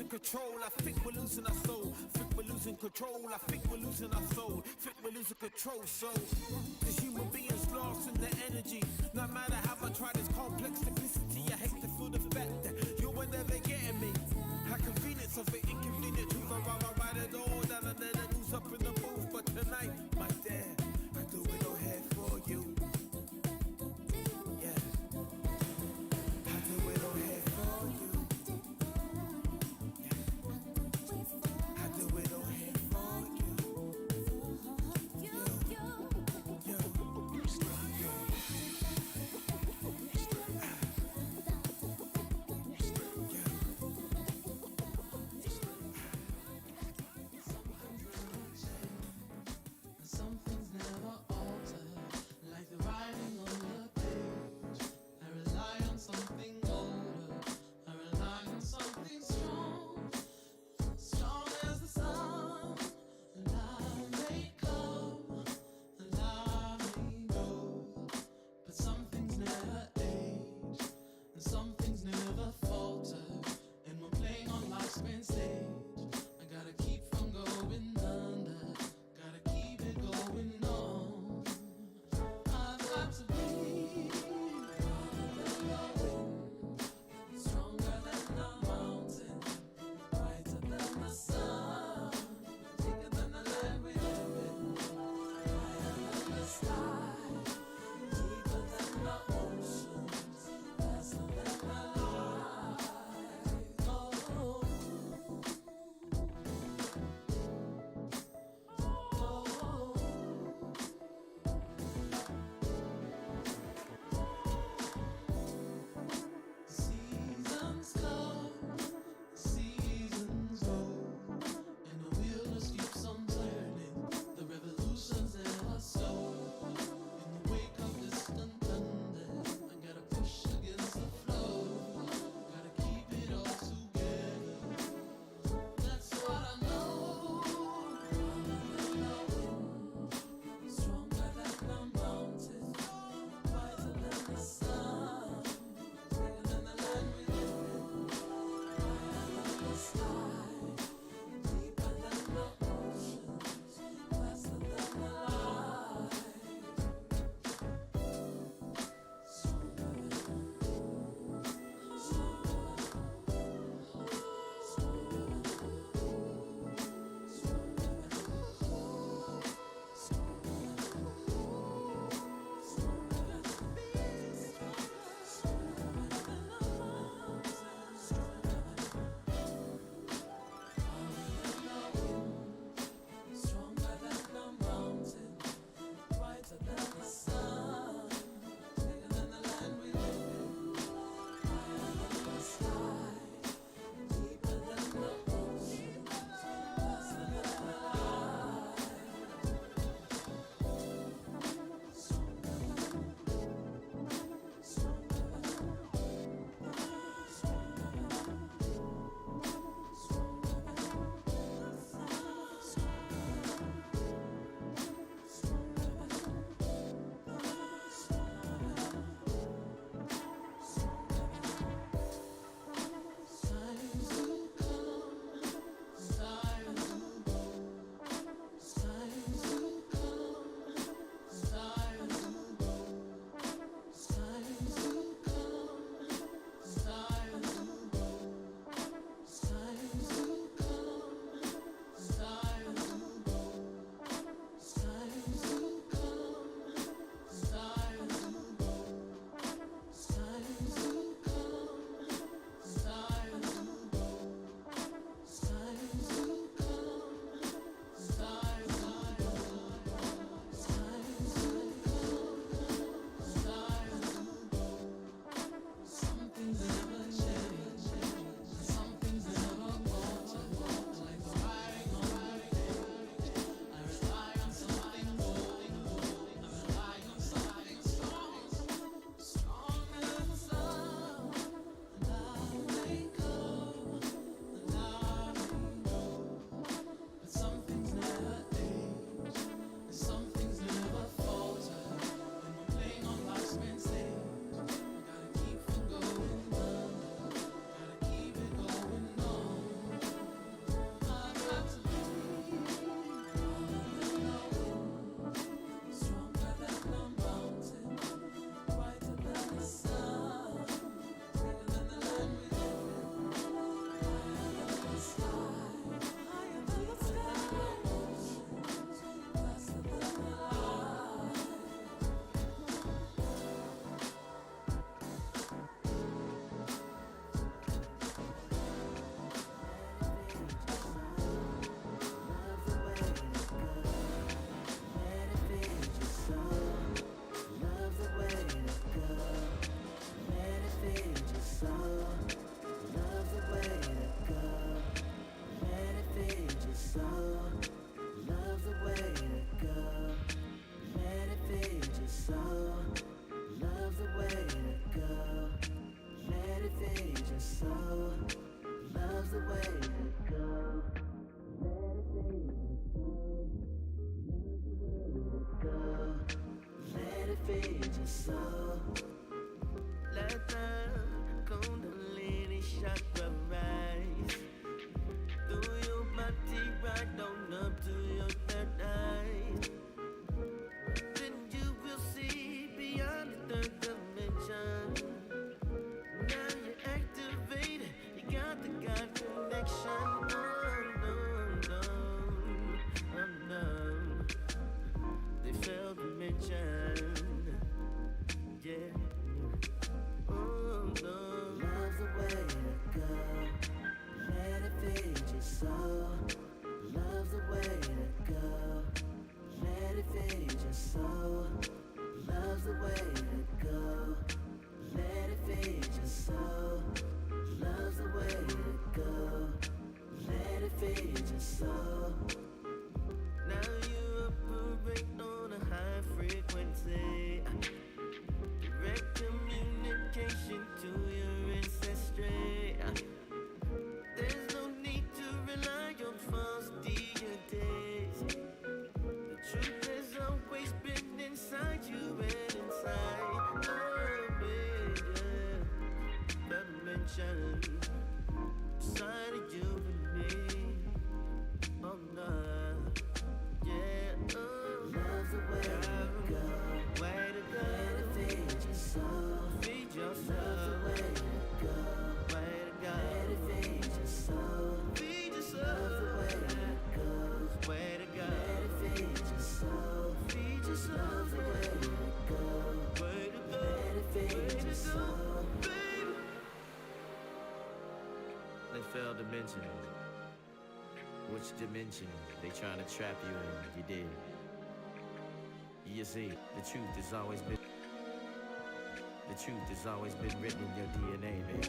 losing control. I think we're losing our soul. Think we're losing control. I think we're losing our soul. Think we're losing control. So, cause human beings lost in the energy. No matter how I try this complex simplicity, I hate to feel the fact that you're never getting me. How convenient of an inconvenient truth. I write it all down and then I lose up in the booth. But tonight, my dear, I do it all here for you. Yeah, I do it all here for you. Yeah, I do it all here for you. the way to go. Let it feed your soul. Let the Kundalini chakra rise through your body, right on up to your third eye. Then you will see beyond the third dimension. Now you're activated, you got the God connection. Oh no, no, oh no. They failed to mention, yeah. Oh no. Love's the way to go. Let it feed your soul. Love's the way to go. Let it feed your soul. Love's the way to go. Let it feed your soul. Love's the way to go. Let it feed your soul. Now you operate on a high frequency. Direct communication to your ancestry. There's no need to rely on false deities. The truth has always been inside you and inside. Oh, baby, dimension inside of you and me. Oh, no. Yeah, oh. Love's the way to go. Way to go. Let it feed your soul. Feed your soul. Love's the way to go. Way to go. Let it feed your soul. Feed your soul. Love's the way to go. Way to go. Let it feed your soul. Feed your soul. Love's the way to go. Way to go. Let it feed your soul. Baby. They failed to mention which dimension they trying to trap you in. You did. You see, the truth has always been written in your DNA, baby.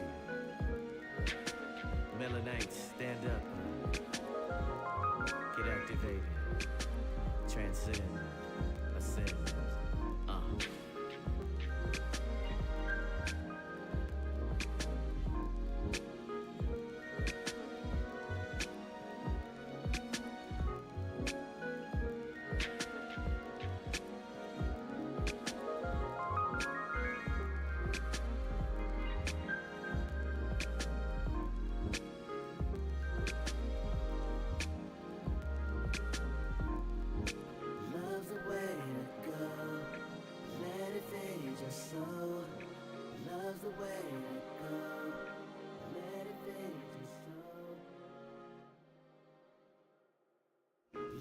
Melanites, stand up. Get activated. Transcend. Ascend. Love's the way to go. Let it feed your soul. Love's the way to go. Let it feed your soul.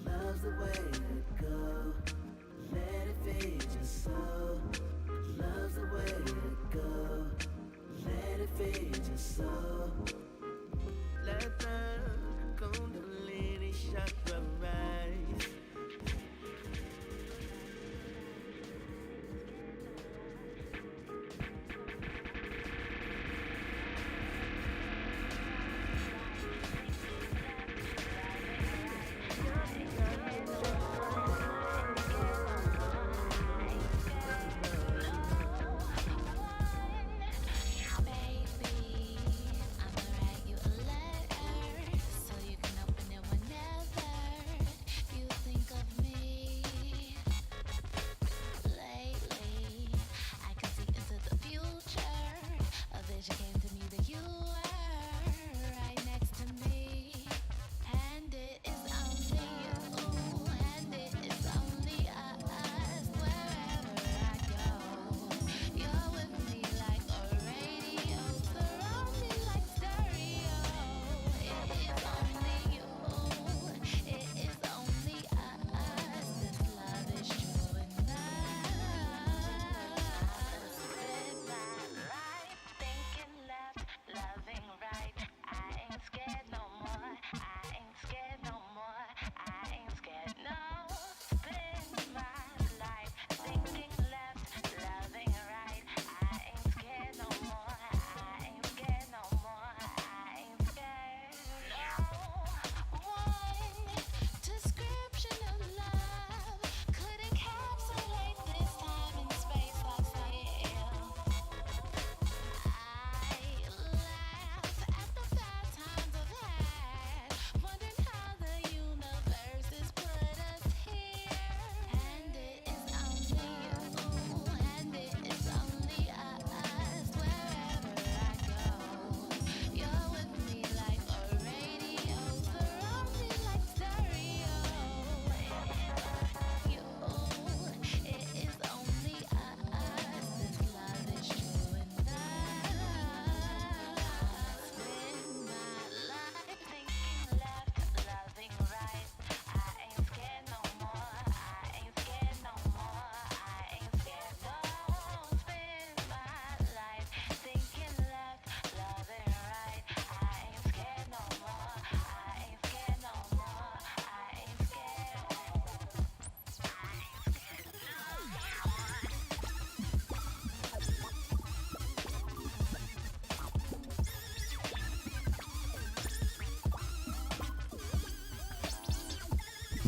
Love's the way to go. Let it feed your soul. Love's the way to go. Let it feed your soul. Let the Kundalini chakra rise. Baby, I'm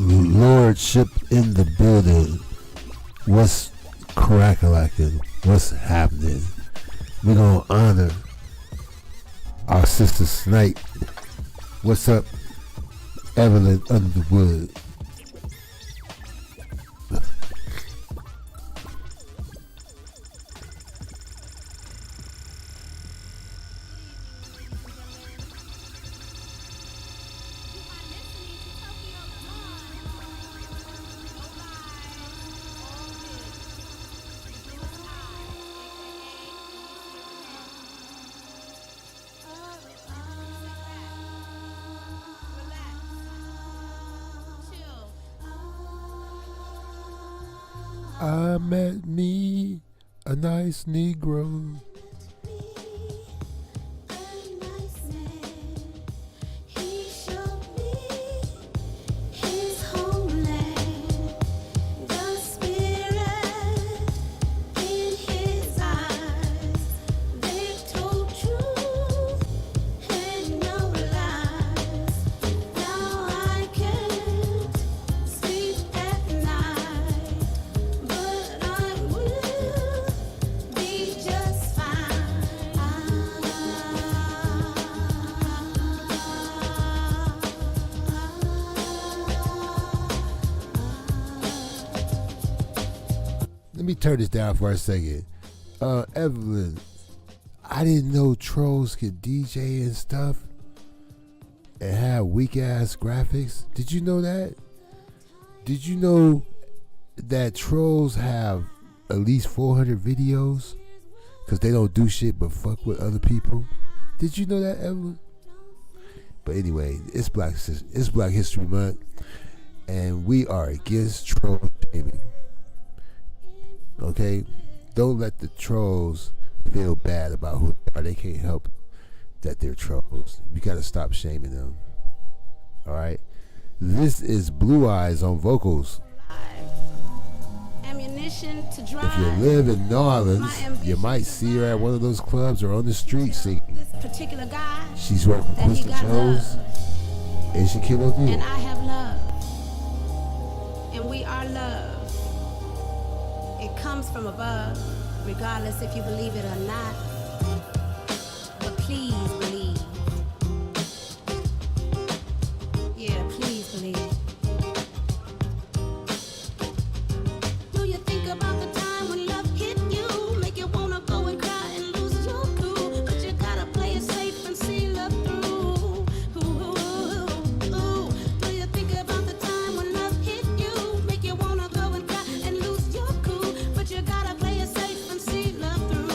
Lordship in the building. What's crack-a-lacking? What's happening? We're gonna honor our sister Snipe. What's up, Evelyn Underwood? I met me a nice Negro. Let me turn this down for a second. Evelyn, I didn't know trolls could DJ and stuff and have weak ass graphics. Did you know that? Did you know that trolls have at least 400 videos? Because they don't do shit but fuck with other people. Did you know that, Evelyn? But anyway, it's Black History Month, and we are against troll shaming. Okay? Don't let the trolls feel bad about who they are. They can't help that they're trolls. We gotta stop shaming them. Alright? This is Blue Eyes on vocals. Ammunition to drive. If you live in New Orleans, you might see her at one of those clubs or on the street singing. This particular guy, She's working with Crystal Jones and Shaquille O'Neal. and I have love. And we are love. It comes from above, regardless if you believe it or not. But please believe. Yeah, please believe. Do you think about the time when love hit you? Make you wanna go and cry and lose your cool. But you gotta play it safe and see love through. Do you think about the time when love hit you? Make you wanna go and cry and lose your cool. But you gotta play it safe and see love through.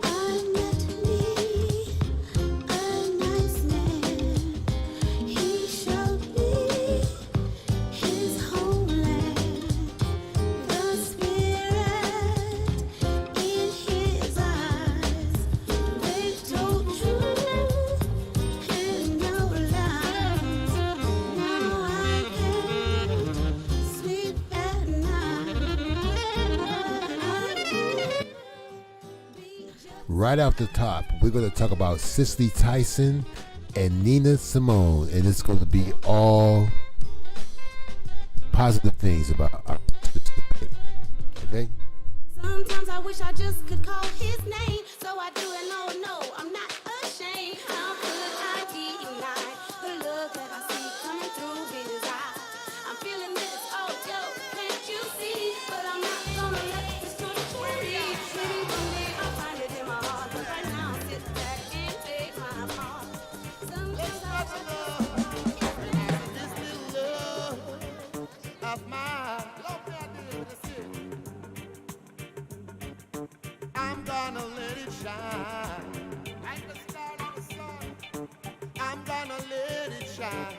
I met me a nice man. He showed me his homeland. The spirit in his eyes. They told truth and no lies. Now I can sleep at night. Right off the top, we're going to talk about Cicely Tyson and Nina Simone, and it's going to be all positive things about our sister. Okay? Sometimes I wish I just could call his name, so I do it. No, I'm not ashamed. How could I deny the love that I see coming through his eyes? I'm feeling this, oh yo, can't you see? But I'm not gonna let this truth free. Maybe one day I'll find it in my heart, but right now sit back and take my part. Sometimes I wish I This little love of mine. I'm gonna let it shine. Like the star on the sun. I'm gonna let it shine.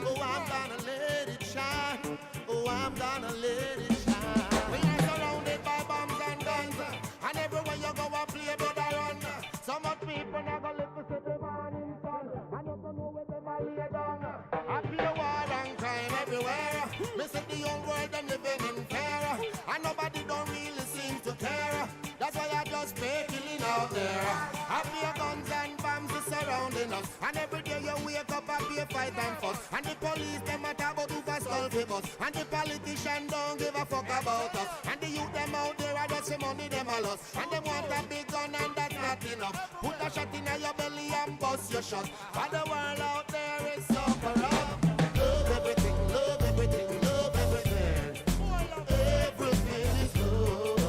Oh, I'm gonna let it shine. Oh, I'm gonna let it shine. We are surrounded by bombs and guns, and everywhere you go, I play brother run. So much people not gonna live to see the morning sun. I don't know where them I lay down. I feel war and crime everywhere. Me see the young world them living in fear, and nobody don't really seem to care. That's why I just pay out there. I fear guns and bombs is surrounding us, and every day you wake up, I fear fight and fuss. And the police them a talk about who for skull for bus. And the politician don't give a fuck about us. And the youth them out there are just the money them a lost. And them want a big gun and that's not enough. Put a shot in your belly and bust your shot. For the world out there is so corrupt. Love everything, love everything, love everything. Everything is love.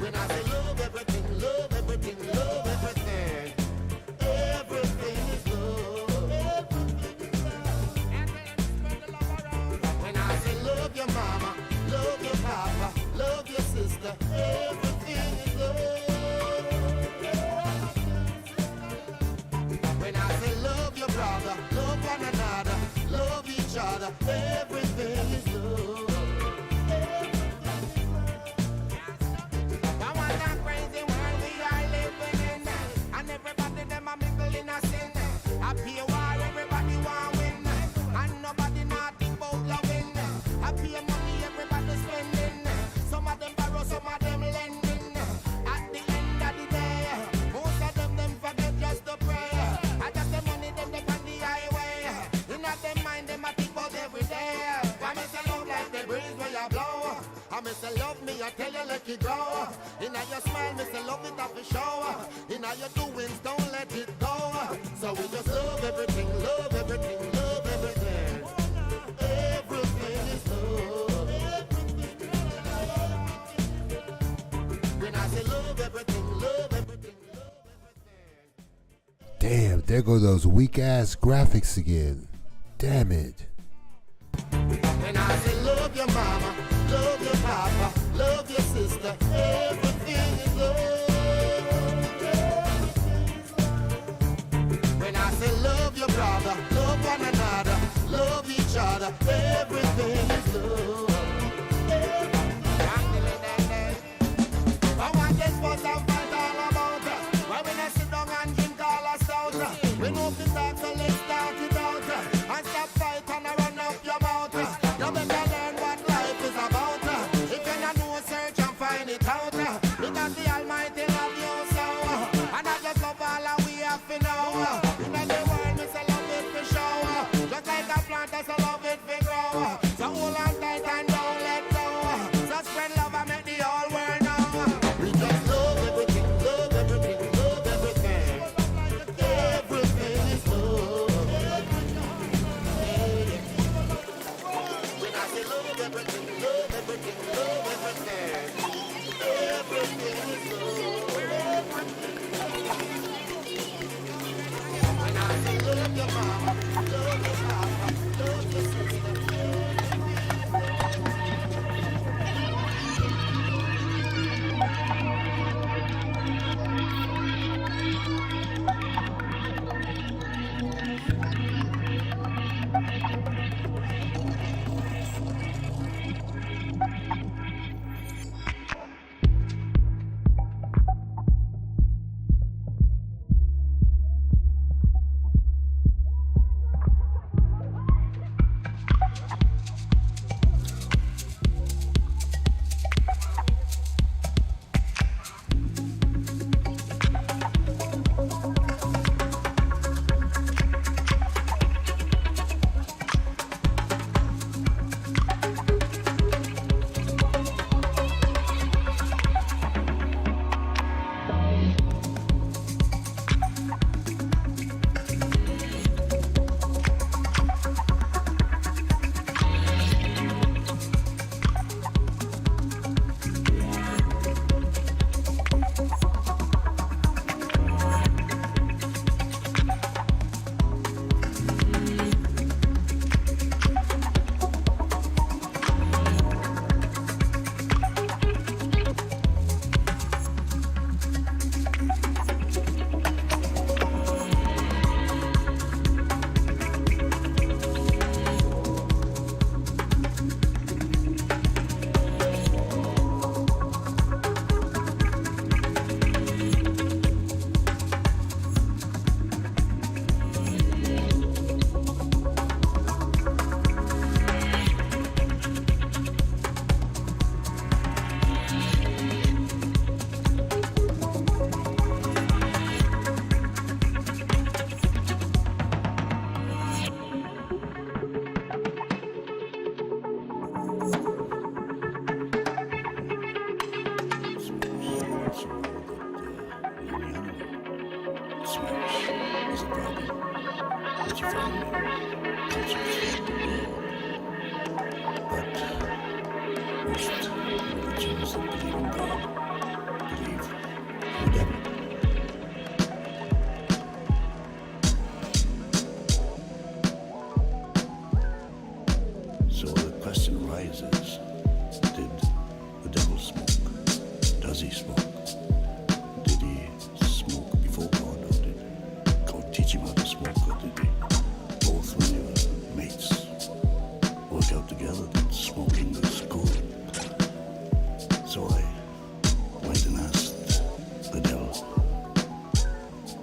When I say love everything, love everything, love everything. Everything is love. When I say love your mama, love your papa, love your sister, everything is love. When I say love your brother, love one another, love each other, everything is love. I want that crazy world we are living in, and everybody them a mingle in a sin. I pay war, everybody want win, and nobody not think about loving. I pay money, everybody spending. Some of them borrow, some of them lending. At the end of the day, most of them forget just to pray. I just the money them on the highway. In at them mind them I think about every day. I miss a love like the breeze where you blow. I miss a love me, I tell you let it grow. In your smile, miss a love it off the show. In your doings, don't let it go. So we just love everything, love everything, love everything. Everything is love. When I say love everything, love everything, love everything. Damn, there go those weak ass graphics again. Damn it. When I say love your mama, love your papa, love your sister, everything is love. When I say love your brother, love one another, love each other, everything is love. I want this for some fight all about us. Why we not sit down and drink all our stout? We know the talk, so let's start it out. And stop fight and run up your mouth. You better learn what life is about. If you don't know, search and find it out. universe is a problem that you find in cultures throughout the world. But most religions that believe in God believe in the devil. So the question arises, did the devil smoke? Does he smoke? Did he smoke before God, or did God teach him how to smoke, or did they both, when they were mates, work out together that smoking was good? So I went and asked the devil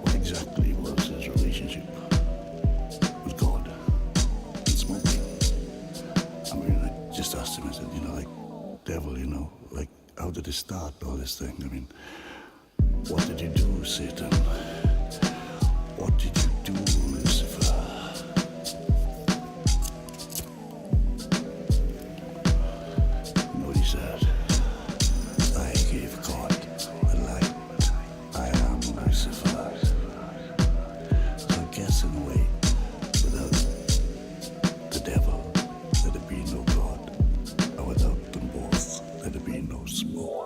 what exactly was his relationship with God and smoking. I mean, I just asked him, I said, like, devil, like, how did it start, all this thing? I mean, what did you do, Satan? What did you do, Lucifer? You know what he said? I gave God the light. I am Lucifer. So I guess in a way, without the devil, there'd be no God. And without them both, there'd be no smoke.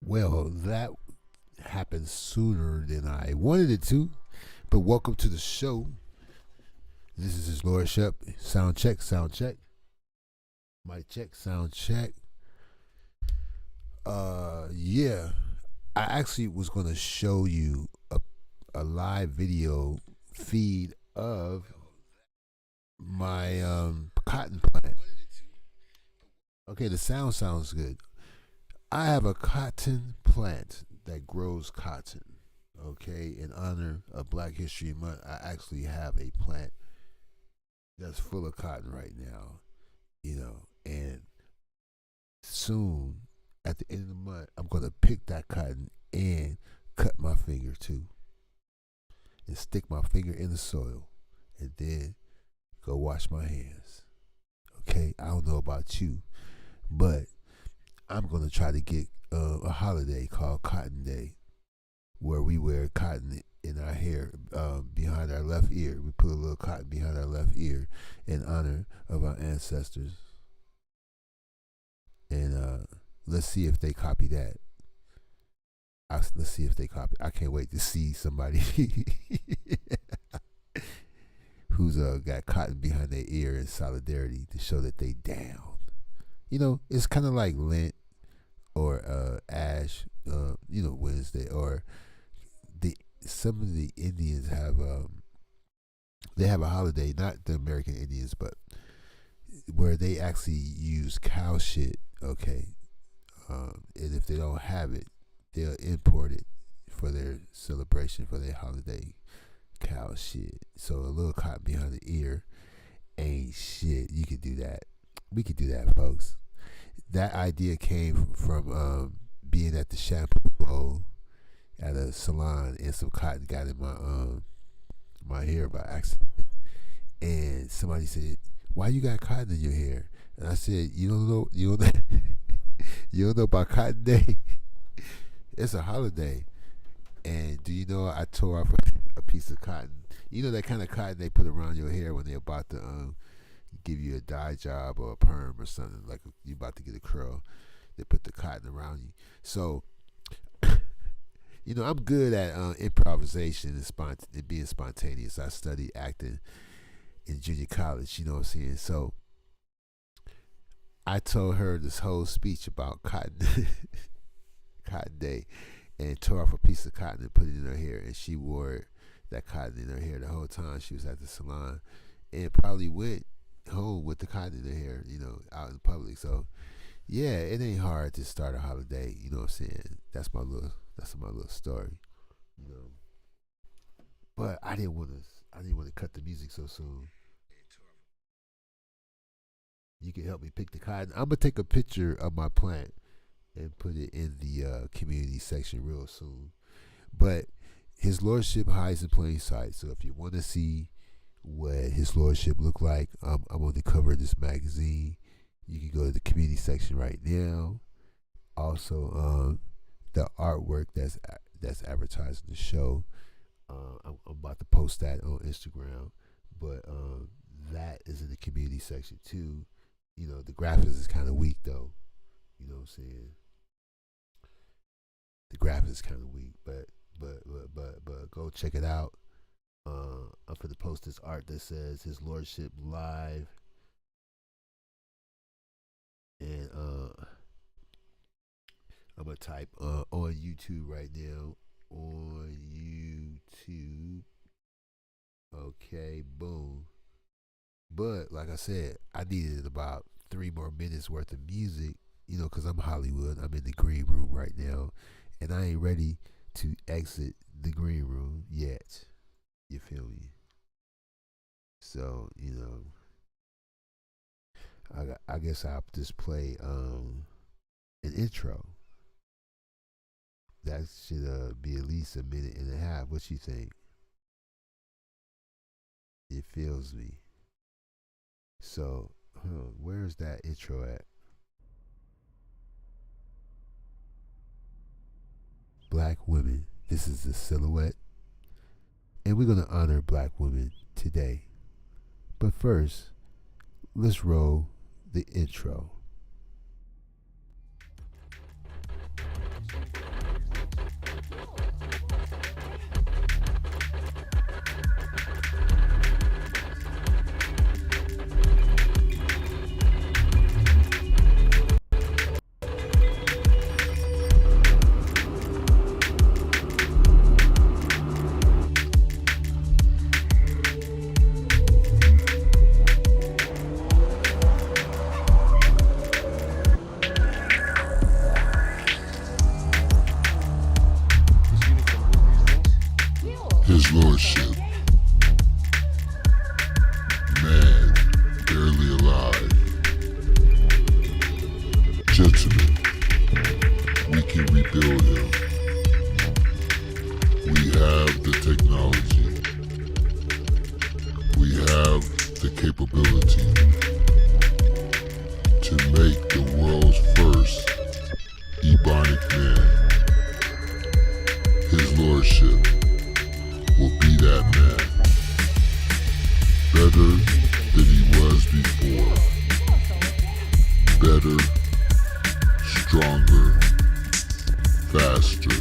Well, that happened sooner than I wanted it to, but welcome to the show. This is his lordship. Sound check, sound check. Mic check, sound check. Yeah, I actually was going to show you a live video feed of my cotton plant. Okay, the sound sounds good. I have a cotton plant that grows cotton. Okay, in honor of Black History Month, I actually have a plant that's full of cotton right now, and soon, at the end of the month, I'm going to pick that cotton and cut my finger too, and stick my finger in the soil, and then go wash my hands. Okay, I don't know about you, but I'm going to try to get a holiday called Cotton Day, where we wear cotton in our hair behind our left ear. We put a little cotton behind our left ear in honor of our ancestors. And let's see if they copy that. Let's see if they copy. I can't wait to see somebody tribes got cotton behind their ear in solidarity to show that they down. You know, it's kind of like Lent or Ash, Wednesday, or some of the Indians have they have a holiday, not the American Indians, but where they actually use cow shit. Okay, and if they don't have it, they'll import it for their celebration, for their holiday. Cow shit. So a little cotton behind the ear ain't shit. You could do that. We could do that, folks. That idea came from being at the shampoo bowl at a salon, and some cotton got in my hair by accident. And somebody said, "Why you got cotton in your hair?" And I said, "You don't know, you don't know about Cotton Day. It's a holiday." And do you know I tore off a piece of cotton? You know that kind of cotton they put around your hair when they're about to give you a dye job or a perm or something, like you about to get a curl. They put the cotton around you. So, I'm good at improvisation and being spontaneous. I studied acting in junior college, you know what I'm saying? So I told her this whole speech about Cotton Day, and tore off a piece of cotton and put it in her hair, and she wore that cotton in her hair the whole time she was at the salon, and probably went home with the cotton in her hair, out in public. So yeah, it ain't hard to start a holiday, you know what I'm saying? That's my little story, But I didn't want to cut the music so soon. You can help me pick the cotton. I'm gonna take a picture of my plant and put it in the community section real soon. But His Lordship hides in plain sight. So if you want to see what His Lordship look like, I'm on the cover of this magazine. You can go to the community section right now. Also, the artwork that's advertising the show. I'm about to post that on Instagram. But that is in the community section too. The graphics is kind of weak though. You know what I'm saying? The graphics is kind of weak, but go check it out. I'm for the post this art that says His Lordship live, and I'm gonna type on YouTube right now. On YouTube, okay, boom. But like I said, I needed about 3 more minutes worth of music. Because I'm Hollywood. I'm in the green room right now, and I ain't ready to exit the green room yet. You feel me? So, I guess I'll just play an intro. That should be at least a minute and a half. What you think? It feels me. So, where's that intro at? Black women. This is the silhouette. And we're going to honor black women today. But first, let's roll the intro. His Lordship, man, barely alive. Gentlemen, we can rebuild him. We have the technology. We have the capability to make the world's first Ebonic man. His Lordship will be that man, better than he was before, better, stronger, faster.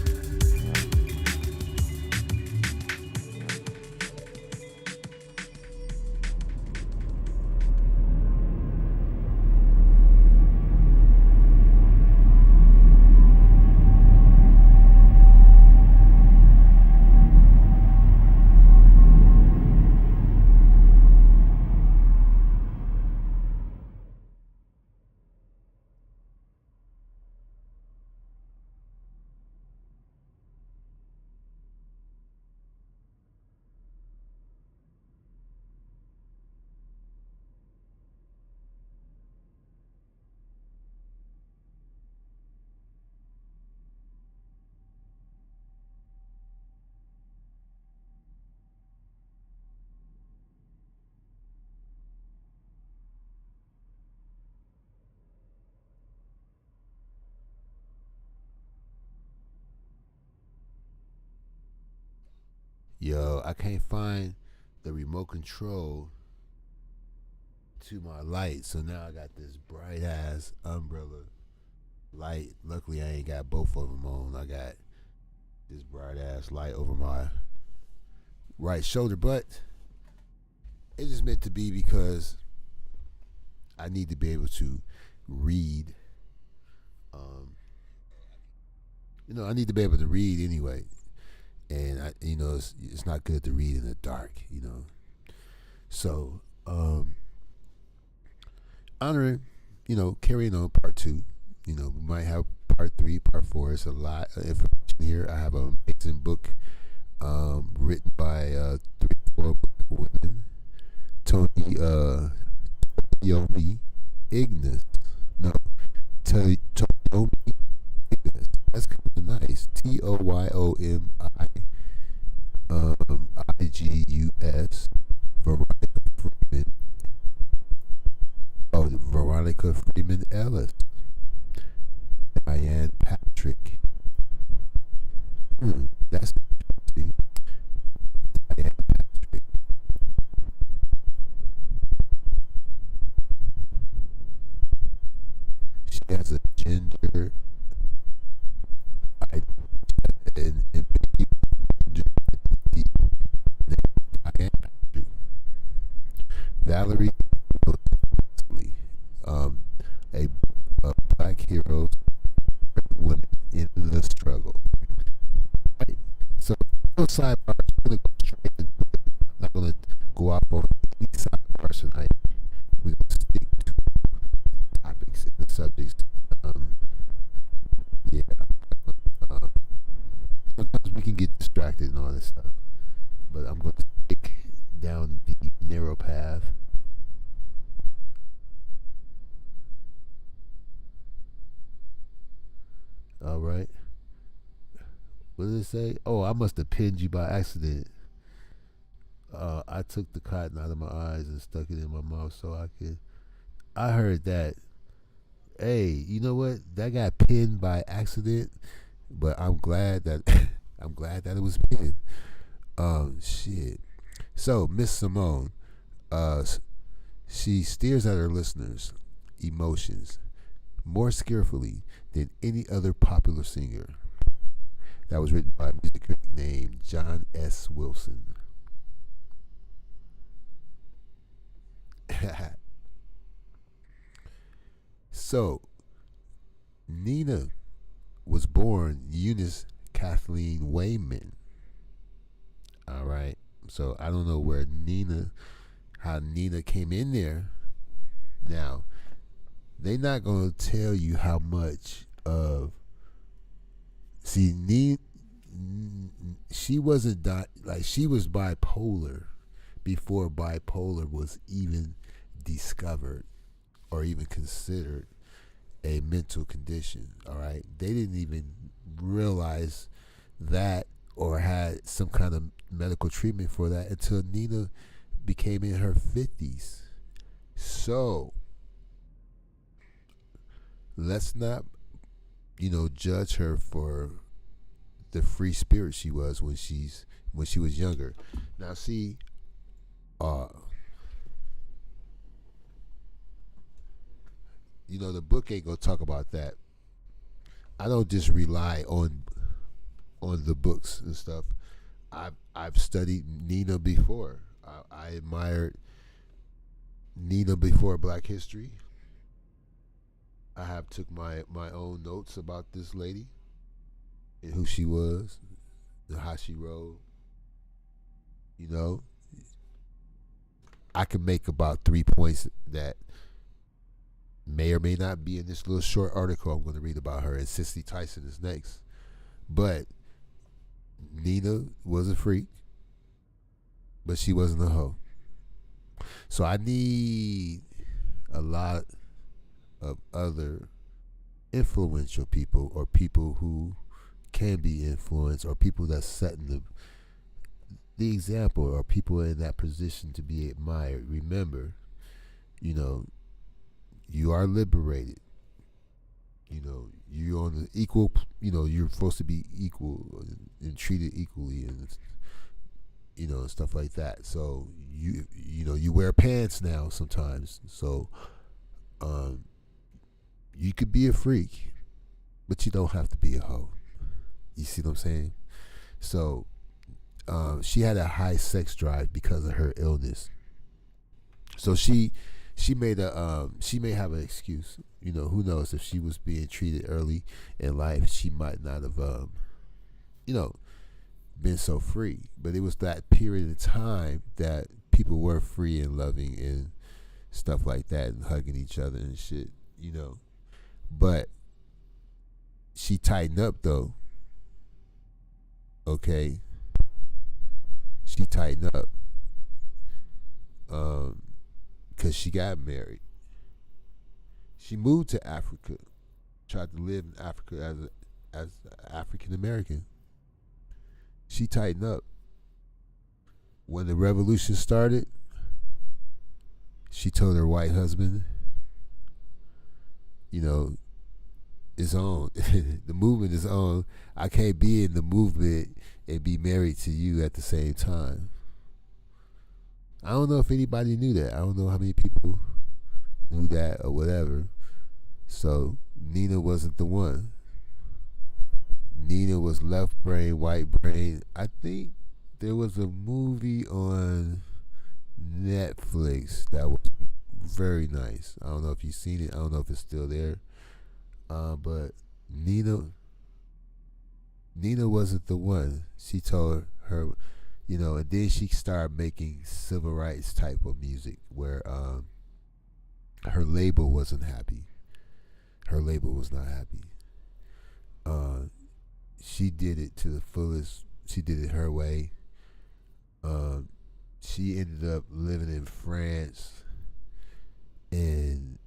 Yo, I can't find the remote control to my light, so now I got this bright ass umbrella light. Luckily, I ain't got both of them on. I got this bright ass light over my right shoulder, but it is meant to be because I need to be able to read. I need to be able to read anyway, and it's not good to read in the dark. So honoring, carrying on part 2. We might have part 3, part 4. It's a lot of information here. I have an amazing book written by 3 or 4 black women. Yomi Ignis. No, Toyomi Ignis. That's kind of nice. Toyomi Igus. Freeman. Oh, Veronica Freeman Ellis. Diane Patrick. That's interesting. Diane Patrick. She has a gender and Diane Patrick. Valerie a black heroes, women in the struggle. Right? So, no sidebars. I'm going to go straight into it. I'm not going to go off on any sidebars tonight. We're going to stick to topics and the subjects. Yeah. Sometimes we can get distracted and all this stuff. But I'm going to stick down the narrow path. All right. What did it say? Oh, I must have pinned you by accident. I took the cotton out of my eyes and stuck it in my mouth so I could. I heard that. Hey, you know what? That got pinned by accident, but I'm glad that it was pinned. Shit. So Miss Simone, she steers at her listeners' emotions more skillfully than any other popular singer. That was written by a music critic named John S. Wilson. So, Nina was born Eunice Kathleen Wayman. All right. So, I don't know how Nina came in there. Now, they're not going to tell you how much of. See, she wasn't she was bipolar before bipolar was even discovered or even considered a mental condition. All right, they didn't even realize that or had some kind of medical treatment for that until Nina became in her 50s. So let's not judge her for the free spirit she was when she was younger. Now see, the book ain't gonna talk about that. I don't just rely on the books and stuff. I've studied Nina before. I admired Nina before Black History. I have took my own notes about this lady and who she was and how she rode. I can make about 3 points that may or may not be in this little short article I'm going to read about her, and Cicely Tyson is next. But Nina was a freak, but she wasn't a hoe. So I need a lot of other influential people, or people who can be influenced, or people that's setting the example, or people in that position to be admired. Remember, you are liberated. You're on the equal. You're supposed to be equal and treated equally, and stuff like that. So you wear pants now sometimes. So um, you could be a freak, but you don't have to be a hoe. You see what I'm saying? So she had a high sex drive because of her illness. So she she may have an excuse. Who knows, if she was being treated early in life, she might not have you know been so free. But it was that period of time that people were free and loving and stuff like that and hugging each other and shit. But she tightened up though. Okay, she tightened up because she got married. She moved to Africa, tried to live in Africa as African American. She tightened up. When the revolution started, she told her white husband, it's on. The movement is on. I can't be in the movement and be married to you at the same time. I don't know if anybody knew that. I don't know how many people knew that or whatever. So Nina wasn't the one. Nina was left brain, white brain. I think there was a movie on Netflix that was very nice. I don't know if you've seen it. I don't know if it's still there. But Nina wasn't the one. She told her, and then she started making civil rights type of music where her label wasn't happy. Her label was not happy. She did it to the fullest. She did it her way. She ended up living in France and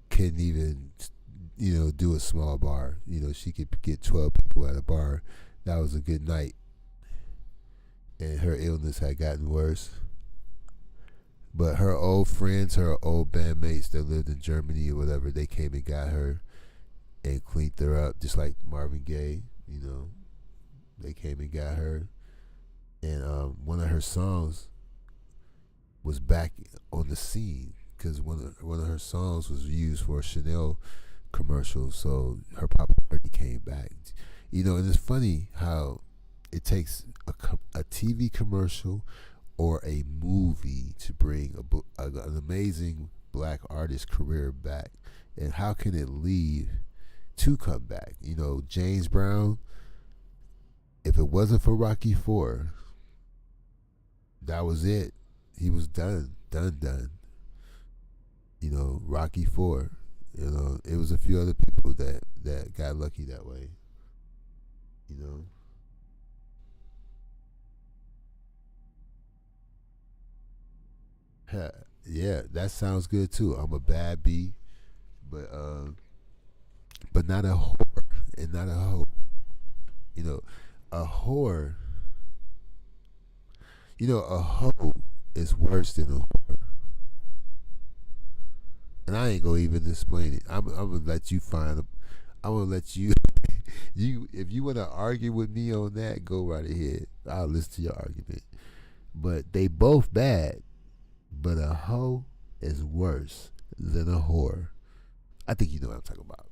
couldn't even, do a small bar. She could get 12 people at a bar. That was a good night. And her illness had gotten worse. But her old friends, her old bandmates that lived in Germany or whatever, they came and got her and cleaned her up, just like Marvin Gaye. They came and got her. And one of her songs was back on the scene because one of her songs was used for a Chanel commercial. So her popularity came back. And it's funny how it takes a TV commercial or a movie to bring an amazing black artist career back. And how can it leave to come back? James Brown, if it wasn't for Rocky IV, that was it. He was done. Rocky IV. It was a few other people that got lucky that way. Yeah, that sounds good too. I'm a bad bee, but not a whore and not a hoe. A whore. A hoe is worse than a whore. And I ain't gonna even explain it. I'm gonna let you I'm gonna let you if you wanna argue with me on that, go right ahead. I'll listen to your argument. But they both bad. But a hoe is worse than a whore. I think you know what I'm talking about.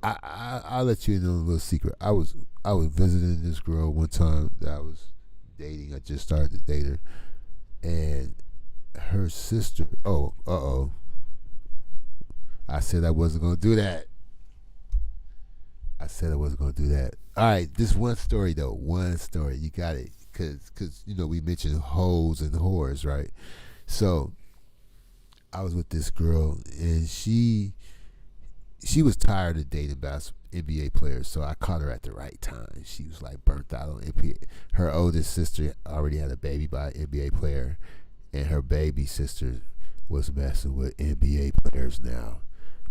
I'll let you in on a little secret. I was visiting this girl one time that I was dating. I just started to date her, and her sister. I said I wasn't gonna do that. All right, this one story though. One story, you got it, cause we mentioned hoes and whores, right? So I was with this girl, and she was tired of dating NBA players, so I caught her at the right time. She was like burnt out on NBA. Her oldest sister already had a baby by an NBA player, and her baby sister was messing with NBA players now.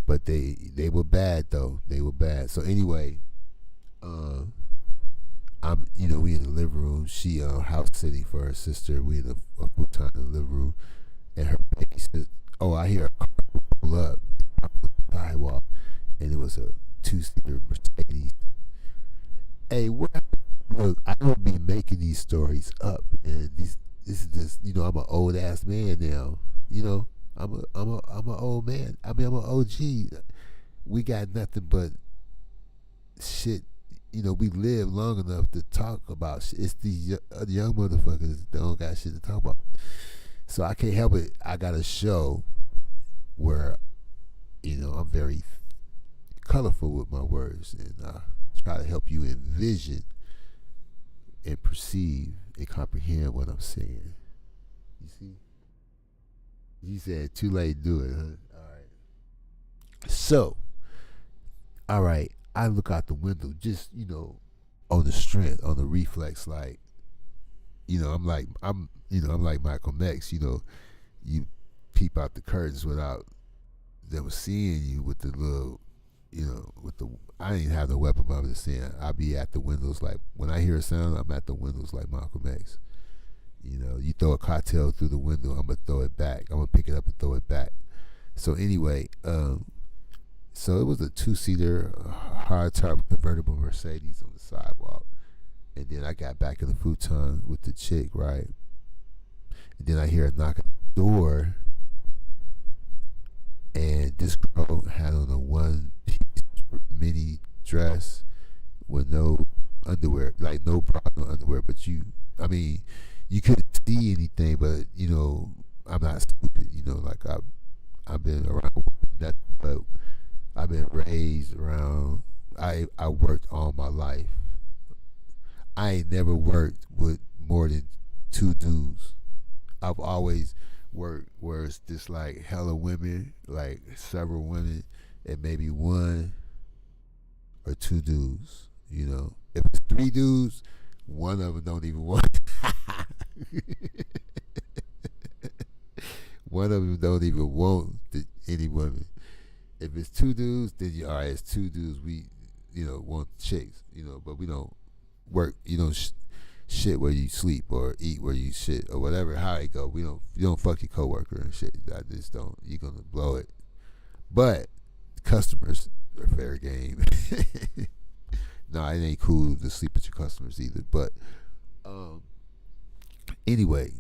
But they were bad though. They were bad. So anyway, I'm we in the living room. She house sitting for her sister. We in a futon in the living room, and her baby says, I hear a car roll up on the sidewalk, and it was a 2-seater Mercedes. Hey, look, I don't be making these stories up, and this is just, I'm an old ass man now. I'm an old man. I mean, I'm an OG. We got nothing but shit. We live long enough to talk about shit. It's these young motherfuckers that don't got shit to talk about. So I can't help it. I got a show where, I'm very colorful with my words, and I try to help you envision and perceive and comprehend what I'm saying. You see? You said too late to do it, huh? All right. So, all right, I look out the window just, on the strength, on the reflex, like, I'm like Malcolm X, you peep out the curtains without them seeing you with the little, I didn't have no weapon, but I was just saying, I'll be at the windows, like, when I hear a sound, I'm at the windows like Malcolm X. You throw a cocktail through the window, I'm going to throw it back. I'm going to pick it up and throw it back. So anyway, so it was a 2-seater, hard-top convertible Mercedes on the sidewalk. And then I got back in the futon with the chick, right? And then I hear a knock at the door. And this girl had on a one-piece mini dress with no underwear, like no bra, no underwear. But you couldn't see anything, but I'm not stupid. Like I've been around nothing, but I've been raised around. I worked all my life. I ain't never worked with more than 2 dudes. I've always worked where it's just like hella women, like several women, and maybe 1 or 2 dudes. If it's 3 dudes, one of them don't even want. One of them don't even want any women. If it's 2 dudes, then all right, it's 2 dudes. We, want chicks, but we don't work. Shit where you sleep or eat where you shit or whatever. How it go? You don't fuck your coworker and shit. I just don't. You're gonna blow it. But customers are fair game. No, it ain't cool to sleep with your customers either. But anyway,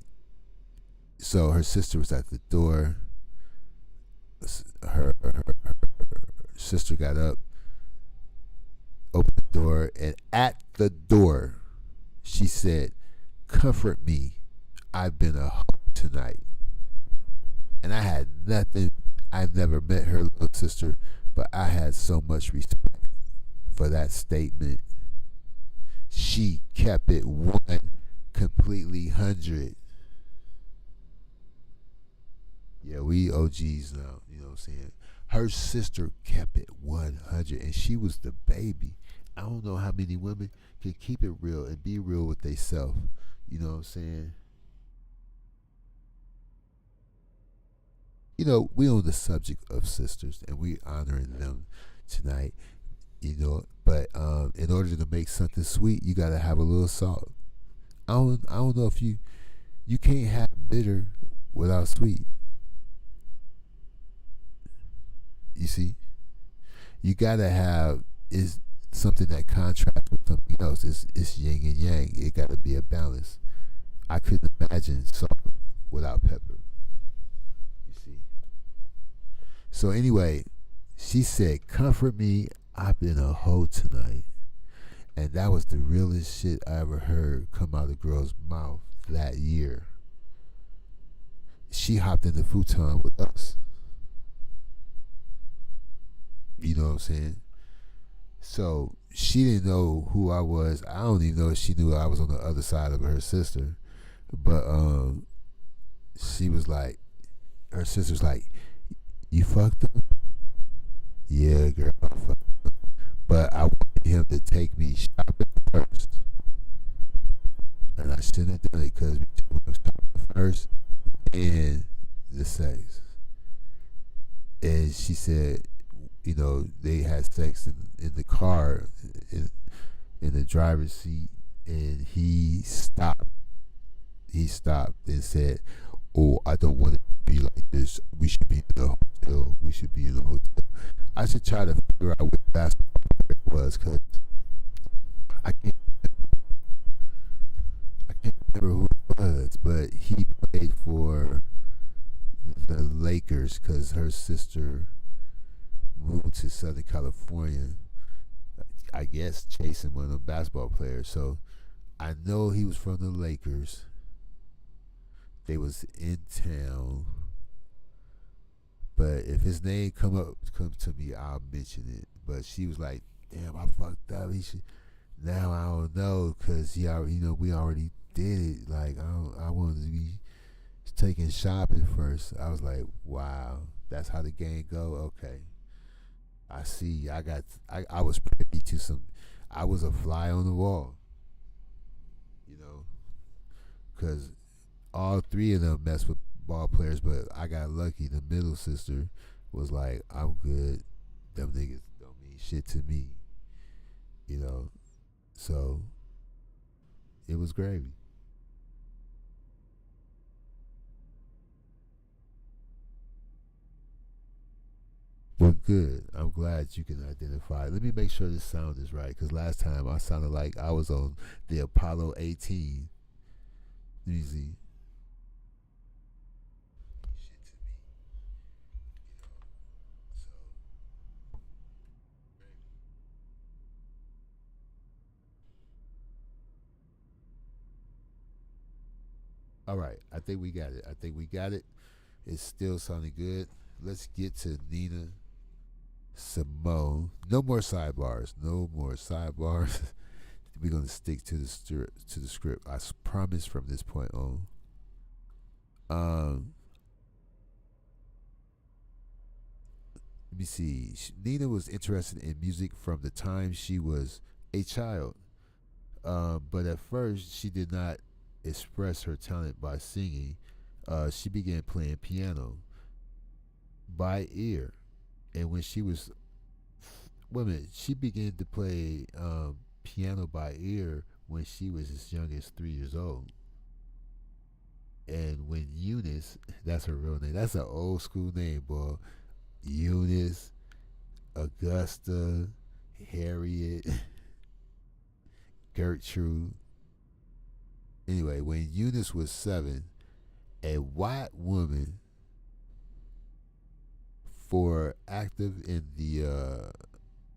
so her sister was at the door. Her sister got up, opened the door, and at the door, she said, "Comfort me. I've been a hoe tonight." And I had nothing. I never met her little sister, but I had so much respect for that statement. She kept it 1 completely 100. Yeah, we OGs now, you know what I'm saying? Her sister kept it 100, and she was the baby. I don't know how many women can keep it real and be real with themselves. You know what I'm saying? We on the subject of sisters, and we honoring them tonight. But in order to make something sweet, you gotta have a little salt. I don't know if you can't have bitter without sweet. You see, you gotta have is something that contrasts with something else. It's yin and yang. It gotta be a balance. I couldn't imagine salt without pepper. You see. So anyway, she said, "Comfort me. I've been a hoe tonight," and that was the realest shit I ever heard come out of a girl's mouth that year. She hopped in the futon with us. You know what I'm saying? So she didn't know who I was. I don't even know if she knew I was on the other side of her sister. But she was like, her sister's like, "You fucked him?" "Yeah, girl, I fucked him. But I wanted him to take me shopping first. And I shouldn't have done it because we went shopping first and the sex." And she said, they had sex in the car, in the driver's seat, and he stopped. He stopped and said, "Oh, I don't want it to be like this. We should be in a hotel. We should be in a hotel." I should try to figure out what basketball it was, because I can't Lakers because her sister moved to Southern California. I guess chasing one of the basketball players. So I know he was from the Lakers. They was in town. But if his name come to me, I'll mention it. But she was like, "Damn, I fucked up. He should." Now I don't know because he already, we already did it. Like I wanted to be taking shopping first. I was like, "Wow, that's how the game go." Okay, I see. I was privy to some. I was a fly on the wall. You know, because all three of them mess with ball players, but I got lucky. The middle sister was like, "I'm good. Them niggas don't mean shit to me." You know, so it was gravy. Well, good. I'm glad you can identify. Let me make sure this sound is right, because last time I sounded like I was on the Apollo 18. Let me see. Shit to me, so all right, I think we got it. I think we got it. It's still sounding good. Let's get to Nina Simone. No more sidebars. No more sidebars. We're gonna stick to the script. I promise from this point on. Um, Let me see. Nina was interested in music from the time she was a child, but at first she did not express her talent by singing. She began playing piano by ear, and when she was women, she began to play piano by ear when she was as young as 3 years old. And when Eunice, that's her real name. That's an old school name, boy. Eunice, Augusta, Harriet, Gertrude. Anyway, when Eunice was 7, a white woman for active in the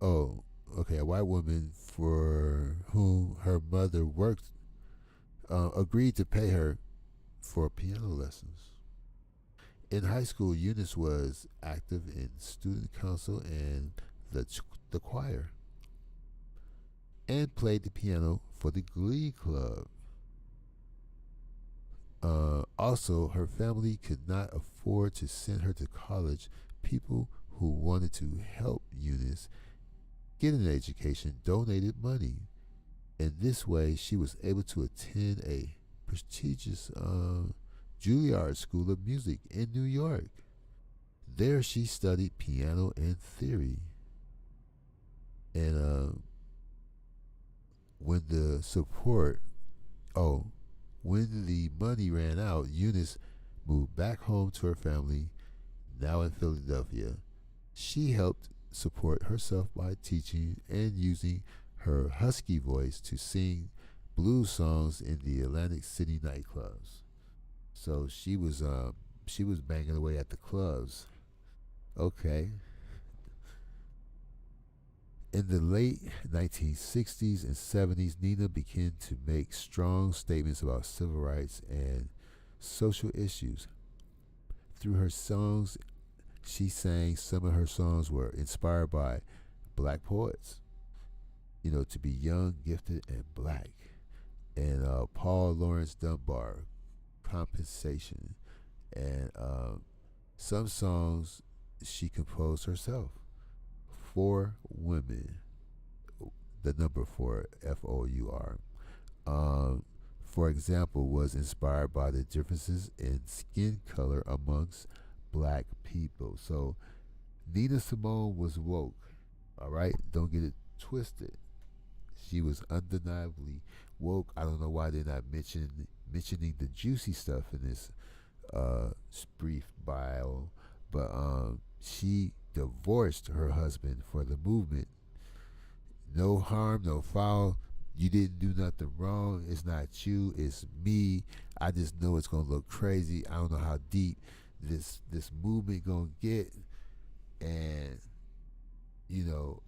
a white woman for whom her mother worked agreed to pay her for piano lessons. In high school, Eunice was active in student council and the choir, and played the piano for the glee club. Also, her family could not afford to send her to college. People who wanted to help Eunice get an education donated money. In this way, she was able to attend a prestigious Juilliard School of Music in New York. There, she studied piano and theory. And when the support, oh, when the money ran out, Eunice moved back home to her family, now in Philadelphia. She helped support herself by teaching and using her husky voice to sing blues songs in the Atlantic City nightclubs. So she was banging away at the clubs. Okay. In the late 1960s and 70s, Nina began to make strong statements about civil rights and social issues. Through her songs, she sang, some of her songs were inspired by black poets, to be young, gifted, and black. And Paul Laurence Dunbar, Compensation. And some songs she composed herself. For women, the number 4, FOUR, for example, was inspired by the differences in skin color amongst black people. So Nina Simone was woke. All right, don't get it twisted. She was undeniably woke. I don't know why they're not mentioning the juicy stuff in this brief bio, but she divorced her husband for the movement. No harm, no foul. You didn't do nothing wrong. It's not you, it's me. I just know it's gonna look crazy. I don't know how deep this movement gonna get. And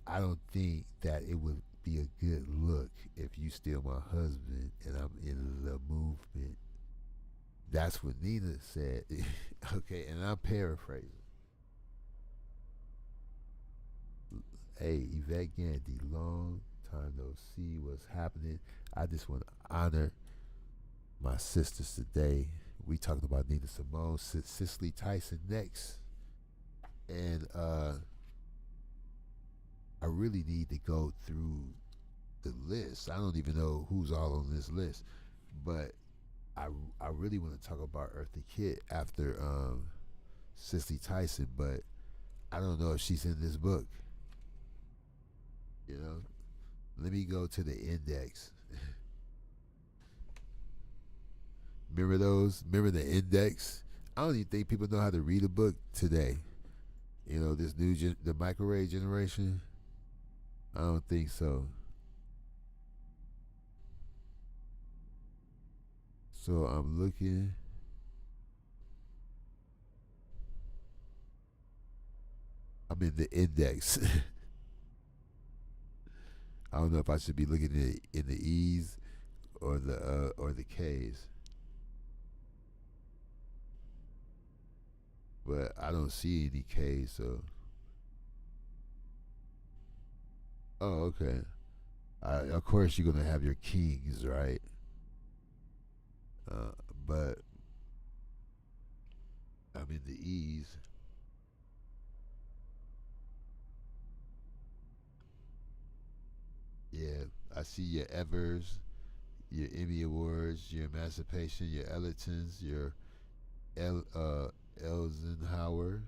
I don't think that it would be a good look if you steal my husband and I'm in the movement. That's what Nina said. Okay, and I'm paraphrasing. Hey, Yvette Gandy, long time no see. What's happening? I just want to honor my sisters today. We talked about Nina Simone, Cicely Tyson next, and I really need to go through the list. I don't even know who's all on this list, but I I really want to talk about Eartha Kitt after Cicely Tyson, but I don't know if she's in this book. You know, let me go to the index. Remember those? Remember the index? I don't even think people know how to read a book today. This the microwave generation. I don't think so. So I'm looking. I'm in the index. I don't know if I should be looking in the E's or the K's, but I don't see any K's. So, oh, okay. Of course, you're gonna have your kings, right? Uh, but I'm in the E's. Yeah, I see your Evers, your Emmy Awards, your Emancipation, your Ellertons, your Eisenhower,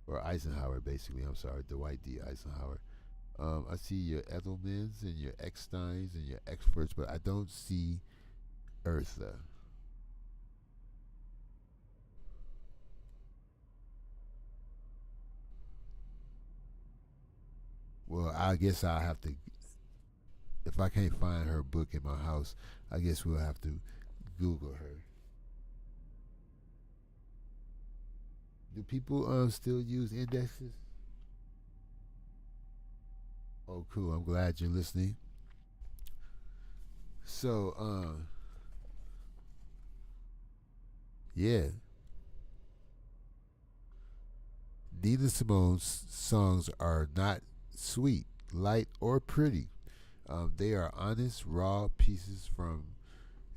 or Eisenhower, basically. I'm sorry, Dwight D. Eisenhower. I see your Edelmans and your Ecksteins and your experts, but I don't see Eartha. Well, I guess I'll have to. If I can't find her book in my house, I guess we'll have to Google her. Do people still use indexes? Oh, cool. I'm glad you're listening. So, yeah, Nina Simone's songs are not sweet, light, or pretty. They are honest, raw pieces from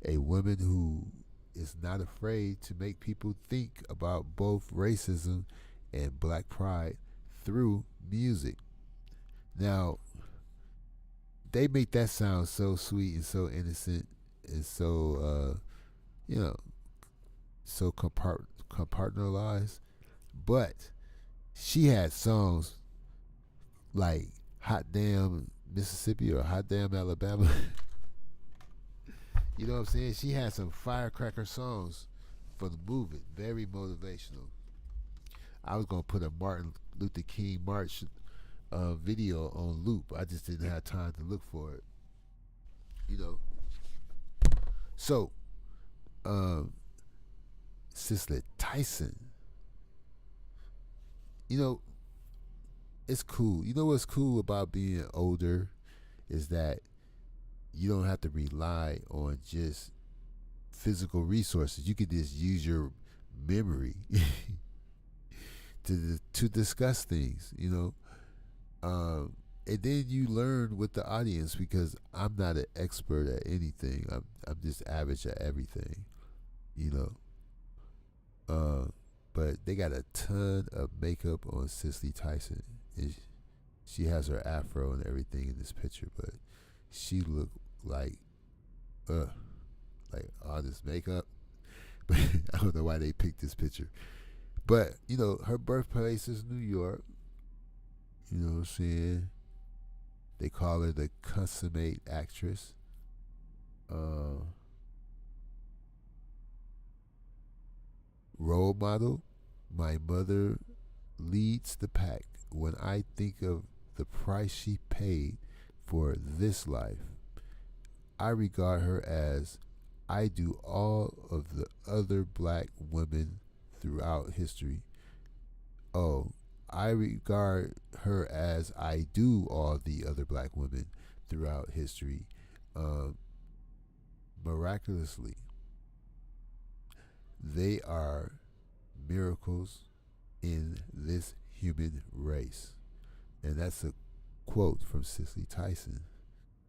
a woman who is not afraid to make people think about both racism and black pride through music. Now, they make that sound so sweet and so innocent and so, you know, so compartmentalized. But she had songs like Hot Damn Mississippi or Hot Damn Alabama. You know what I'm saying? She had some firecracker songs for the movement, very motivational. I was gonna put a Martin Luther King March video on loop. I just didn't have time to look for it. You know. So, um, Cicely Tyson. You know, it's cool. You know what's cool about being older is that you don't have to rely on just physical resources. You can just use your memory to discuss things. And then you learn with the audience because I'm not an expert at anything. I'm just average at everything. You know. But they got a ton of makeup on Cicely Tyson. She has her afro and everything in this picture, but she looked like like all this makeup. But I don't know why they picked this picture. But her birthplace is New York. You know what I'm saying? They call her the consummate actress. Role model. My mother leads the pack. When I think of the price she paid for this life, I regard her as I do all of the other black women throughout history. Oh, I regard her as I do all the other black women throughout history. Um, Miraculously, they are miracles in this human race. And that's a quote from Cicely Tyson.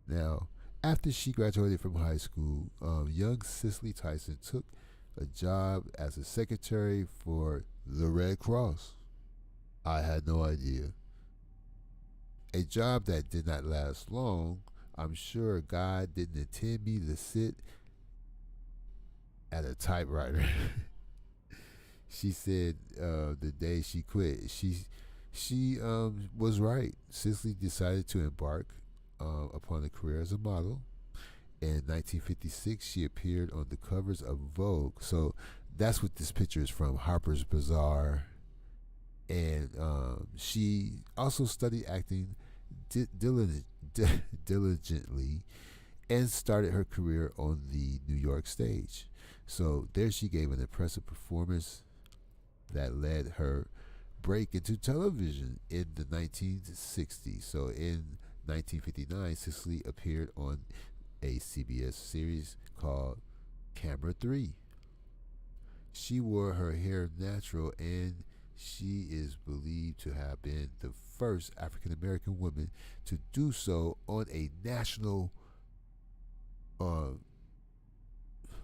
Now, after she graduated from high school, young Cicely Tyson took a job as a secretary for the Red Cross. I had no idea. A job that did not last long. I'm sure God didn't intend me to sit at a typewriter. She said the day she quit, she was right. Cicely decided to embark upon a career as a model. In 1956, she appeared on the covers of Vogue. So that's what this picture is from, Harper's Bazaar. And she also studied acting diligently and started her career on the New York stage. So there she gave an impressive performance that led her break into television in the 1960s. So in 1959, Cicely appeared on a CBS series called Camera 3. She wore her hair natural, and she is believed to have been the first African American woman to do so on a national uh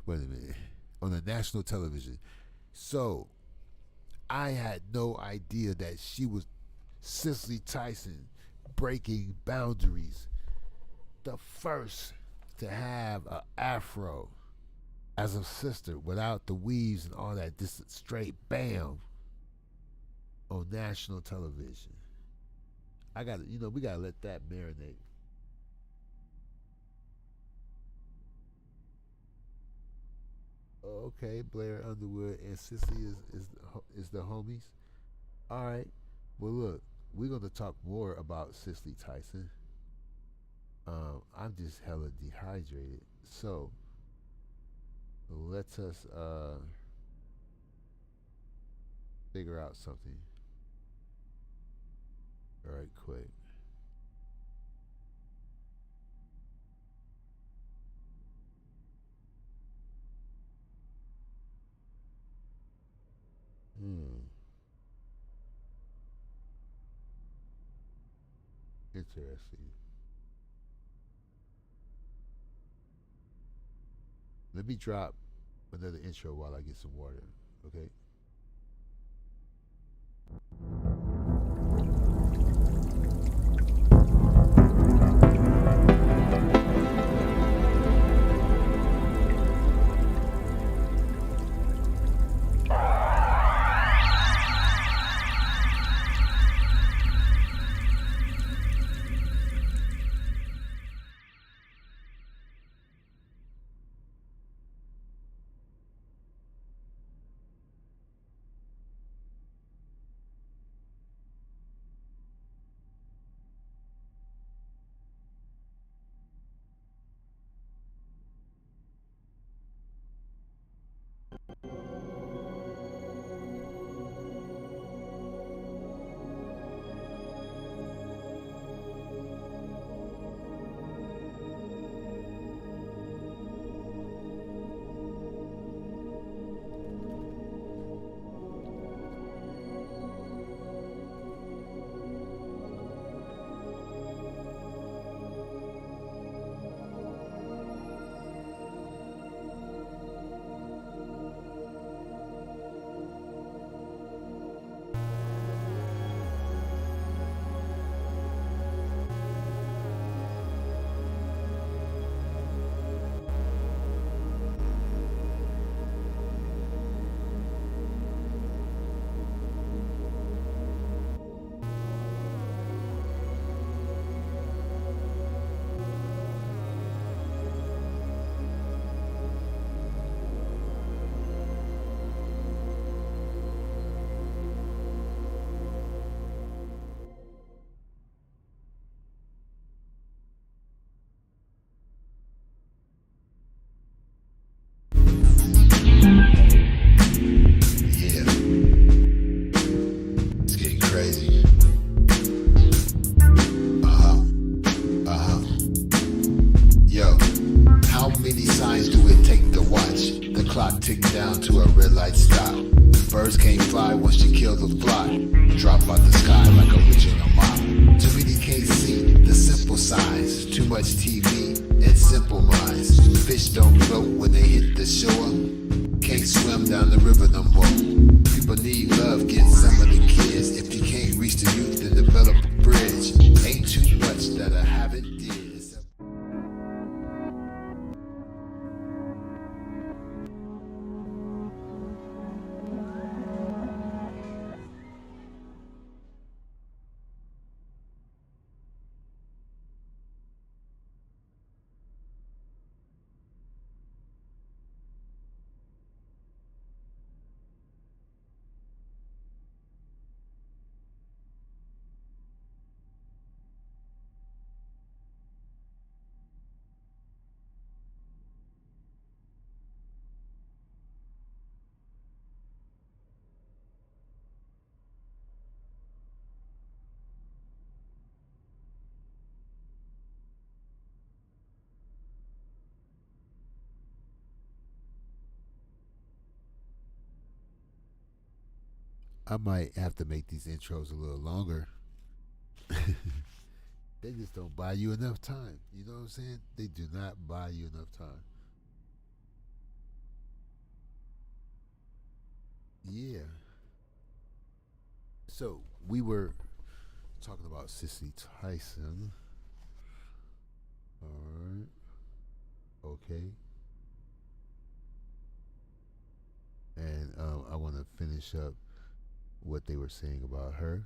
wait a minute, on a national television. So I had no idea that she was Cicely Tyson, breaking boundaries, the first to have a afro as a sister without the weaves and all that, just straight bam on national television. I got to, we got to let that marinate. Oh, okay, Blair Underwood and Cicely is the homies. All right. Well, look, we're gonna talk more about Cicely Tyson. I'm just hella dehydrated, so let us figure out something right quick. Hmm. Interesting. Let me drop another intro while I get some water. Okay. many signs do it take to watch the clock tick down to a red light stop? Birds can't fly once you kill the flock. Drop out the sky like original mop. Too many can't see the simple signs. Too much TV and simple minds. Fish don't float when they hit the shore. Can't swim down the river no more. People need love, get some of the kids. If you can't reach the youth, then develop a bridge. Ain't too much that I haven't did. I might have to make these intros a little longer. They just don't buy you enough time. You know what I'm saying? They do not buy you enough time. Yeah. So we were talking about Cicely Tyson. All right. Okay. And I want to finish up what they were saying about her.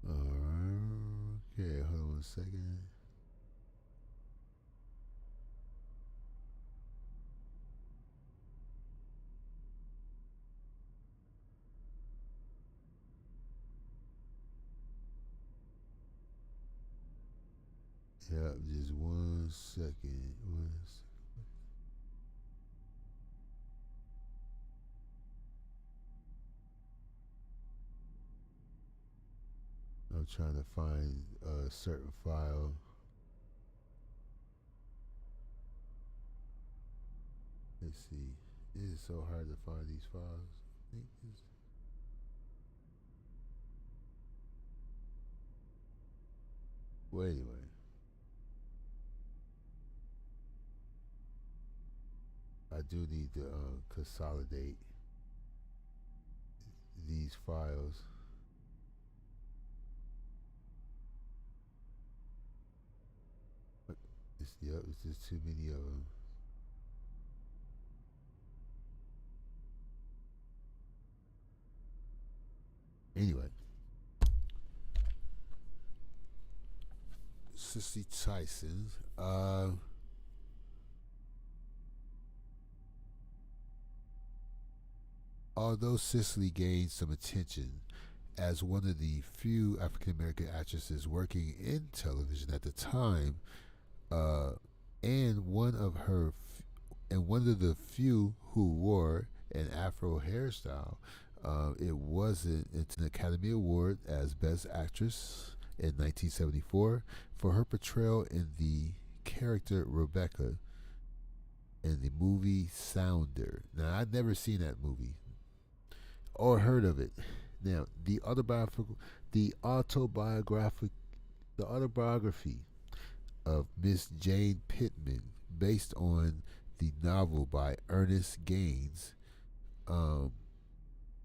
All right. Okay. Hold on 1 second. Yeah, just 1 second. I'm trying to find a certain file. Let's see. It is so hard to find these files. Well, anyway, I do need to consolidate these files. It's just too many of them. Anyway, Cicely Tyson. Although Cicely gained some attention as one of the few African American actresses working in television at the time, uh, and one of the few who wore an Afro hairstyle, it wasn't it's an Academy Award as Best Actress in 1974 for her portrayal in the character Rebecca in the movie Sounder. Now, I'd never seen that movie or heard of it. Now, the autobiography of Miss Jane Pittman, based on the novel by Ernest Gaines. Um,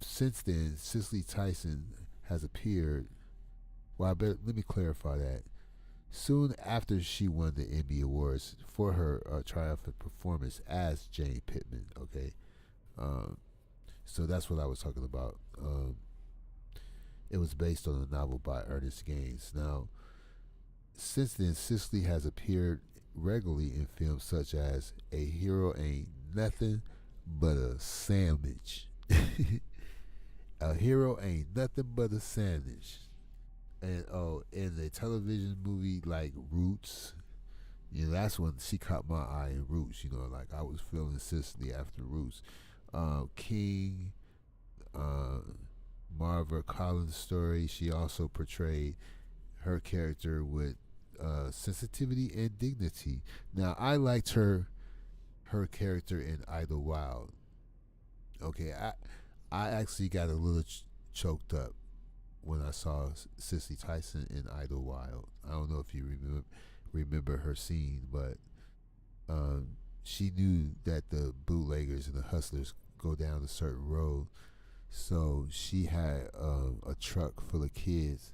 since then, Cicely Tyson has appeared. Well, let me clarify that. Soon after she won the Emmy Awards for her triumphant performance as Jane Pittman, okay? Um, so that's what I was talking about. It was based on a novel by Ernest Gaines. Now, since then, Cicely has appeared regularly in films such as A Hero Ain't Nothing But a Sandwich. A Hero Ain't Nothing But a Sandwich. And in the television movie like Roots, that's when she caught my eye in Roots. Like I was feeling Cicely after Roots. King, Marva Collins story. She also portrayed her character with sensitivity and dignity. Now, I liked her character in Idlewild. Okay, I actually got a little choked up when I saw Cicely Tyson in Idlewild. I don't know if you remember her scene, but she knew that the bootleggers and the hustlers go down a certain road, so she had a truck full of kids,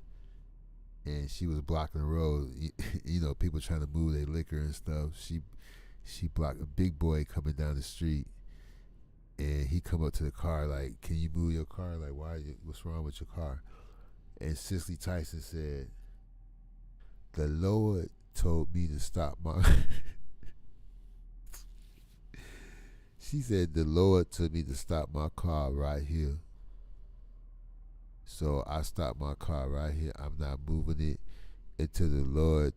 and she was blocking the road. You know, people trying to move their liquor and stuff. She blocked a big boy coming down the street, and he come up to the car like, "Can you move your car? Like, what's wrong with your car?" And Cicely Tyson said, "The Lord told me to stop my." She said, "The Lord told me to stop my car right here. So I stopped my car right here. I'm not moving it until the Lord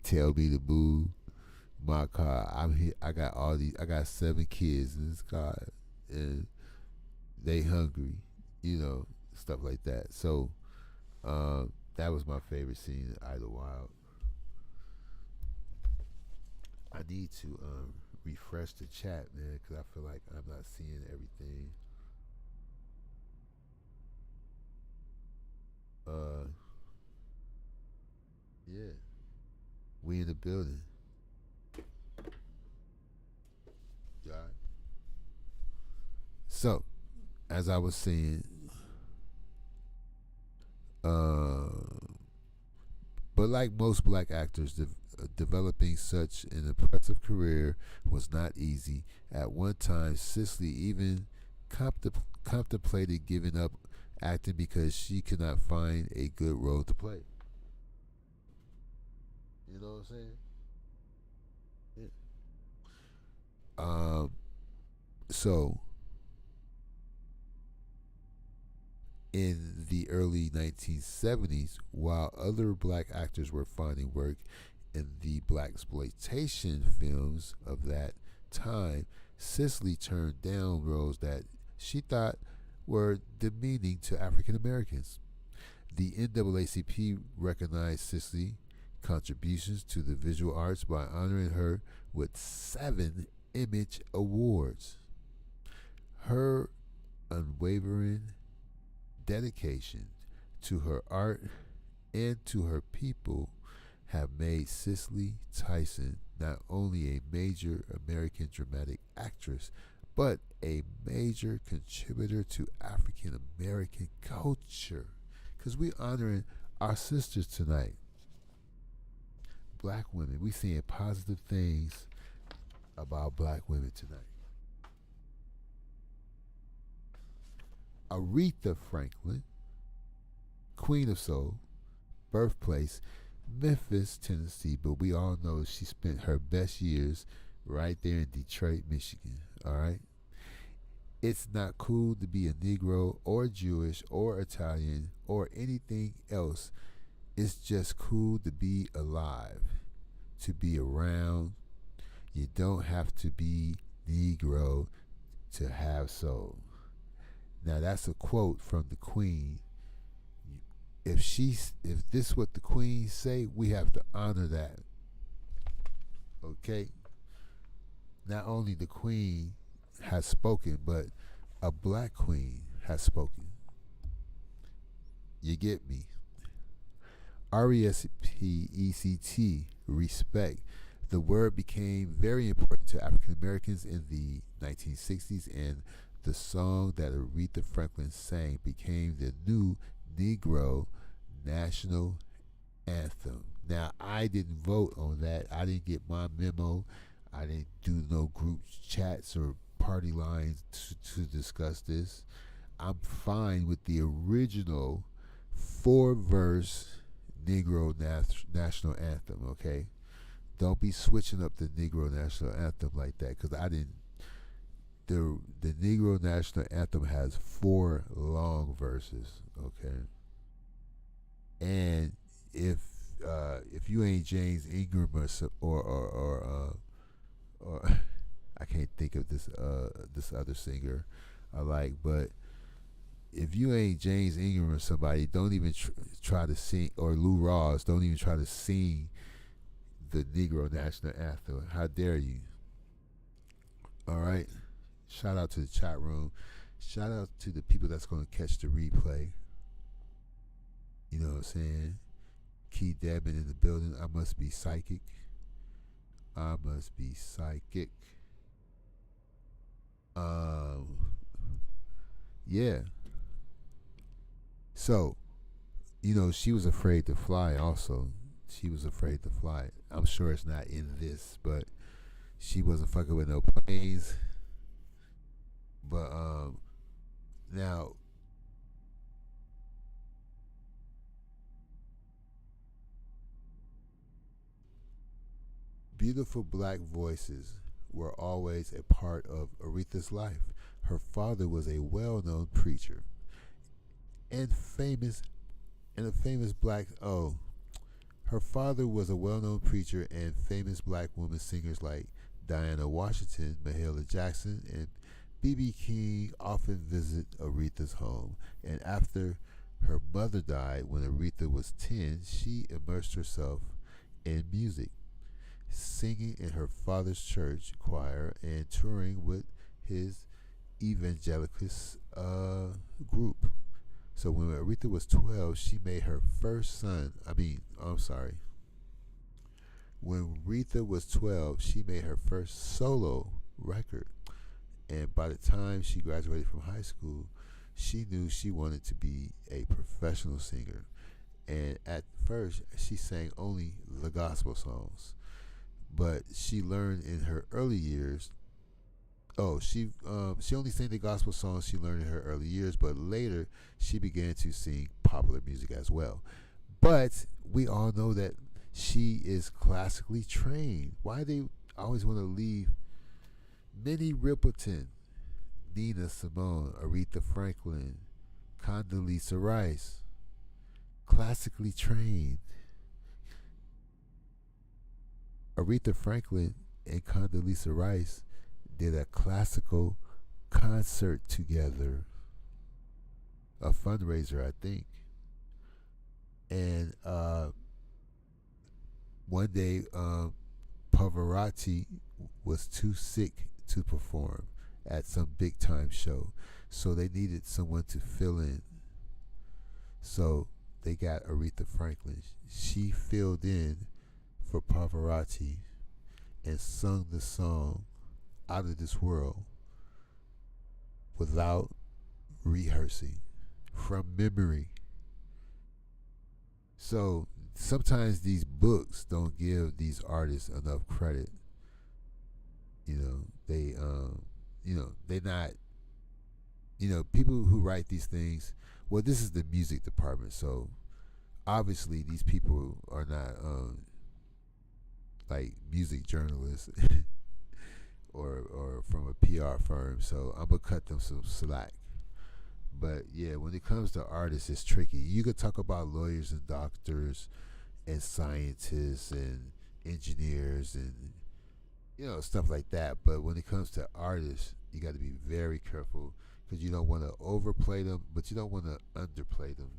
tell me to move my car. I'm here. I got 7 kids in this car, and they hungry, you know, stuff like that." So that was my favorite scene in Idlewild. I need to refresh the chat, man, because I feel like I'm not seeing everything. Yeah, we in the building. Yeah. So, as I was saying, but like most black actors, developing such an impressive career was not easy. At one time, Cicely even contemplated giving up acting because she could not find a good role to play. You know what I'm saying? Yeah. So in the early 1970s, while other black actors were finding work in the black exploitation films of that time, Cicely turned down roles that she thought were demeaning to African Americans. The NAACP recognized Cicely's contributions to the visual arts by honoring her with 7 Image Awards. Her unwavering dedication to her art and to her people have made Cicely Tyson not only a major American dramatic actress, but a major contributor to African American culture. Because we honoring our sisters tonight. Black women. We seeing positive things about black women tonight. Aretha Franklin, Queen of Soul, birthplace, Memphis, Tennessee, but we all know she spent her best years right there in Detroit, Michigan, all right? It's not cool to be a Negro or Jewish or Italian or anything else. It's just cool to be alive, to be around. You don't have to be Negro to have soul. Now that's a quote from the Queen. If this what the Queen say, we have to honor that. Okay? Not only the Queen has spoken, but a black queen has spoken. You get me? RESPECT, respect. The word became very important to African Americans in the 1960s, and the song that Aretha Franklin sang became the new Negro national anthem. Now, I didn't vote on that. I didn't get my memo. I didn't do no group chats or party lines to discuss this. I'm fine with the original 4-verse Negro national anthem, okay? Don't be switching up the Negro national anthem like that, because I didn't. The Negro national anthem has 4 long verses, okay? And if you ain't James Ingram or I can't think of this other singer. I like, but if you ain't James Ingram or somebody, don't even try to sing, or Lou Rawls, don't even try to sing the Negro National Anthem. How dare you? All right. Shout out to the chat room. Shout out to the people that's going to catch the replay. You know what I'm saying? Key Debin in the building. I must be psychic. I must be psychic. Yeah. So, she was afraid to fly also. She was afraid to fly. I'm sure it's not in this, but she wasn't fucking with no planes. But now beautiful black voices were always a part of Aretha's life. Her father was a well-known preacher and a famous black her father was a well-known preacher, and famous black women singers like Diana Washington, Mahalia Jackson, and B.B. King often visit Aretha's home. And after her mother died when Aretha was 10, she immersed herself in music, singing in her father's church choir and touring with his evangelicals group. So when Aretha was 12, she made her first son. When Aretha was 12, she made her first solo record. And by the time she graduated from high school, she knew she wanted to be a professional singer. And at first, she sang only the gospel songs. But she learned in her early years. She only sang the gospel songs she learned in her early years, but later she began to sing popular music as well. But we all know that she is classically trained. Why they always want to leave Minnie Riperton, Nina Simone, Aretha Franklin, Condoleezza Rice, classically trained. Aretha Franklin and Condoleezza Rice did a classical concert together, a fundraiser, I think. And one day, Pavarotti was too sick to perform at some big time show, so they needed someone to fill in. So they got Aretha Franklin. She filled in for Pavarotti and sung the song Out of This World without rehearsing, from memory. So sometimes these books don't give these artists enough credit. They're not. People who write these things. Well, this is the music department, so obviously these people are not like music journalists or from a PR firm. So I'm gonna cut them some slack. But yeah, when it comes to artists, it's tricky. You could talk about lawyers and doctors and scientists and engineers and stuff like that. But when it comes to artists, you got to be very careful because you don't want to overplay them, but you don't want to underplay them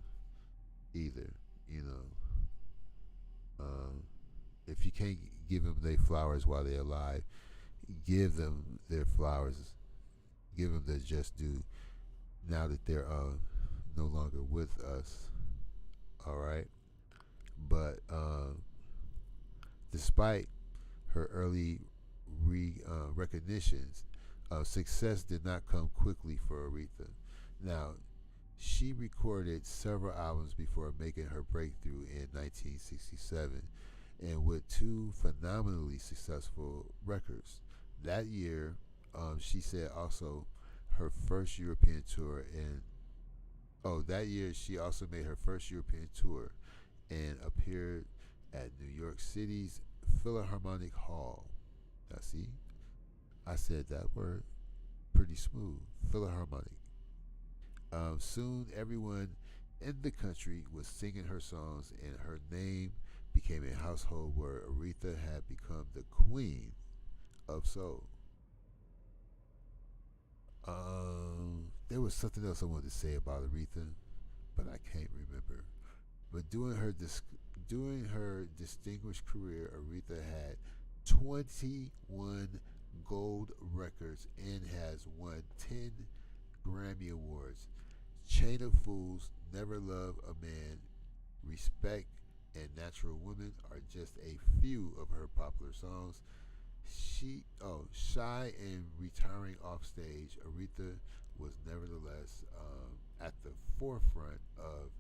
either. If you can't give them their flowers while they're alive, give them their flowers. Give them their just due now that they're no longer with us. All right. But despite her early recognitions, success did not come quickly for Aretha. Now, she recorded several albums before making her breakthrough in 1967, and with two phenomenally successful records. That year, she said also her first European tour, that year she also made her first European tour and appeared at New York City's Philharmonic Hall. Now, see, I said that word pretty smooth. Philharmonic. Soon, everyone in the country was singing her songs, and her name became a household word. Aretha had become the queen of soul. there was something else I wanted to say about Aretha, but I can't remember. But during her distinguished career, Aretha had 21 gold records and has won 10 Grammy Awards. Chain of Fools, Never Love a Man, Respect, and Natural Woman are just a few of her popular songs. Shy and retiring off stage, Aretha was nevertheless at the forefront of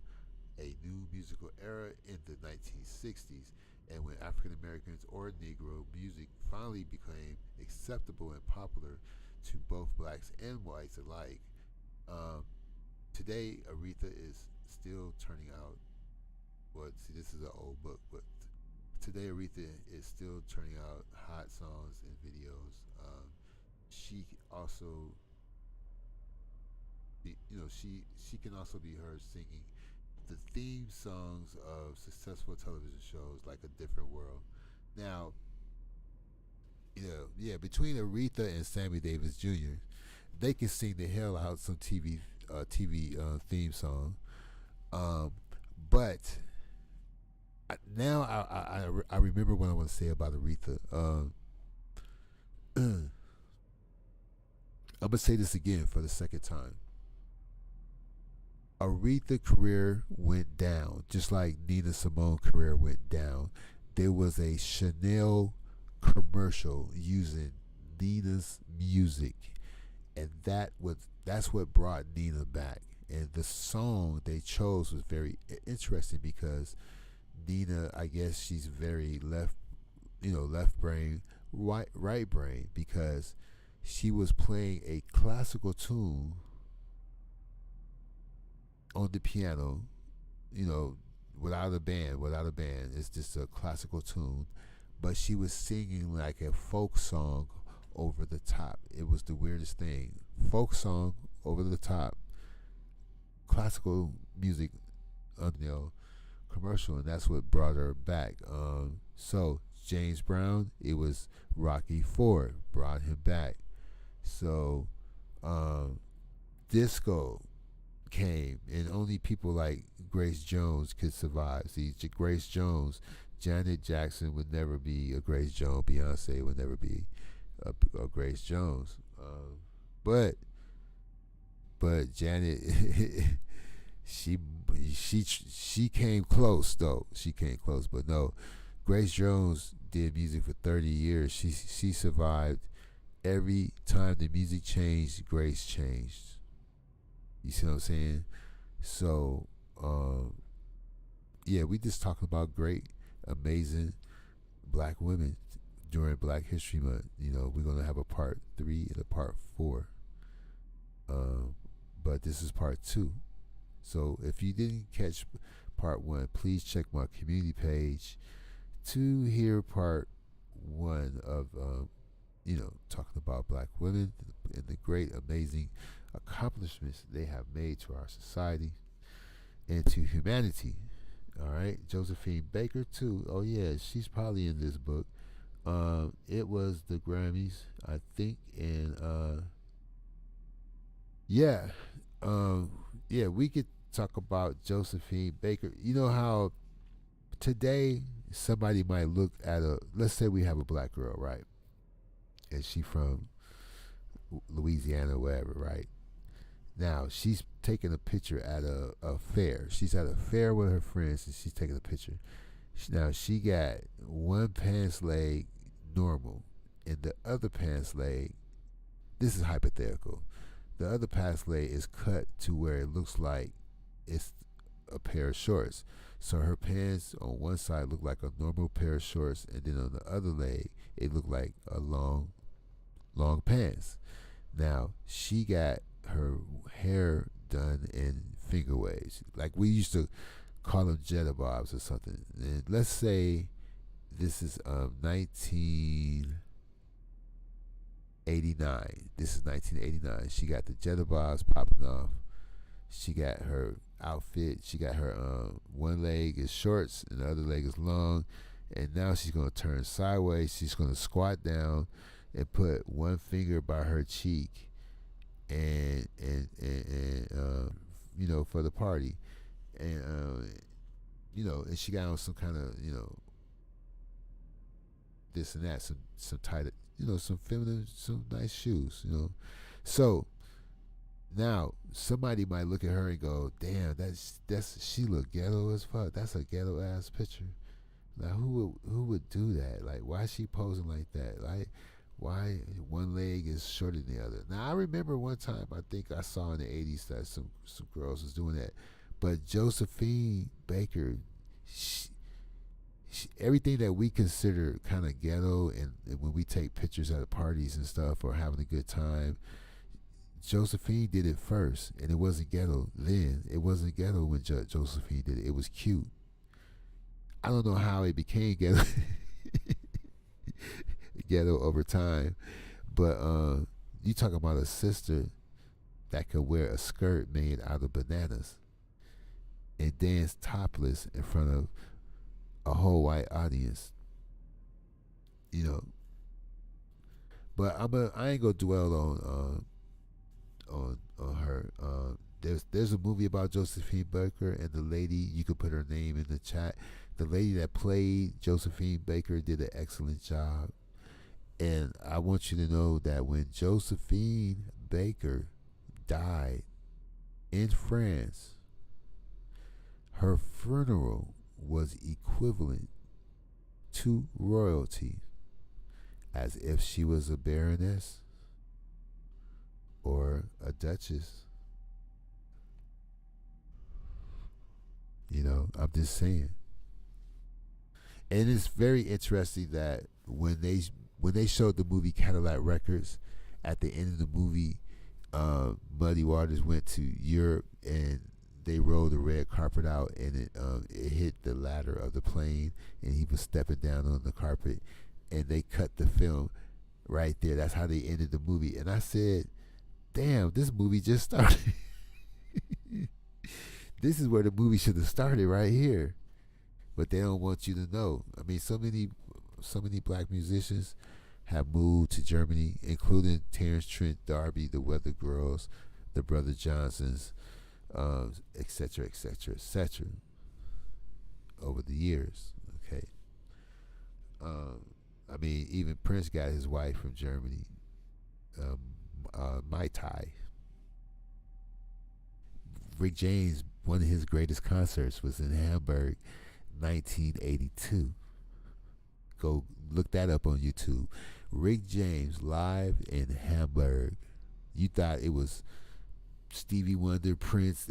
a new musical era in the 1960s, and when African Americans or Negro music finally became acceptable and popular to both blacks and whites alike. Um, Today, Aretha is still turning out. Well, see, this is an old book, but today Aretha is still turning out hot songs and videos. She also, she can also be heard singing the theme songs of successful television shows like A Different World. Now, between Aretha and Sammy Davis Jr., they can sing the hell out some TV theme song. But now I remember what I want to say about Aretha. I'm gonna say this again for the second time. Aretha career went down, just like Nina Simone career went down. There was a Chanel commercial using Nina's music, and that's what brought Nina back. And the song they chose was very interesting because Nina, I guess she's very left brain, right brain, because she was playing a classical tune on the piano, without a band. It's just a classical tune, but she was singing like a folk song over the top. It was the weirdest thing. Folk song over the top, classical music, commercial, and that's what brought her back. So James Brown, it was Rocky Ford brought him back. So disco came, and only people like Grace Jones could survive. See, Grace Jones, Janet Jackson would never be a Grace Jones. Beyonce would never be a Grace Jones. But Janet, she came close though. She came close, but no. Grace Jones did music for 30 years. She survived. Every time the music changed, Grace changed. You see what I'm saying? So, we just talking about great, amazing black women during Black History Month. We're going to have a part 3 and a part 4. But this is part 2. So if you didn't catch part 1, please check my community page to hear part 1 of, talking about black women and the great, amazing accomplishments they have made to our society and to humanity. All right, Josephine Baker too. Oh yeah, she's probably in this book. It was the Grammys, I think, and we could talk about Josephine Baker. You know how today somebody might look at let's say we have a black girl, right? And she from Louisiana or wherever, right? Now she's taking a picture at a fair. She's at a fair with her friends and she's taking a picture. Now she got one pants leg normal and the other pants leg, this is hypothetical, the other pants leg is cut to where it looks like it's a pair of shorts. So her pants on one side look like a normal pair of shorts, and then on the other leg it looked like a long pants. Now she got her hair done in finger waves, like we used to call them jetta bobs or something. And let's say this is 1989. This is 1989. She got the jetta bobs popping off. She got her outfit. She got her one leg is shorts and the other leg is long. And now she's gonna turn sideways. She's gonna squat down and put one finger by her cheek and for the party, and she got on some kind of this and that, some tight, some feminine, some nice shoes. So now somebody might look at her and go, "Damn, that's she look ghetto as fuck. That's a ghetto ass picture." Like who would do that? Like why is she posing like that? Like why one leg is shorter than the other? Now I remember one time I think I saw in the '80s that some girls was doing that, but Josephine Baker, everything that we consider kind of ghetto, and when we take pictures at parties and stuff or having a good time, Josephine did it first, and it wasn't ghetto then. It wasn't ghetto when Josephine did it. It was cute. I don't know how it became ghetto, ghetto over time, but you talk about a sister that could wear a skirt made out of bananas and dance topless in front of a whole white audience, But I ain't gonna dwell on her. There's a movie about Josephine Baker, and the lady, you could put her name in the chat. The lady that played Josephine Baker did an excellent job. And I want you to know that when Josephine Baker died in France, her funeral was equivalent to royalty, as if she was a baroness or a duchess. I'm just saying. And it's very interesting that when they showed the movie Cadillac Records, at the end of the movie, Muddy Waters went to Europe and they rolled the red carpet out, and it hit the ladder of the plane, and he was stepping down on the carpet, and they cut the film right there. That's how they ended the movie. And I said, damn, this movie just started. This is where the movie should have started, right here. But they don't want you to know. I mean, so many black musicians have moved to Germany, including Terrence Trent D'Arby, the Weather Girls, the Brother Johnsons, etc., etc., etc. over the years. Okay. I mean, even Prince got his wife from Germany, Mai Tai. Rick James, one of his greatest concerts was in Hamburg, 1982. Go look that up on YouTube. Rick James live in Hamburg. You thought it was Stevie Wonder, Prince,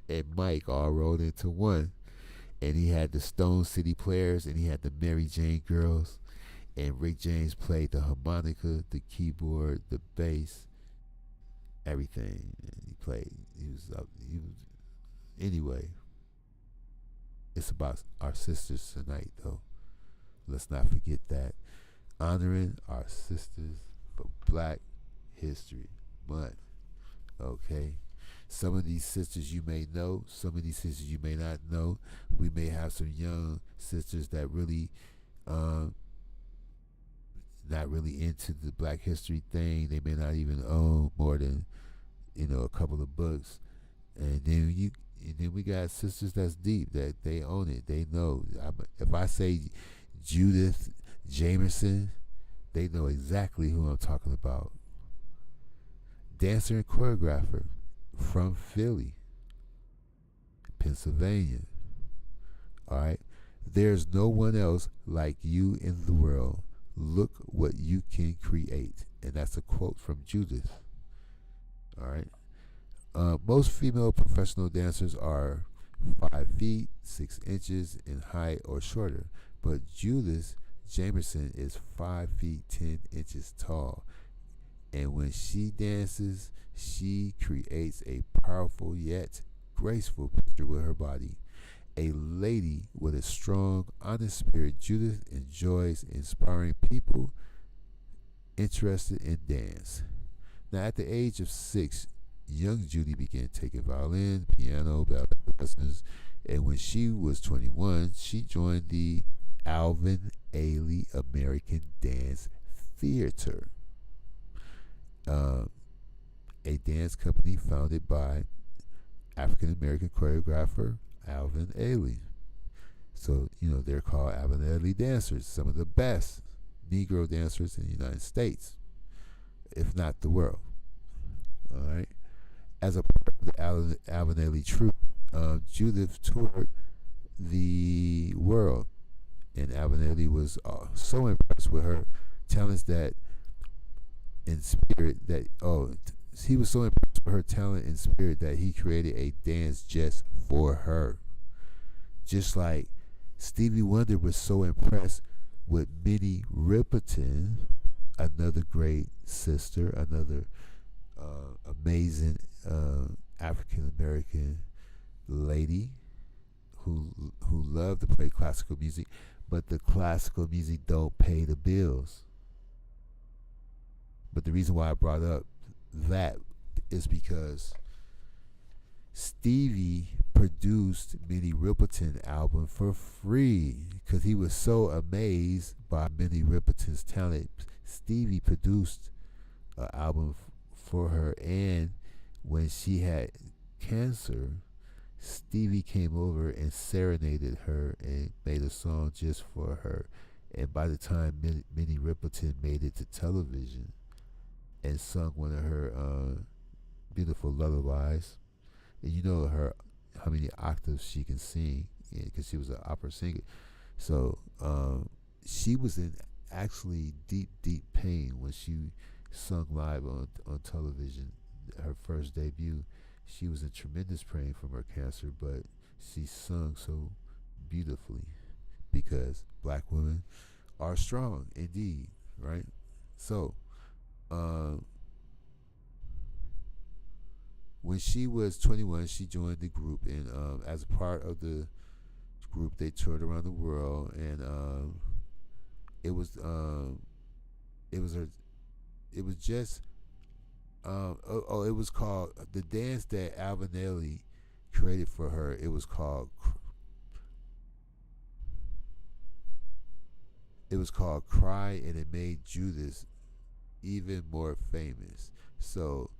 and Mike all rolled into one. And he had the Stone City Players, and he had the Mary Jane Girls. And Rick James played the harmonica, the keyboard, the bass, everything. And he played. Anyway. It's about our sisters tonight, though. Let's not forget that. Honoring our sisters for Black History Month. Okay? Some of these sisters you may know. Some of these sisters you may not know. We may have some young sisters that really not really into the Black History thing. They may not even own more than a couple of books. And then we got sisters that's deep, that they own it. They know. If I say Judith Jamerson, they know exactly who I'm talking about. Dancer and choreographer from Philly, Pennsylvania. All right. There's no one else like you in the world. Look what you can create. And that's a quote from Judith. All right. Most female professional dancers are 5 feet 6 inches in height or shorter, but Judith Jamerson is 5 feet 10 inches tall, and when she dances, she creates a powerful yet graceful picture with her body. A lady with a strong, honest spirit, Judith enjoys inspiring people interested in dance. Now, at the age of 6, young Judy began taking violin, piano, ballet lessons, and when she was 21, she joined the Alvin Ailey American Dance Theater. a dance company founded by African American choreographer Alvin Ailey. So, they're called Alvin Ailey dancers, some of the best Negro dancers in the United States, if not the world. All right. As a part of the Alvin Ailey troupe, Judith toured the world, and Alvin Ailey was so impressed with her talents that in spirit that he was so impressed with her talent and spirit that he created a dance just for her. Just like Stevie Wonder was so impressed with Minnie Riperton, another great sister, another amazing African American lady who loved to play classical music, but the classical music don't pay the bills. But the reason why I brought up that is because Stevie produced Minnie Riperton's album for free because he was so amazed by Minnie Riperton's talent. Stevie produced an album for her, and when she had cancer, Stevie came over and serenaded her and made a song just for her. And by the time Minnie Riperton made it to television and sung one of her beautiful lullabies, and you know her how many octaves she can sing because she was an opera singer. So she was in actually deep pain when she sung live on television. Her first debut, she was in tremendous pain from her cancer, but she sung so beautifully because black women are strong indeed, right? So when she was 21, she joined the group, and as a part of the group, they toured around the world, and it was called the dance that Alvin Ailey created for her. It was called Cry, and it made Judith even more famous. So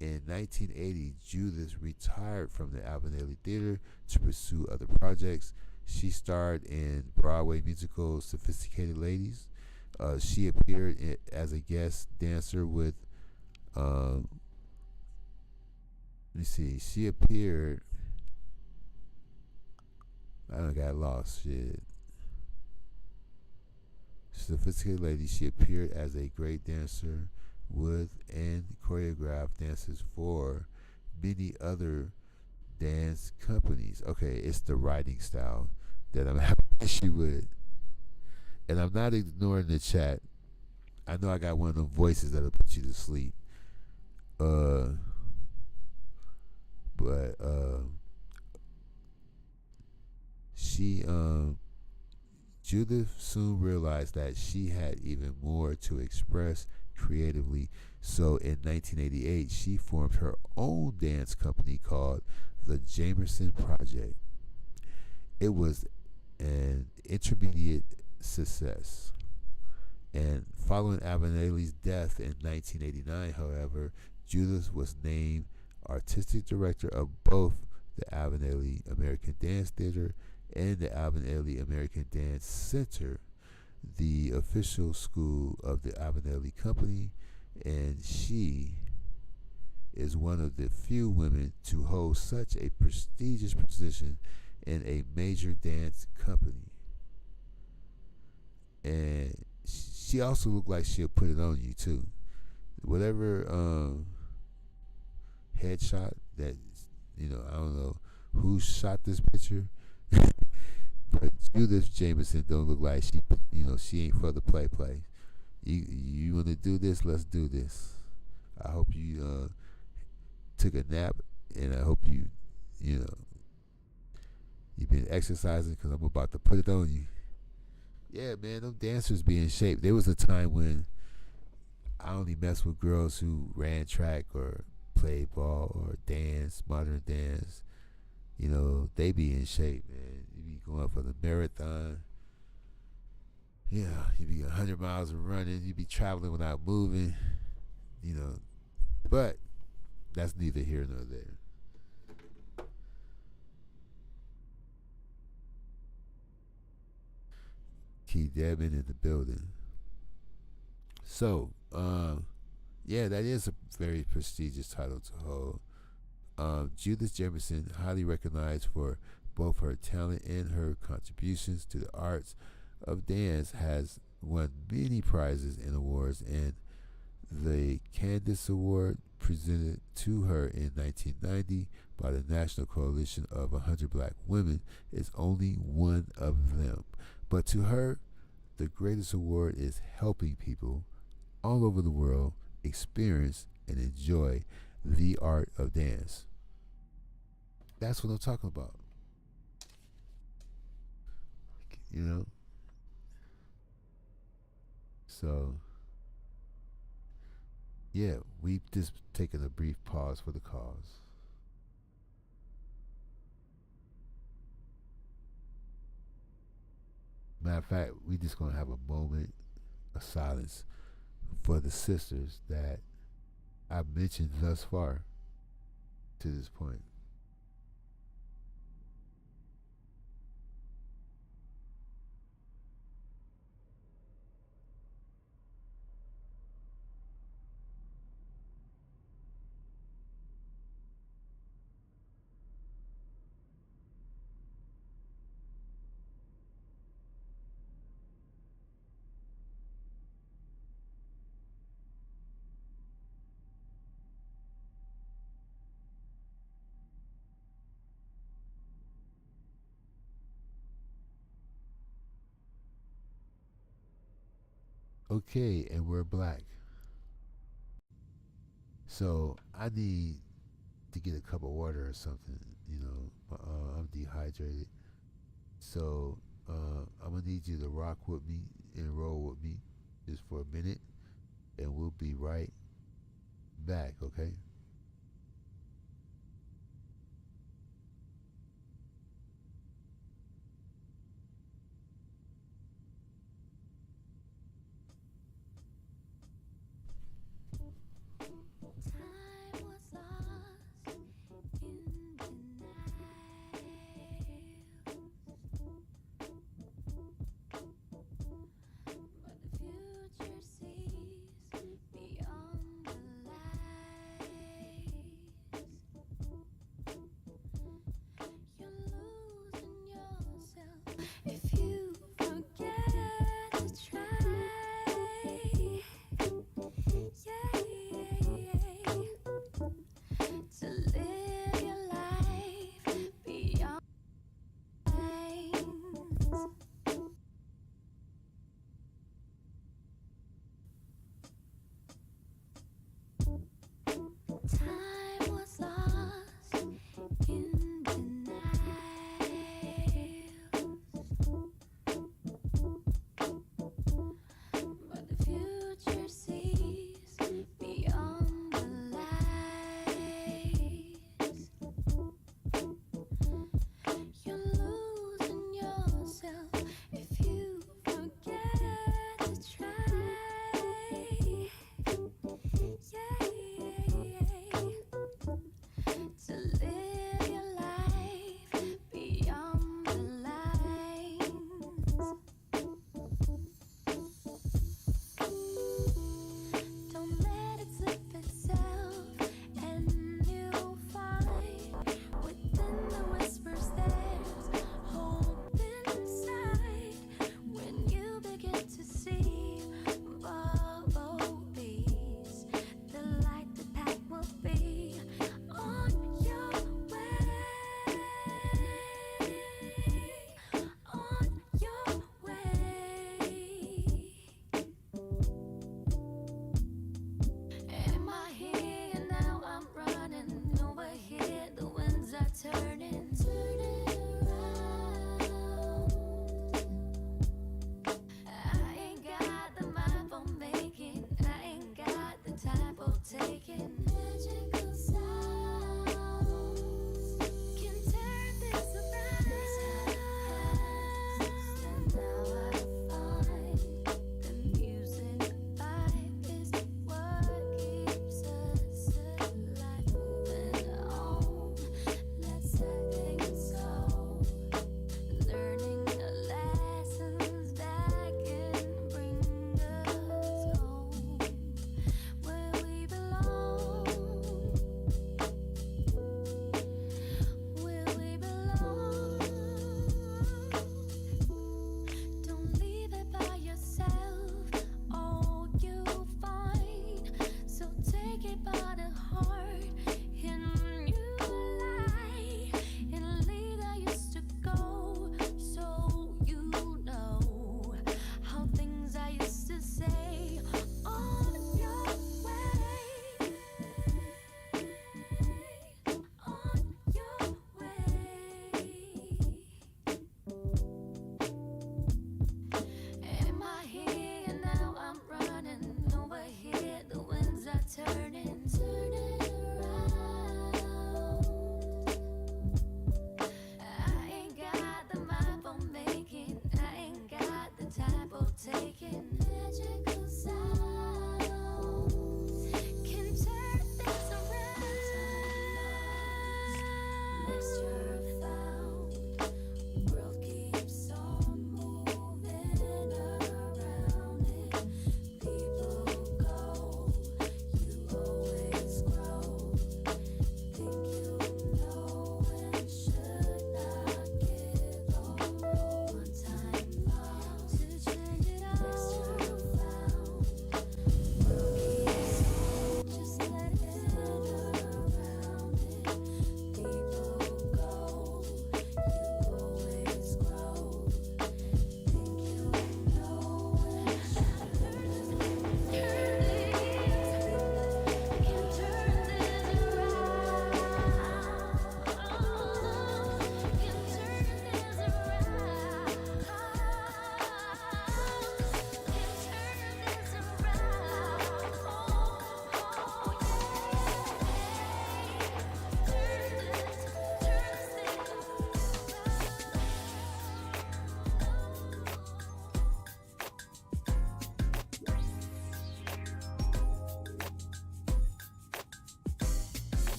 in 1980, Judith retired from the Alvin Ailey Theater to pursue other projects. She starred in Broadway musical Sophisticated Ladies. She appeared as a guest dancer with, let me see, she appeared, I done got lost, shit. Sophisticated Ladies, she appeared as a great dancer with and choreographed dances for many other dance companies. Okay, it's the writing style that I'm having an issue with. And I'm not ignoring the chat. I know I got one of them voices that'll put you to sleep. But Judith soon realized that she had even more to express creatively. So in 1988, she formed her own dance company called the Jamerson Project. It was an intermediate success. And following Alvin Ailey's death in 1989, however, Judith was named artistic director of both the Alvin Ailey American Dance Theater and the Alvin Ailey American Dance Center, the official school of the Alvin Ailey Company, and she is one of the few women to hold such a prestigious position in a major dance company. And she also looked like she'll put it on you too. Whatever headshot that, I don't know who shot this picture, but Judith Jamerson don't look like she ain't for the play. You want to do this? Let's do this. I hope you took a nap, and I hope you've been exercising, because I'm about to put it on you. Yeah, man, them dancers be in shape. There was a time when I only messed with girls who ran track or played ball or dance, modern dance. They be in shape, man. You be going for the marathon. Yeah, you be 100 miles of running. You be traveling without moving. But that's neither here nor there. Key Debin in the building. So, yeah, that is a very prestigious title to hold. Judith Jefferson, highly recognized for both her talent and her contributions to the arts of dance, has won many prizes and awards, and the Candace Award, presented to her in 1990 by the National Coalition of 100 Black Women, is only one of them. But to her, the greatest award is helping people all over the world experience and enjoy the art of dance. That's what I'm talking about. You know? So, yeah, we've just taken a brief pause for the cause. Matter of fact, we just gonna have a moment of silence for the sisters that I've mentioned thus far to this point. Okay, and we're black. So I need to get a cup of water or something. You know, I'm dehydrated. So I'm gonna need you to rock with me and roll with me just for a minute, and we'll be right back. Okay. Time was lost in denial, but the future sees beyond the lies.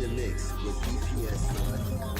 the mix with DPS Selector.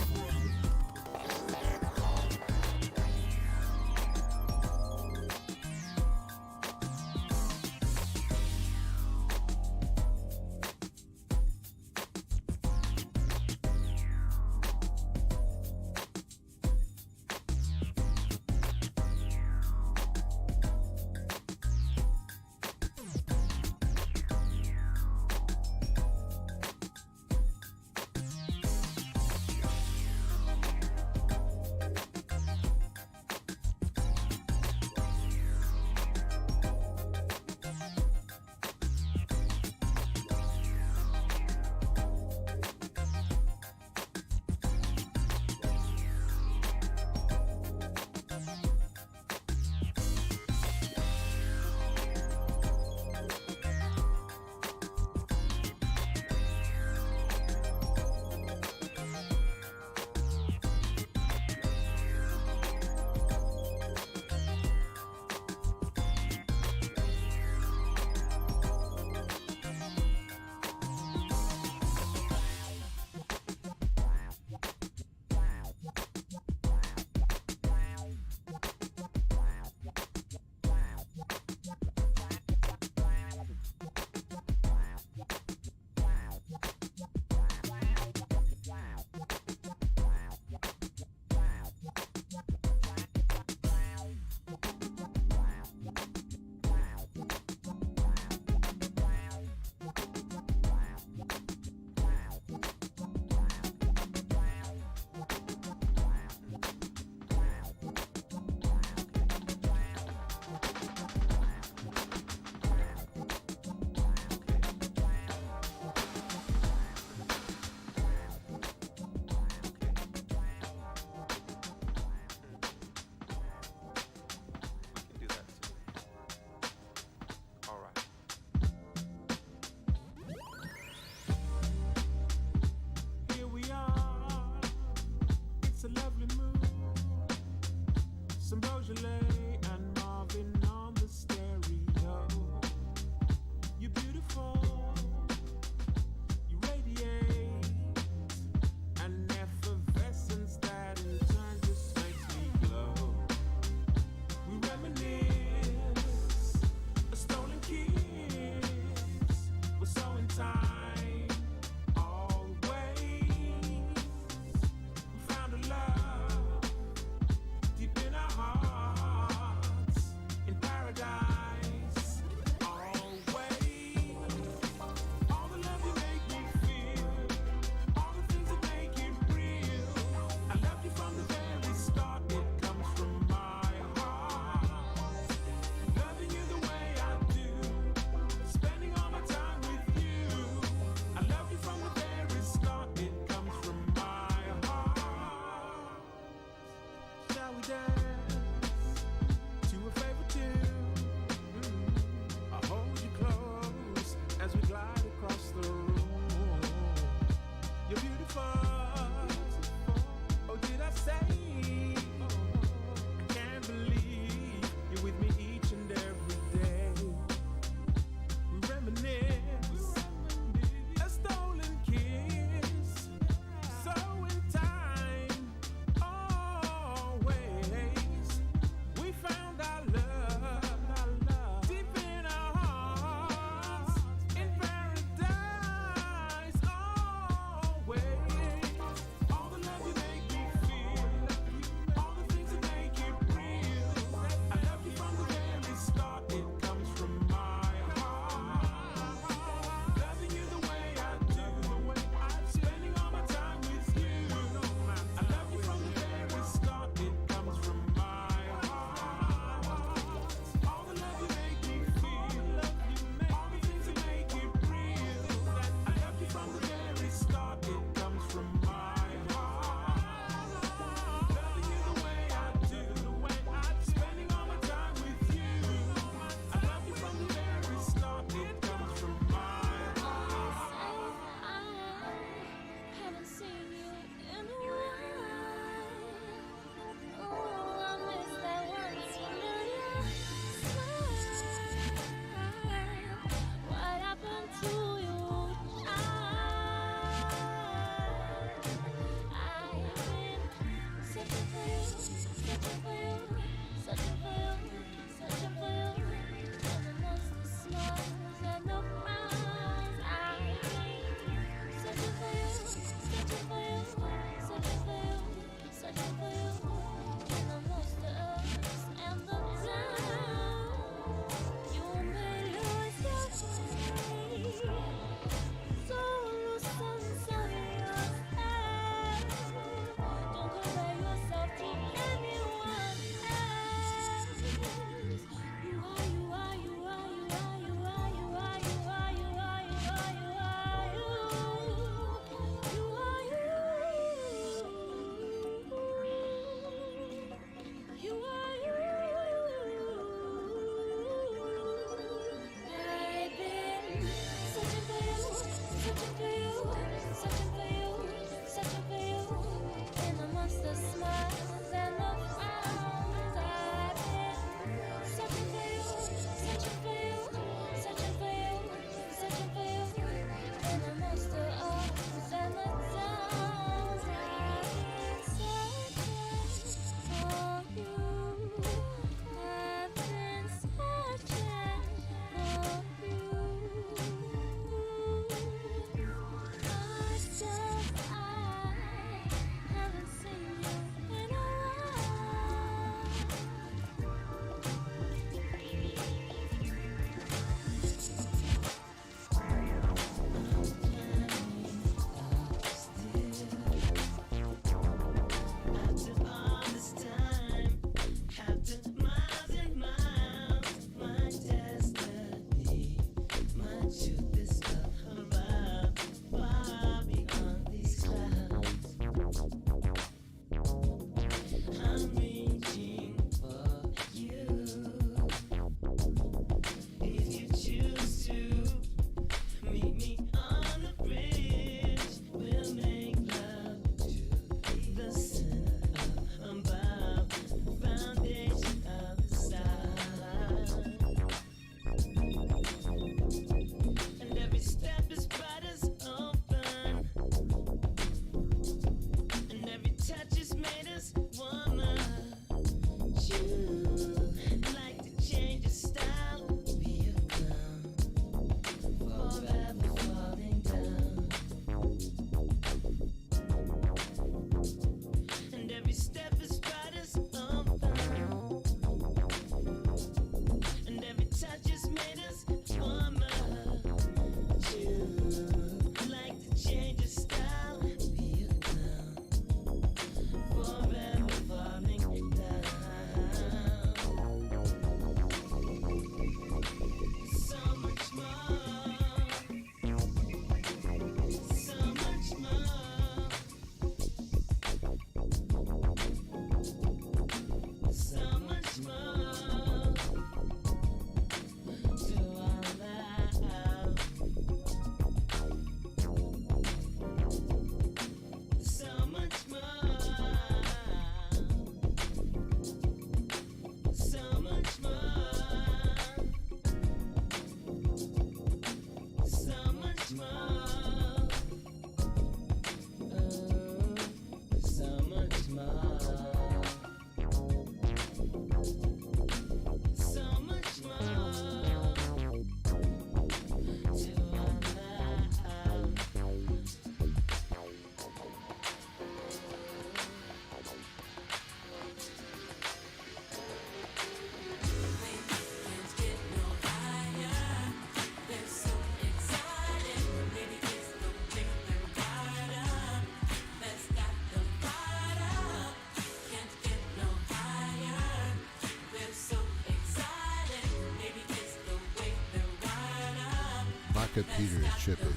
computer is tripping.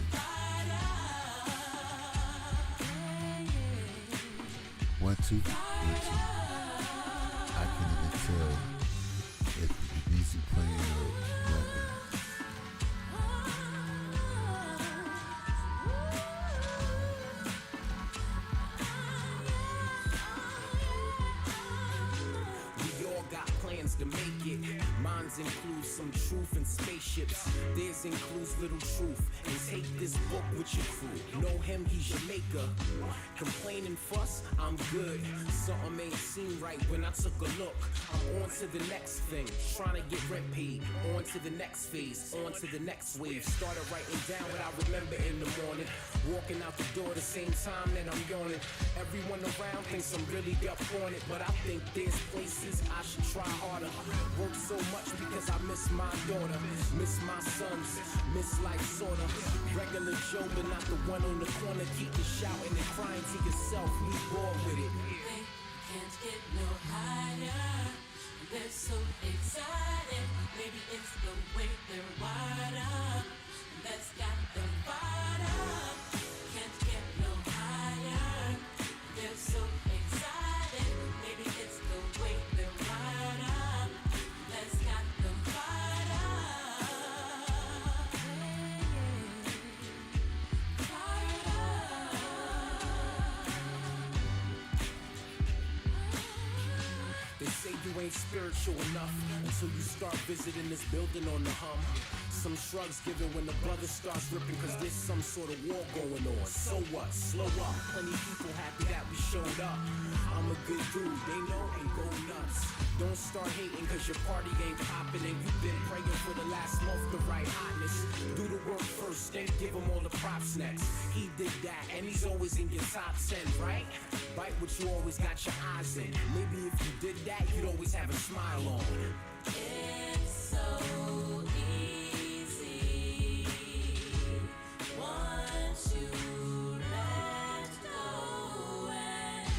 One, two, one, two. I can't even tell if the music playing or nothing. We all got plans to make it. Mines include some truth and spaceships. Theirs includes little truth. And take this book with your crew. Know him, he's your maker. Complain and fuss, I'm good. Something ain't seem right when I took a look. I'm on to the next thing. Trying to get rent paid. On to the next phase. On to the next wave. Started writing down what I remember in the morning. Walking out the door the same time that I'm yawning. Everyone around thinks I'm really up on it. But I think there's places I should try harder. Work so much because I miss my daughter. Miss my sons. Miss life sorta. Regular Joe but not the one on the corner. Keep you shouting and crying to yourself. We bored with it. They can't get no higher. They're so excited. Maybe it's the way they're wired up. That's got them fired up. Can't get no higher. They're so excited. Maybe it's the way they're wired up. That's got them fired up. Fired up. They say you ain't spiritual enough until you start visiting this building on the hum. Some shrugs given when the brother starts ripping cause there's some sort of war going on. So what? Slow up. Plenty people happy that we showed up. I'm a good dude, they know and go nuts. Don't start hating cause your party ain't popping and you've been praying for the last month the right hotness. Do the work first, then give him all the props next. He did that and he's always in your top 10, right? Bite what you always got your eyes in. Maybe if you did that, you'd always have a smile on. It's so easy once you let go and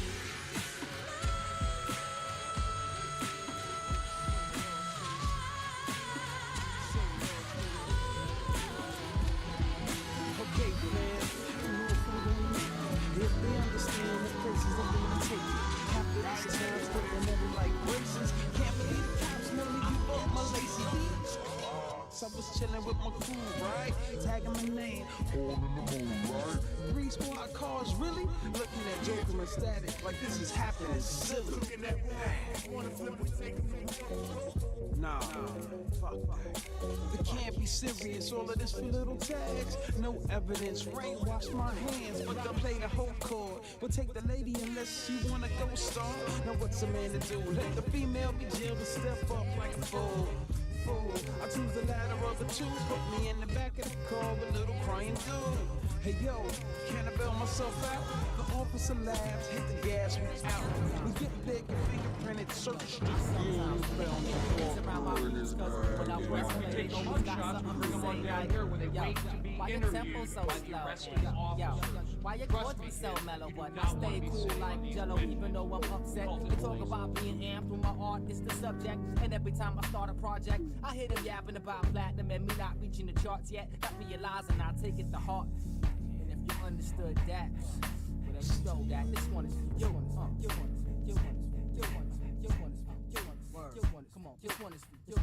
Okay, man. If they understand the places I'm gonna take it, capitalist terms, looking at it like braces. Can't believe the cops know me, you bought my lacy beats. So I was chilling with my crew, right? Tagging my name, all in the moon, right? 3 squad cars, really? Looking at Joker and static like this is happening, silly. Nah, fuck that. It can't be serious, all of this for little tags. No evidence, rain wash my hands, but I play the whole chord. But take the lady unless you wanna go star. Now what's a man to do? Let the female be jailed to step up like a fool. I choose the latter of the two. Put me in the back of the car with little crying dude. Hey yo, can I bail myself out? The officer laughs, hit the gas, we out. We get big and fingerprinted, search the Why your tempo so slow? Yo, why your chords be so mellow? But I stay cool like Jello, even though I'm upset. You talk about being amped when my art is the subject. And every time I start a project, I hear them yapping about platinum and me not reaching the charts yet. Not realizing I take it to heart. And if you understood that, well then you know that this one is for you. You one is, you one is, you one is, you one is, you one is, you one is, come on, this one is for you.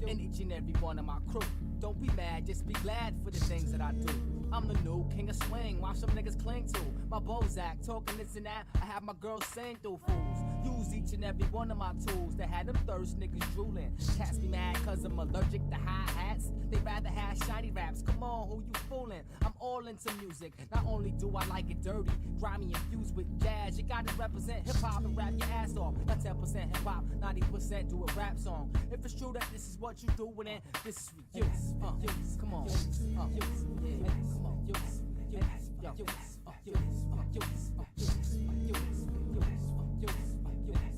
And each and every one of my crew. Don't be mad, just be glad for the things that I do. I'm the new king of swing, watch some niggas cling to my Bozak, talking this and that. I have my girls sing through fools. Use each and every one of my tools to have them thirst niggas drooling. Cats be mad cause I'm allergic to hi-hats. They rather have shiny raps. Come on, who you fooling? I'm all into music. Not only do I like it dirty, grimy infused with jazz. You gotta represent hip-hop and rap your ass off. Not 10% hip-hop, 90% do a rap song. If it's true that this is what you doing, then this is for you. Come on. Come on.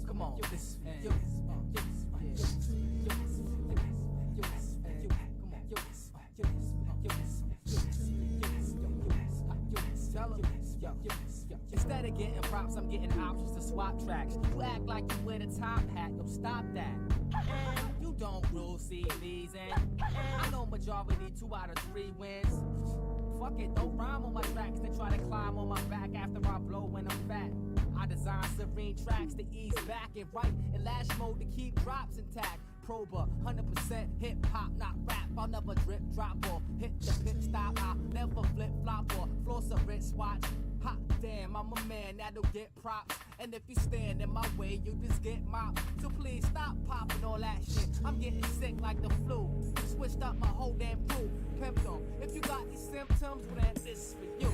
Come on. Instead of getting props, I'm getting options to swap tracks. You act like you wear the top hat, yo, stop that. And you don't rule CVs, and I know majority 2 out of 3 wins. Fuck it, don't rhyme on my tracks, then try to climb on my back after I blow when I'm fat. I design serene tracks to ease back and right in lash mode to keep drops intact. Prober, 100% hip hop, not rap. I'll never drip, drop or hit the pit stop. I'll never flip flop or floss a wrist watch. Hot damn, I'm a man that'll get props. And if you stand in my way, you just get mopped. So please stop popping all that shit. I'm getting sick like the flu. Switched up my whole damn crew. Pimped them. If you got these symptoms, well, then this is for you.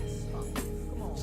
Come on.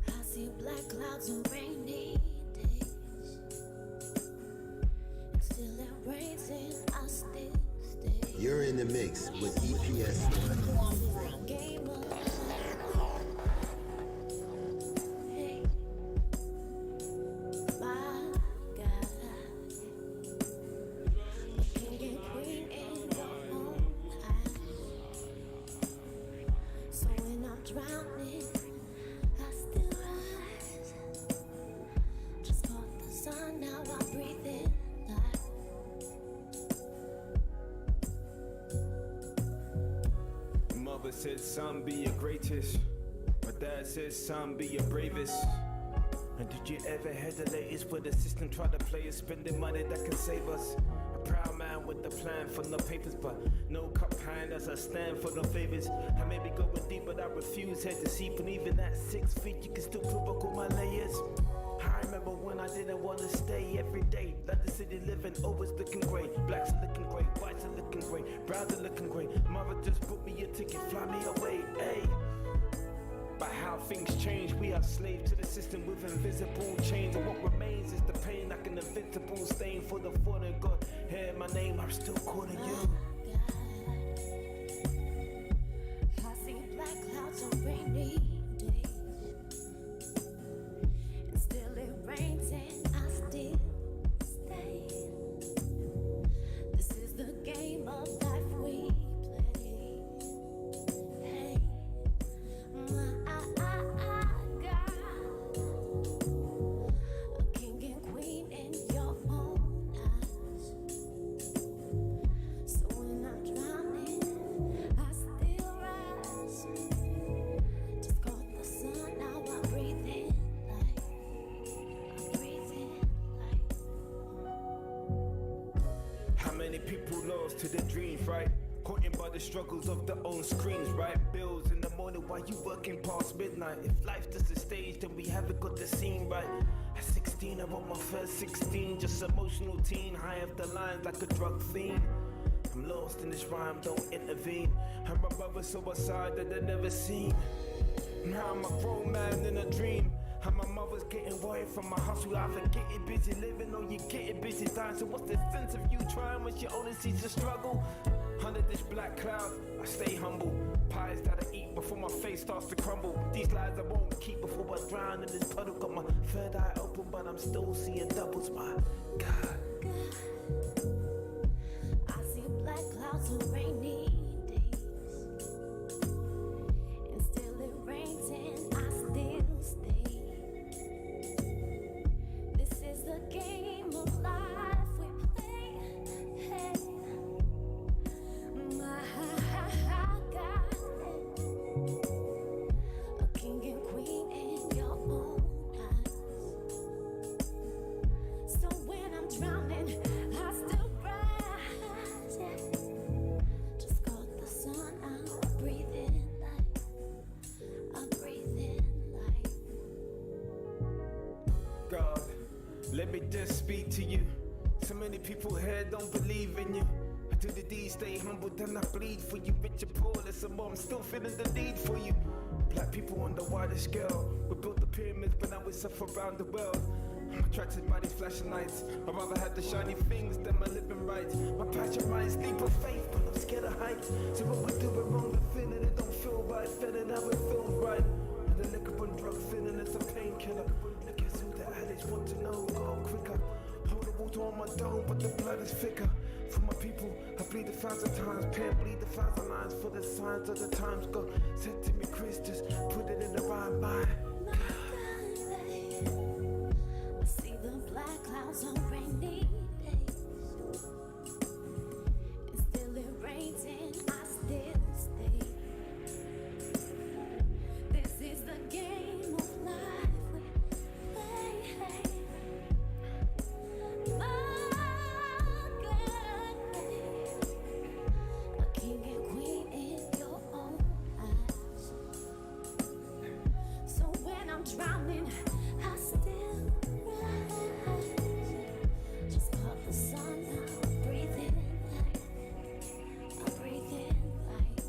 I see black clouds and rainy days. Still it rains and I still stay. You're in the mix with EPS. Game of hey, my God, the king and queen in your own eyes. So when I'm drowning, I still rise. Just caught the sun, now I breathe in life. Mother said, son, be your greatest. My dad said, son, be your bravest. And did you ever hear the latest where the system tried to play us, spending money that can save us? A proud man with the plan for no papers, but no cup hand as I stand for no favors. I may be going deep, but I refuse head to see. But even at 6 feet, you can still provoke all my layers. I remember when I didn't want to stay every day. Like the city living, always looking great. Blacks are looking great, whites are looking great, browns are looking great. Mother just booked me a ticket, fly me away, ayy. But how things change, we are slaves to the system with invisible chains. And what remains is the pain like an invincible stain for the fallen God. Hear my name, I'm still calling you. I see black clouds on rainy days, and still it rains and I still stay. This is the game of life we play. Hey, my God, a king and queen in your own eyes. So when I'm drowning, I still rise. Just caught the sun, now I breathe in life. I breathe in life. How many people lost to their dreams, right? Caught in by the struggles of their own screens, right? Bills in the morning while you working past midnight. If life's just a stage, then we haven't got the scene right. At 16, I wrote my first 16, just emotional teen, high off the lines like a drug fiend. I'm lost in this rhyme, don't intervene. And my brother saw a side that they never seen. Now I'm a grown man in a dream. And my mother's getting worried from my hustle. Either getting busy living or you getting busy dying. So what's the sense of you trying when she only sees the struggle? Under this black cloud, I stay humble. Pies that I eat before my face starts to crumble. These lies I won't keep before I drown in this puddle. Got my third eye open, but I'm still seeing doubles. My God. I see black clouds on rainy days, and still it rains and I still stay. This is the game of life we play. Hey, my God, a king and queen in your own eyes. So when I'm drowning, I still rise. Just caught the sun, I'm breathing life. I'm breathing life. God, let me just speak to you. So many people here don't believe in you. I do the deed, stay humble, then I bleed for you. Rich and poor, listen, more, I'm still feeling the need for you. Black people on the wider scale. We built the pyramids, but now we suffer around the world. I'm attracted by these flashing lights. I'd rather have the shiny things than my living right. My passion might leap of faith, but I'm scared of heights. So what we do it wrong, the feeling it don't feel right. Feeling how it feels right. And the liquor and drug feeling it's a painkiller. I guess who the addicts want to know, go quicker. Hold the water on my dome, but the blood is thicker. For my people, I bleed 1,000 times. Can't bleed 1,000 lines for the signs of the times. God said to me, Chris, just put it in the right mind. I see the black clouds on rainy days. And still it rains and I still stay. This is the game of life we play. A king and queen in your own eyes. So when I'm drowning, I still rise. Just caught the sun, I'm breathing light. I'm breathing light.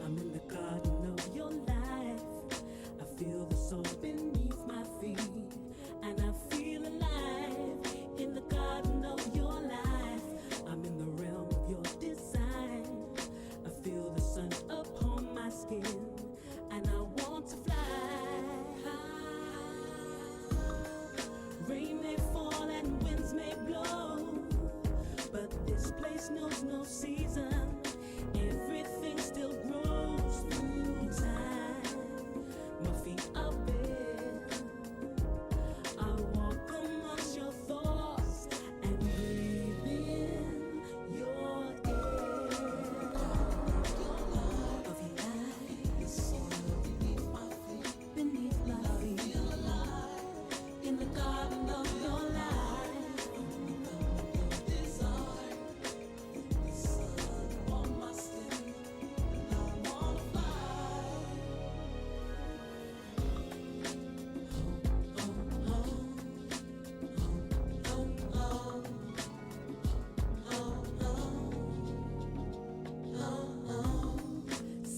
I'm in the garden of your life. I feel the soul beneath my feet, and I feel alive in the garden of your life. I'm in the realm of your design. I feel the sun upon my skin, and I want to fly high. Rain may fall and winds may blow, but this place knows no season. Everything still grows through time. My feet are bare. I walk amongst your thoughts and breathe in your air. Of your eyes beneath my feet. In the garden of your life.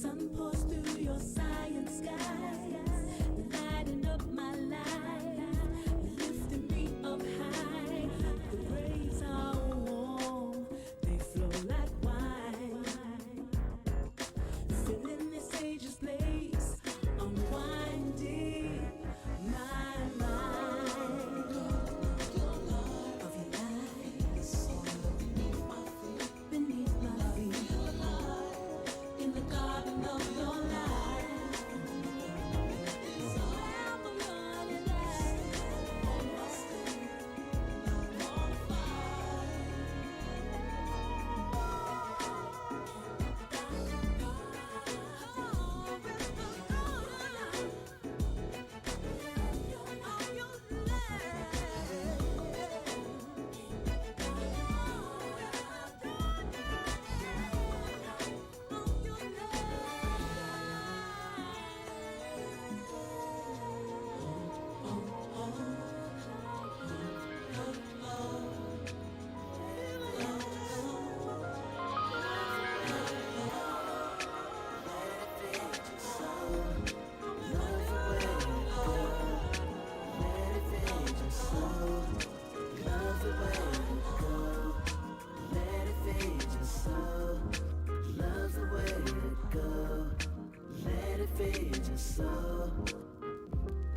Sun pours through your science skies, lighting up my life, lifting me up high. The rays are warm, they flow like wine, filling this ageless place, unwinding my mind. Of your eyes beneath my feet. In the garden of your life.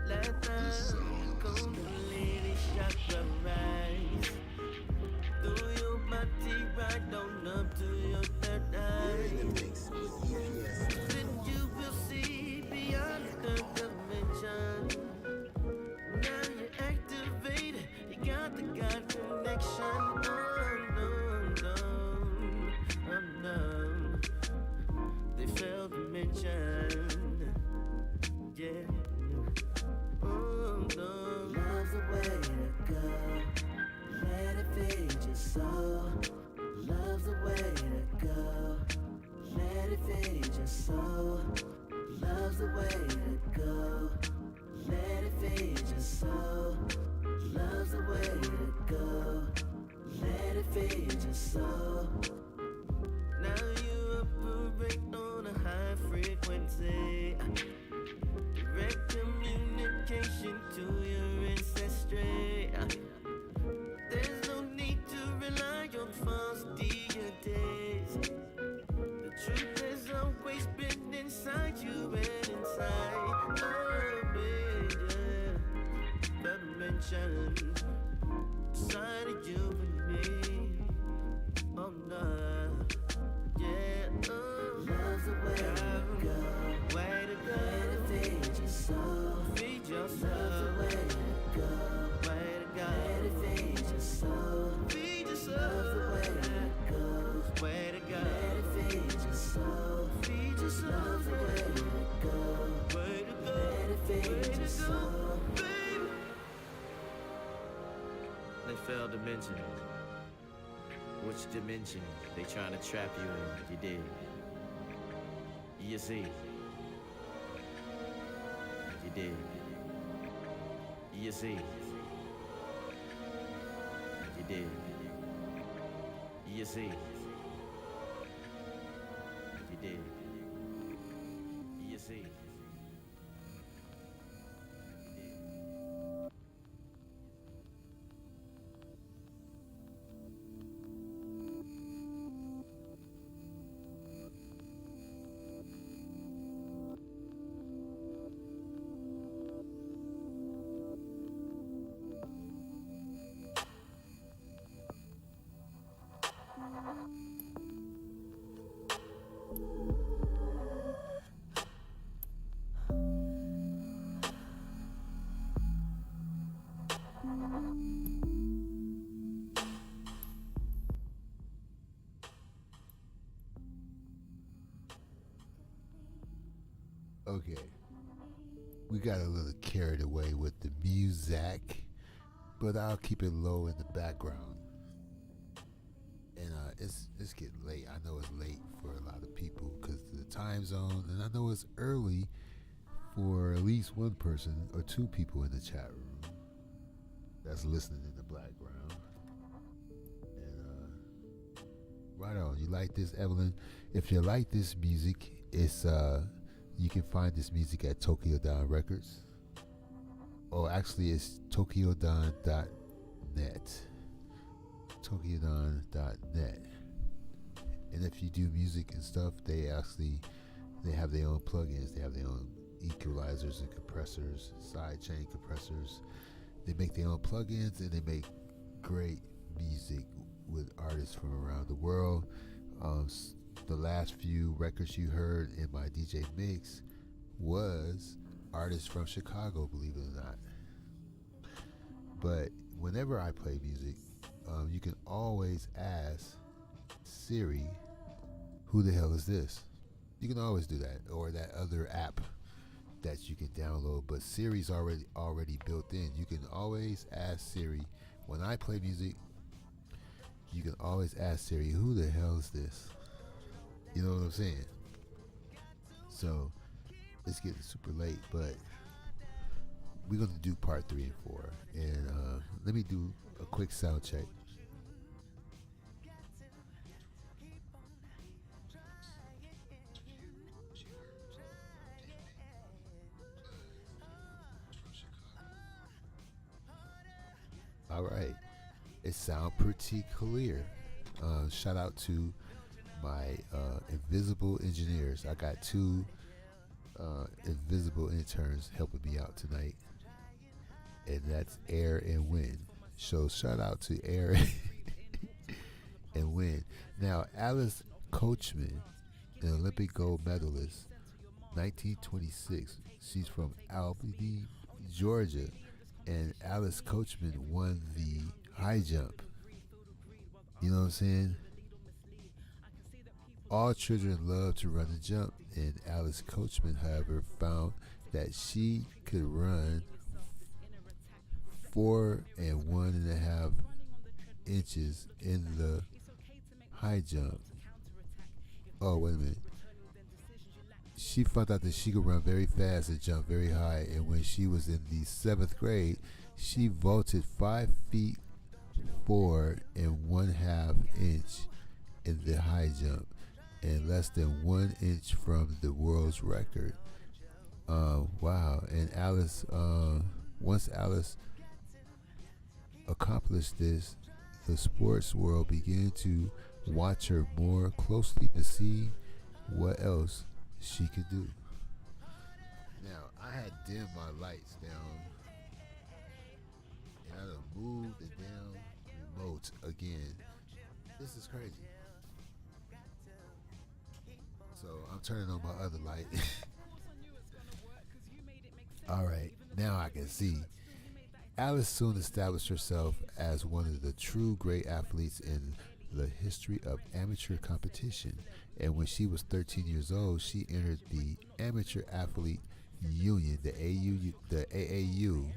Let the Kundalini chakra rise through your body right on up to your third You're in the mix with EPS. Then you will see beyond the dimension. Now you're activated, you got the God connection. Oh no, they failed to mention. Yeah. Oh no, love's the way to go. Let it feed your soul. Love's the way to go. Let it feed your soul. Love's the way to go. Let it feed your soul. Love's the way to go. Let it feed your soul. Now you operate on a high frequency. Direct communication to your ancestry. There's no need to rely on false deities. The truth has always been inside you and inside of me. Yeah. The dimension inside of you and me. Oh no, yeah. Oh, love's the way to go. Way to go. Let it feed your soul. Feed your soul. Love's the way to go. Way to go. Let it feed your soul. Feed your soul. Love's the way to go. Way to go. Let it feed your soul. Feed your soul. Love's the way to go. Way to go. Let it feed your soul. Baby. They failed to mention which dimension they trying to trap you in. You dig? You see? You dig? You see? You dig? You see? You dig? You see? Okay. We got a little carried away with the music, but I'll keep it low in the background. And it's getting late. I know it's late for a lot of people because of the time zone, and I know it's early for at least one person or two people in the chat room that's listening in the background. And right on. You like this, Evelyn? If you like this music, it's you can find this music at Tokyo Don Records. Oh, actually, it's tokyodon.net. Tokyodon.net. And if you do music and stuff, they have their own plugins. They have their own equalizers and compressors, sidechain compressors. They make their own plugins, and they make great music with artists from around the world. The last few records you heard in my DJ mix was artists from Chicago, believe it or not. But whenever I play music, you can always ask Siri, who the hell is this? You can always do that, or that other app that you can download, but Siri's already built in. You can always ask Siri. When I play music, you can always ask Siri, who the hell is this? You know what I'm saying? So it's getting super late, but we're going to do part 3 and 4. And let me do a quick sound check. All right. It sounds pretty clear. Shout out to my invisible engineers. I got 2 invisible interns helping me out tonight, and that's Air and Wind. So shout out to Air and Wind. Now, Alice Coachman, an Olympic gold medalist, 1926. She's from Albany, Georgia, and Alice Coachman won the high jump. You know what I'm saying? All children love to run and jump, and Alice Coachman, however, found that she could run 4 and 1.5 inches in the high jump. Oh, wait a minute. She found out that she could run very fast and jump very high, and when she was in the 7th grade, she vaulted 5 feet 4 and 1/2 inch in the high jump, and less than 1 inch from the world's record. Wow! And Alice, once Alice accomplished this, the sports world began to watch her more closely to see what else she could do. Now, I had dimmed my lights down, and I done moved the damn remote again. This is crazy. So I'm turning on my other light. All right, now I can see. Alice soon established herself as one of the true great athletes in the history of amateur competition. And when she was 13 years old, she entered the Amateur Athlete Union, the AAU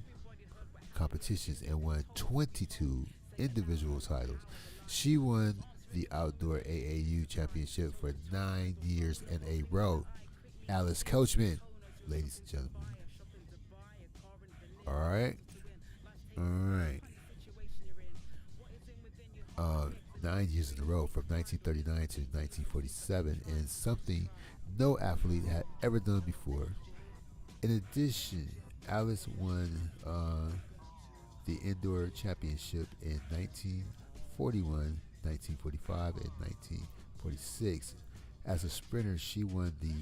competitions, and won 22 individual titles. She won the outdoor AAU championship for 9 years in a row. Alice Coachman, ladies and gentlemen. All right. 9 years in a row from 1939 to 1947, and something no athlete had ever done before. In addition, Alice won the indoor championship in 1941, 1945, and 1946. As a sprinter, she won the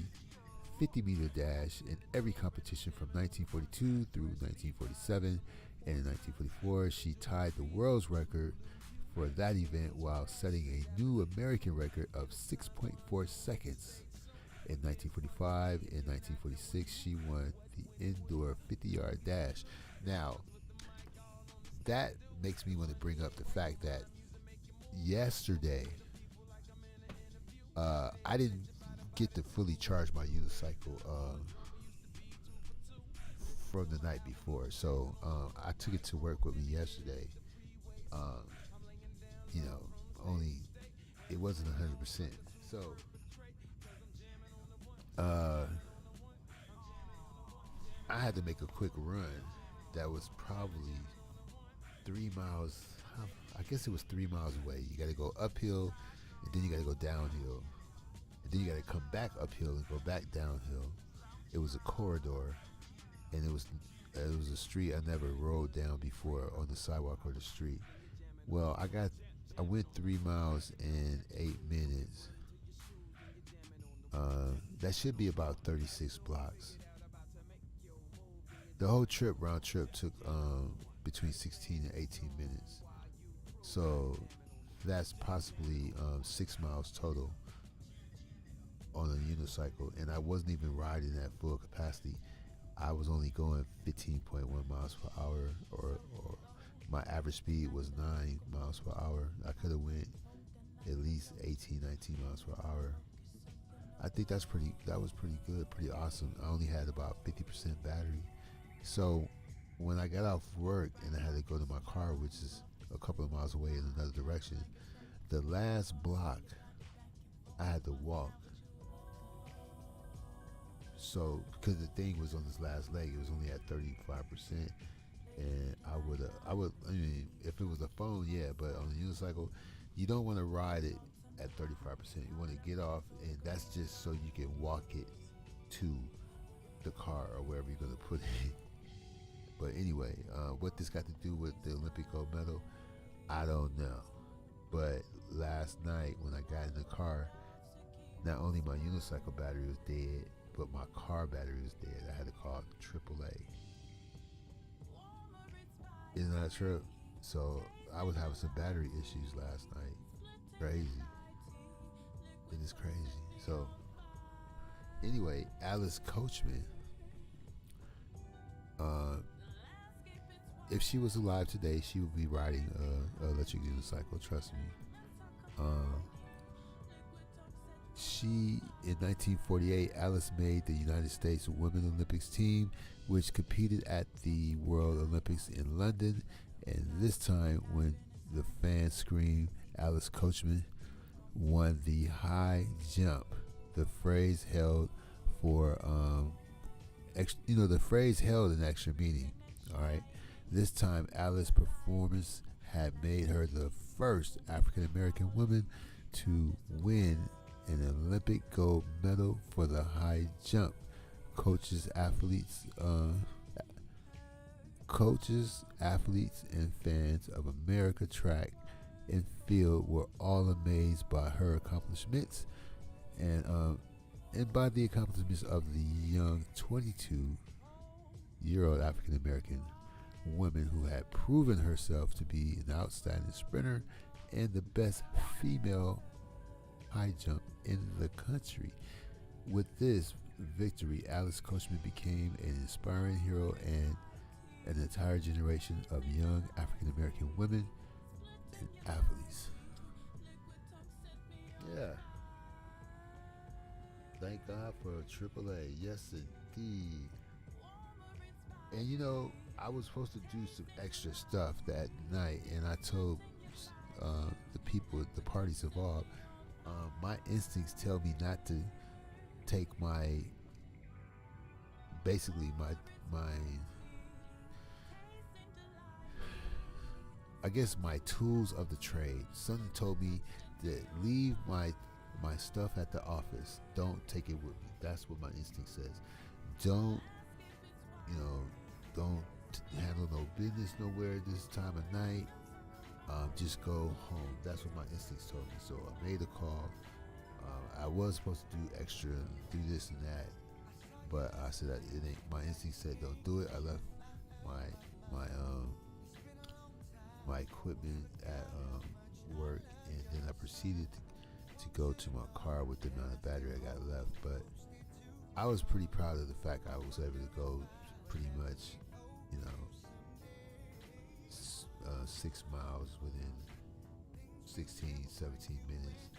50-meter dash in every competition from 1942 through 1947, and in 1944 she tied the world's record for that event while setting a new American record of 6.4 seconds. In 1945 and 1946 she won the indoor 50-yard dash. Now, that makes me want to bring up the fact that yesterday I didn't get to fully charge my unicycle from the night before, so I took it to work with me yesterday. Only it wasn't 100%. So I had to make a quick run that was probably 3 miles. I guess it was 3 miles away. You got to go uphill, and then you got to go downhill, and then you got to come back uphill and go back downhill. It was a corridor, and it was a street I never rode down before on the sidewalk or the street. Well, I went 3 miles in 8 minutes. That should be about 36 blocks. The whole trip, round trip, took between 16 and 18 minutes. So that's possibly 6 miles total on a unicycle, and I wasn't even riding at full capacity. I was only going 15.1 miles per hour, or my average speed was 9 miles per hour. I could have went at least 18, 19 miles per hour. I think that was pretty good, pretty awesome. I only had about 50% battery. So when I got off work and I had to go to my car, which is a couple of miles away in another direction, the last block I had to walk. So because the thing was on this last leg, it was only at 35%. And I mean, if it was a phone, yeah, but on a unicycle, you don't want to ride it at 35%. You want to get off, and that's just so you can walk it to the car or wherever you're going to put it. But anyway, what this got to do with the Olympic gold medal, I don't know. But last night when I got in the car, not only my unicycle battery was dead, but my car battery was dead. I had to call AAA. Isn't that true? So I was having some battery issues last night. Crazy. And it's crazy. So, anyway, Alice Coachman. If she was alive today, she would be riding electric unicycle. Trust me. She, in 1948, Alice made the United States Women Olympics team, which competed at the World Olympics in London. And this time, when the fans screamed, Alice Coachman won the high jump. The phrase held for, the phrase held an extra meaning. All right. This time, Alice's performance had made her the first African American woman to win an Olympic gold medal for the high jump. Coaches, athletes, and fans of America track and field were all amazed by her accomplishments and by the accomplishments of the young 22-year-old African American woman who had proven herself to be an outstanding sprinter and the best female high jump in the country. With this victory, Alice Coachman became an inspiring hero and an entire generation of young African American women and athletes. Yeah. Thank God for AAA. Yes, indeed. And I was supposed to do some extra stuff that night, and I told the people at the parties involved, my instincts tell me not to take my I guess my tools of the trade. Something told me to leave my stuff at the office. Don't take it with me. That's what my instinct says. Don't handle no business nowhere this time of night. Just go home. That's what my instincts told me. So I made a call. I was supposed to do extra, do this and that, but I said that it ain't. My instinct said don't do it. I left my equipment at work, and then I proceeded to go to my car with the amount of battery I got left. But I was pretty proud of the fact I was able to go pretty much, 6 miles within 16, 17 minutes,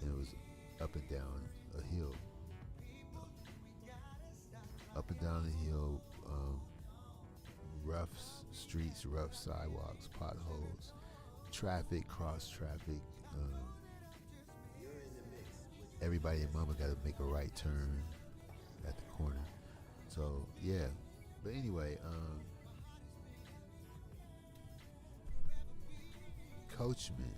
and it was up and down a hill. Up and down the hill, rough streets, rough sidewalks, potholes, traffic, cross traffic. Everybody and mama got to make a right turn at the corner. So yeah, but anyway, Coachman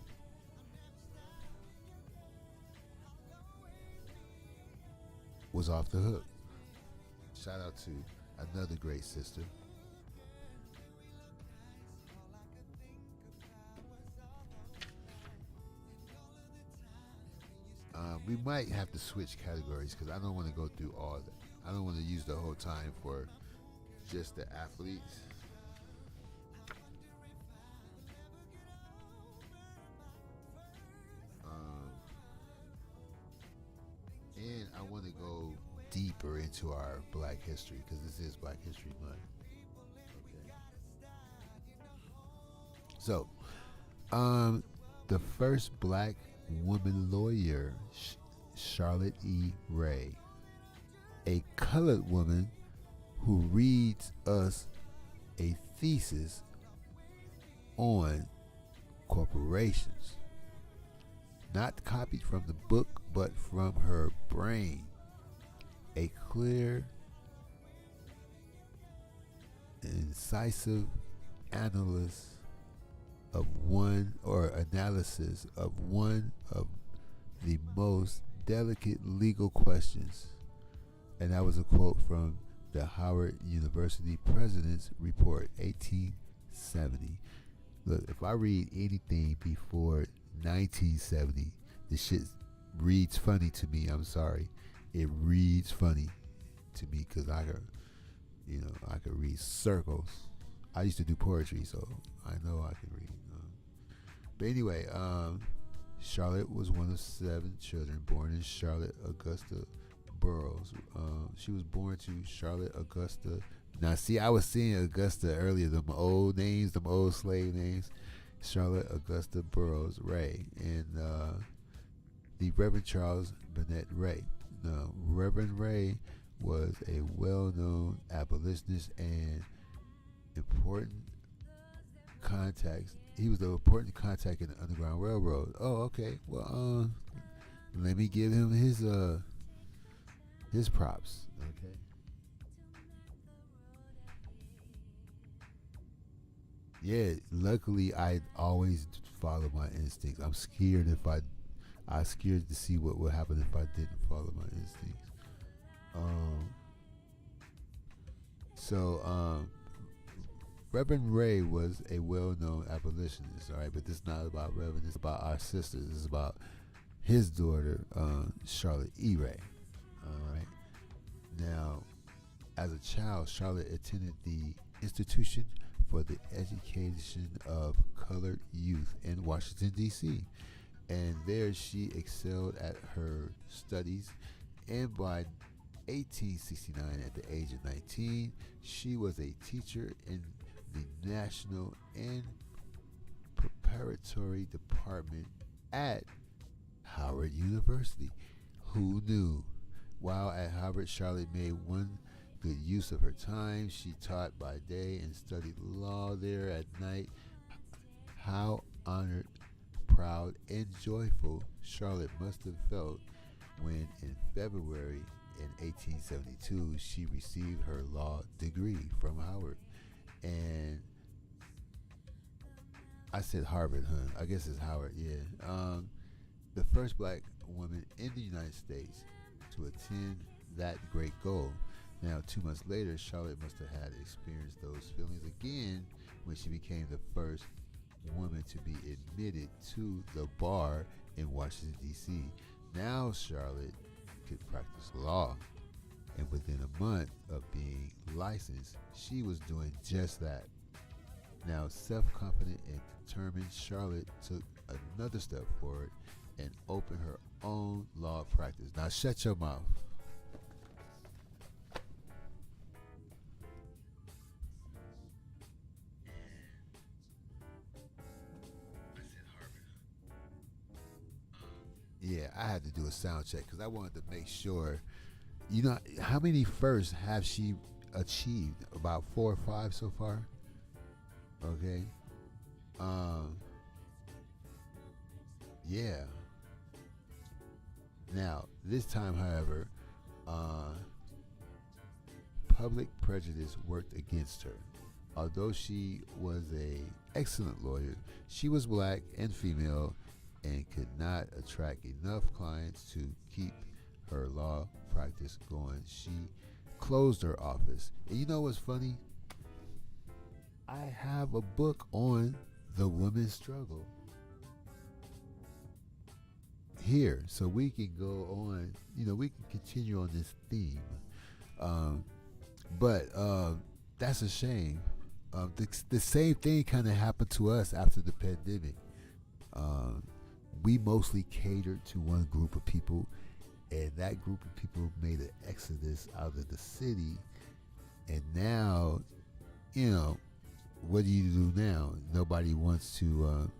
was off the hook. Shout out to another great sister. We might have to switch categories because I don't want to go through all that. I don't want to use the whole time for just the athletes. And I want to go deeper into our Black history because this is Black History Month. Okay. So, the first Black woman lawyer, Charlotte E. Ray, a colored woman who reads us a thesis on corporations, not copied from the book, but from her brain. A clear, incisive analysis of one of the most delicate legal questions. And that was a quote from the Howard University President's Report, 1870. Look, if I read anything before 1970, this shit reads funny to me. I'm sorry. It reads funny to me because I could read circles. I used to do poetry, so I know I can read. But anyway, Charlotte was one of 7 children born in Charlotte Augusta Burroughs. She was born to Charlotte Augusta. Now, see, I was seeing Augusta earlier, them old names, them old slave names. Charlotte Augusta Burroughs Ray and the Reverend Charles Burnett Ray. Now, Reverend Ray was a well-known abolitionist and important contact. He was the important contact in the Underground Railroad. Oh, okay. Well, let me give him his props. Okay. Yeah, luckily I always follow my instincts. I'm scared I scared to see what would happen if I didn't follow my instincts. Reverend Ray was a well-known abolitionist, all right, but this is not about Reverend, it's about our sisters. This is about his daughter, Charlotte E. Ray, all right. Now, as a child, Charlotte attended the Institution for the Education of Colored Youth in Washington, D.C., and there she excelled at her studies, and by 1869, at the age of 19, she was a teacher in the National and Preparatory Department at Howard University. Who knew? While at Howard, Charlotte made one good use of her time. She taught by day and studied law there at night. How honored, proud, and joyful Charlotte must have felt when in February in 1872 she received her law degree from Howard. And I said Harvard, huh? I guess it's Howard, yeah. The first black woman in the United States to attend that great goal. Now, 2 months later, Charlotte must have had experienced those feelings again when she became the first woman to be admitted to the bar in Washington, D.C. Now, Charlotte could practice law, and within a month of being licensed, she was doing just that. Now, self-confident and determined, Charlotte took another step forward and opened her own law practice. Now, shut your mouth. Yeah, I had to do a sound check because I wanted to make sure. You know, how many firsts have she achieved? About 4 or 5 so far. Okay. Yeah. Now, this time, however, public prejudice worked against her. Although she was an excellent lawyer, she was black and female and could not attract enough clients to keep her law practice going. She closed her office. And you know what's funny? I have a book on the women's struggle here, so we can go on, we can continue on this theme. But that's a shame. The same thing kind of happened to us after the pandemic. We mostly catered to one group of people, and that group of people made an exodus out of the city. And now, what do you do now? Nobody wants to,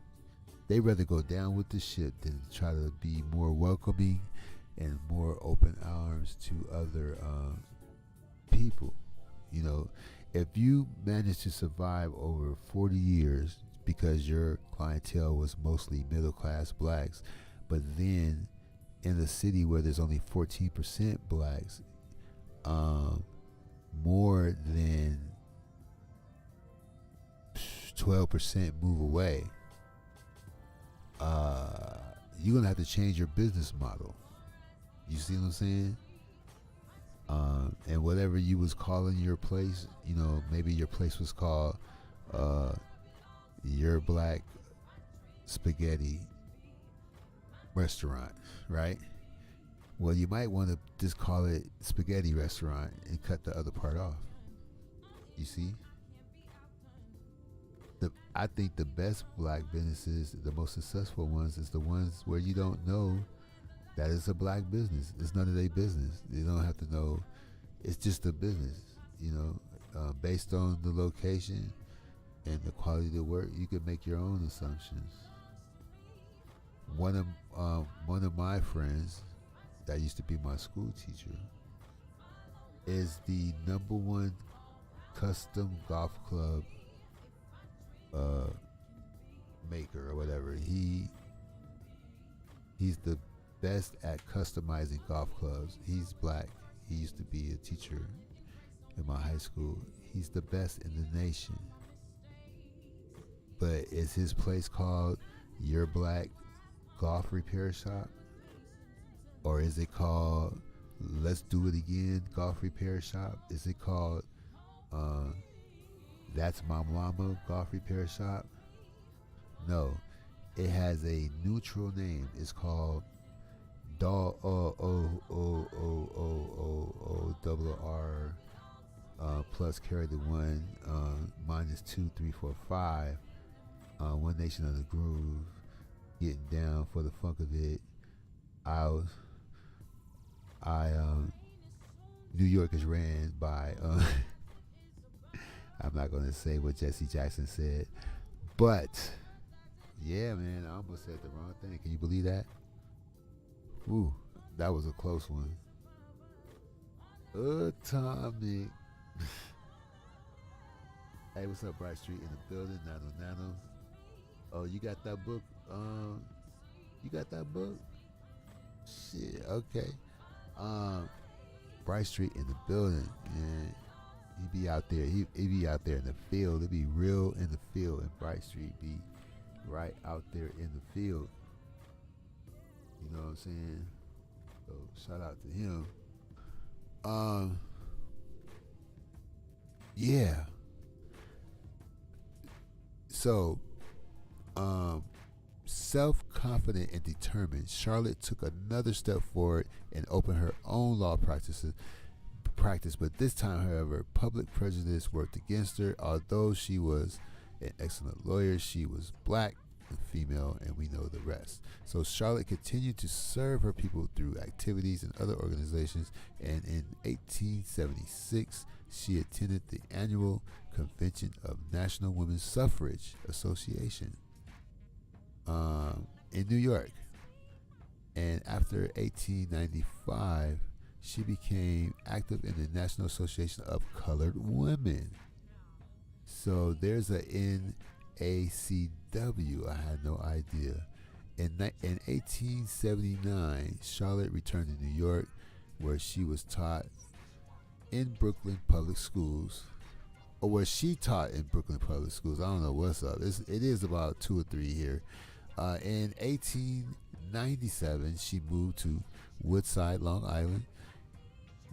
they rather go down with the ship than try to be more welcoming and more open arms to other people. If you manage to survive over 40 years because your clientele was mostly middle-class blacks, but then in the city where there's only 14% blacks, more than 12% move away, you're going to have to change your business model. You see what I'm saying? And whatever you was calling your place, maybe your place was called Your Black Spaghetti Restaurant, right? Well, you might want to just call it Spaghetti Restaurant and cut the other part off. You see? I think the best black businesses, the most successful ones, is the ones where you don't know that it's a black business. It's none of their business. You don't have to know. It's just a business, based on the location and the quality of the work. You can make your own assumptions. One of my friends that used to be my school teacher is the number one custom golf club maker or whatever. He's the best at customizing golf clubs. He's black. He used to be a teacher in my high school. He's the best in the nation. But is his place called Your Black Golf Repair Shop? Or is it called Let's Do It Again Golf Repair Shop? Is it called That's My Mama Golf Repair Shop? No. It has a neutral name. It's called plus carry the one minus 2 3 4 5 One Nation of the Groove, getting down for the funk of it. New York is ran by I'm not gonna say what Jesse Jackson said, but yeah, man, I almost said the wrong thing. Can you believe that? Ooh, that was a close one. Atomic. Hey, what's up, Bright Street in the building? Nano. Oh, you got that book? You got that book? Shit, okay. Bright Street in the building, man. He be out there. He be out there in the field. It be real in the field, and Bright Street be right out there in the field. You know what I'm saying? So shout out to him. Yeah. So, self-confident and determined, Charlotte took another step forward and opened her own law practice, but this time, however, public prejudice worked against her. Although she was an excellent lawyer, she was black and female, and we know the rest. So Charlotte continued to serve her people through activities in other organizations, and in 1876, she attended the annual convention of National Women's Suffrage Association in New York. And after 1895, she became active in the National Association of Colored Women. So there's a NACW. I had no idea. In 1879, Charlotte returned to New York, where she was taught in Brooklyn public schools, or where she taught in Brooklyn public schools. I don't know what's up. It is about 2 or 3 here. In 1897, she moved to Woodside, Long Island.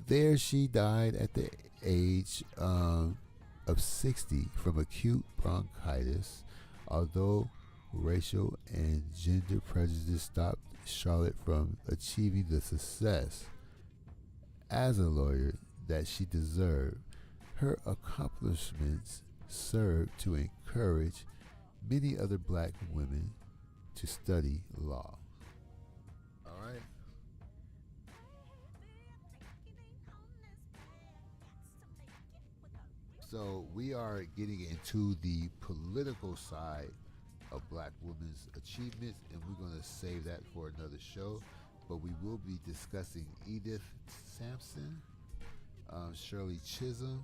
There she died at the age of 60 from acute bronchitis. Although racial and gender prejudice stopped Charlotte from achieving the success as a lawyer that she deserved, her accomplishments served to encourage many other black women to study law. All right. So we are getting into the political side of black women's achievements, and we're going to save that for another show. But we will be discussing Edith Sampson, Shirley Chisholm,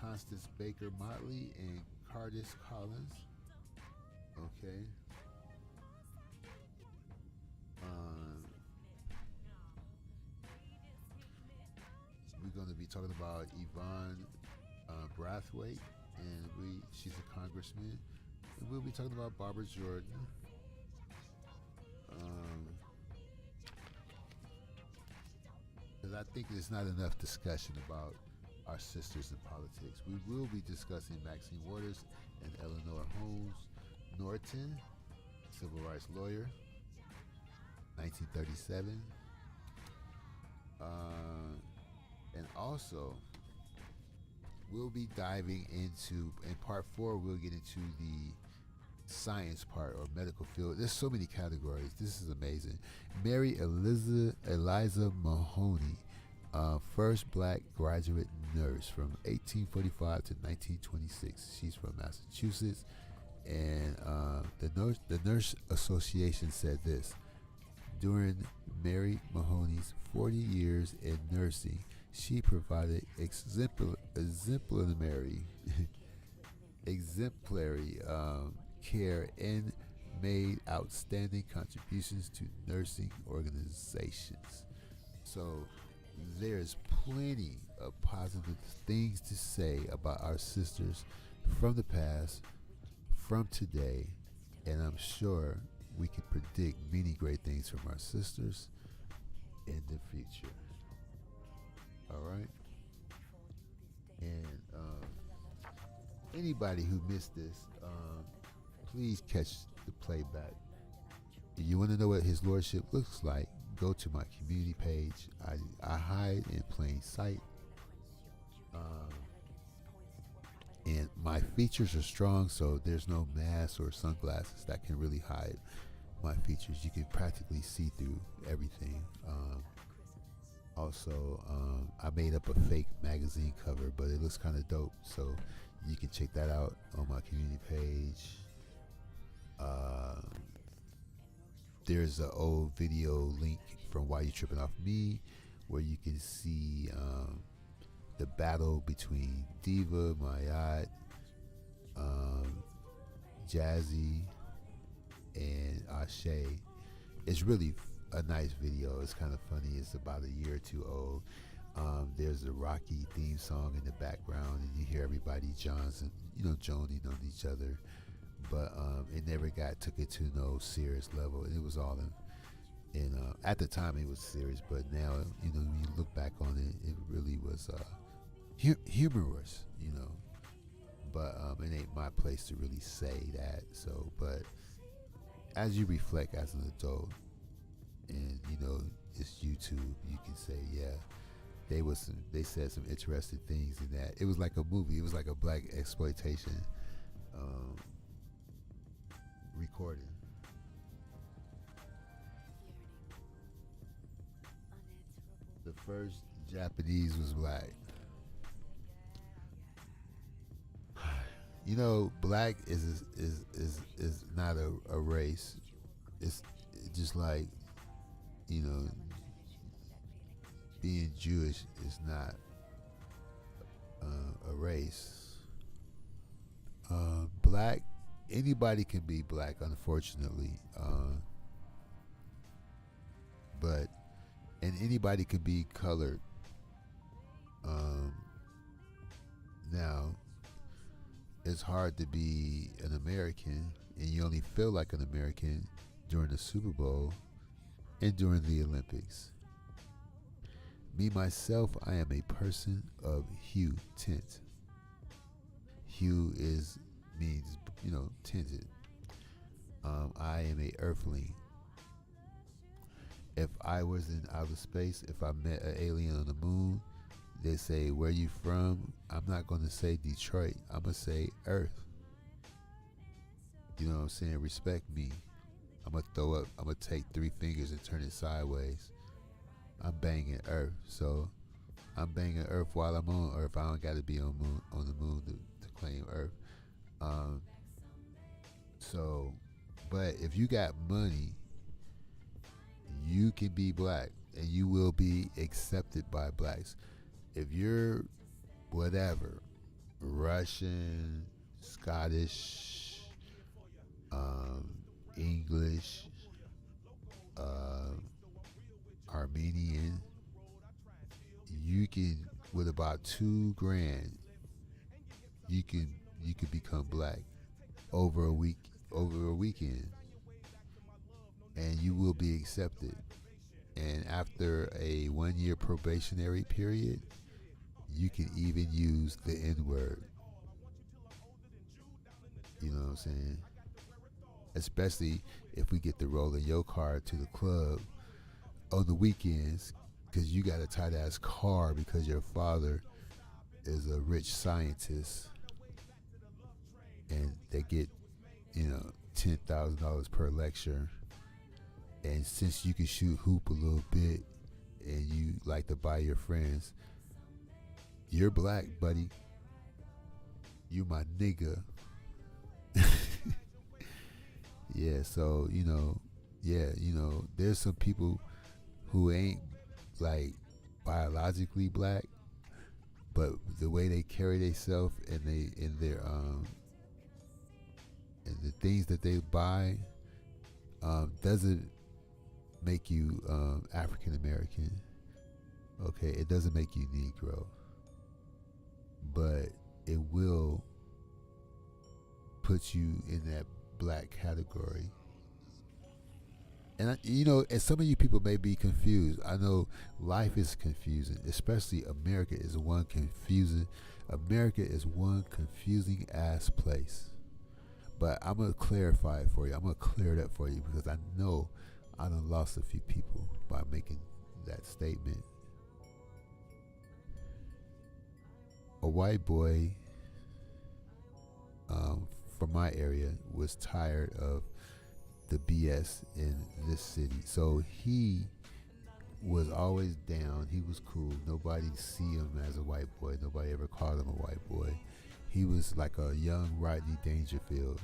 Constance Baker Motley, and Cardis Collins. Okay. We're going to be talking about Yvonne Brathwaite, and she's a congressman. And we'll be talking about Barbara Jordan. Because I think there's not enough discussion about our sisters in politics. We will be discussing Maxine Waters and Eleanor Holmes Norton, civil rights lawyer, 1937. And also, we'll be diving into, in part 4, we'll get into the science part or medical field. There's so many categories. This is amazing. Mary Eliza Mahoney, first black graduate nurse from 1845 to 1926. She's from Massachusetts, and the Nurse Association said this: during Mary Mahoney's 40 years in nursing, she provided exemplary care and made outstanding contributions to nursing organizations. So there's plenty of positive things to say about our sisters from the past, from today, and I'm sure we can predict many great things from our sisters in the future. All right? And anybody who missed this, please catch the playback. If you want to know what His Lordship looks like, go to my community page. I hide in plain sight. And my features are strong, so there's no mask or sunglasses that can really hide my features. You can practically see through everything. Also, I made up a fake magazine cover, but it looks kind of dope, so you can check that out on my community page. There's an old video link from Why You Tripping Off Me, where you can see the battle between Diva, Mayat, Jazzy, and Ashe. It's really a nice video. It's kind of funny. It's about a year or two old. There's a Rocky theme song in the background, and you hear everybody Johnson, joning on each other. But it never took it to no serious level. It was all in. At the time it was serious, but now when you look back on it, it really was humorous. But it ain't my place to really say that. So, but as you reflect as an adult, and it's YouTube, you can say, yeah, they said some interesting things in that. It was like a movie. It was like a black exploitation recording. The first Japanese was black. Black is not a race. It's just like, being Jewish is not a race. Black, anybody can be black, unfortunately. And anybody can be colored. Now, it's hard to be an American, and you only feel like an American during the Super Bowl and during the Olympics. Me, myself, I am a person of hue, tint. Hue means tinted. I am a earthling. If I was in outer space, if I met an alien on the moon, they say, where you from? I'm not going to say Detroit. I'm going to say Earth. You know what I'm saying? Respect me. I'm going to take 3 fingers and turn it sideways. I'm banging Earth. So I'm banging Earth while I'm on Earth. I don't got to be on the moon to claim Earth. But if you got money, you can be black, and you will be accepted by blacks. If you're whatever, Russian, Scottish, English, Armenian, you can, with about $2,000, you could become black over a weekend, and you will be accepted. And after a 1-year probationary period, you can even use the N-word. You know what I'm saying? Especially if we get to roll in your car to the club on the weekends, because you got a tight ass car because your father is a rich scientist, and they get, $10,000 per lecture. And since you can shoot hoop a little bit, and you like to buy your friends, you're black, buddy. You my nigga. Yeah, so there's some people who ain't like biologically black, but the way they carry themselves and and the things that they buy doesn't make you African American. Okay, it doesn't make you Negro, but it will put you in that black category. And and some of you people may be confused. I know life is confusing, especially America is one confusing. America is one confusing ass place. But I'm gonna clarify it for you. I'm gonna clear it up for you because I know I done lost a few people by making that statement. A white boy from my area was tired of the BS in this city. So he was always down. He was cool. Nobody see him as a white boy. Nobody ever called him a white boy. He was like a young Rodney Dangerfield,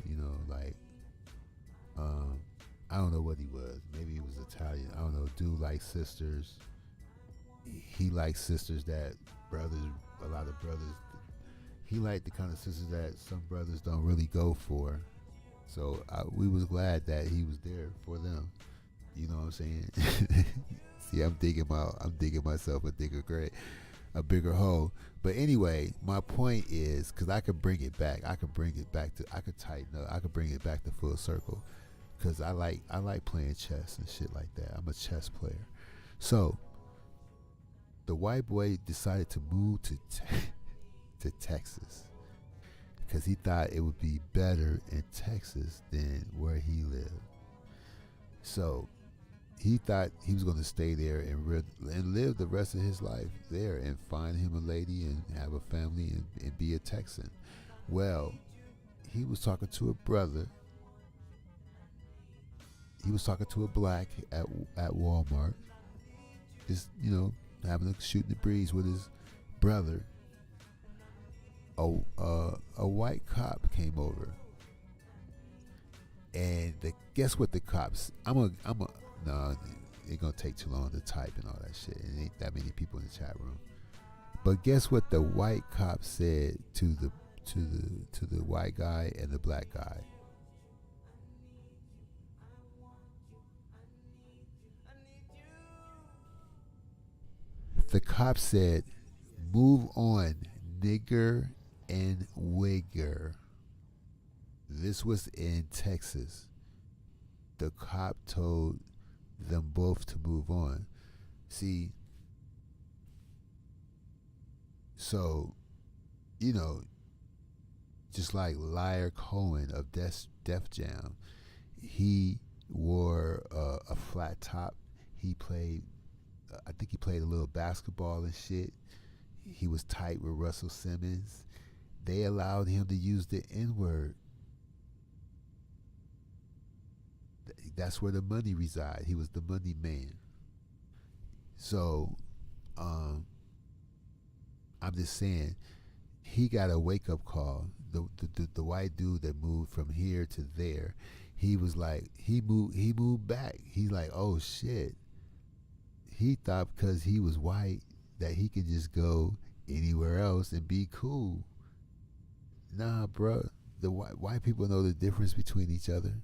I don't know what he was. Maybe he was Italian. I don't know. Dude liked sisters. He liked sisters that a lot of brothers, he liked the kind of sisters that some brothers don't really go for. So we was glad that he was there for them. You know what I'm saying? See, I'm digging myself a bigger hole. But anyway, my point is, because I could bring it back. I could tighten up. I could bring it back to full circle. Because I like playing chess and shit like that. I'm a chess player. So the white boy decided to move to Texas because he thought it would be better in Texas than where he lived. So he thought he was going to stay there and live the rest of his life there and find him a lady and have a family and be a Texan. Well, he was talking to a brother. He was talking to a black at Walmart, just having a shooting the breeze with his brother. A white cop came over, and guess what the cops? No, it's gonna take too long to type and all that shit. It ain't that many people in the chat room. But guess what the white cop said to the white guy and the black guy? The cop said, "Move on, nigger and wigger." This was in Texas. The cop told them both to move on. See, so, just like Liar Cohen of Def Jam, he wore a flat top. I think he played a little basketball and shit. He was tight with Russell Simmons. They allowed him to use the N-word. That's where the money reside. He was the money man. So, I'm just saying, he got a wake-up call. The white dude that moved from here to there, he was like, he moved back. He's like, oh shit. He thought because he was white that he could just go anywhere else and be cool. Nah, bro. The white people know the difference between each other.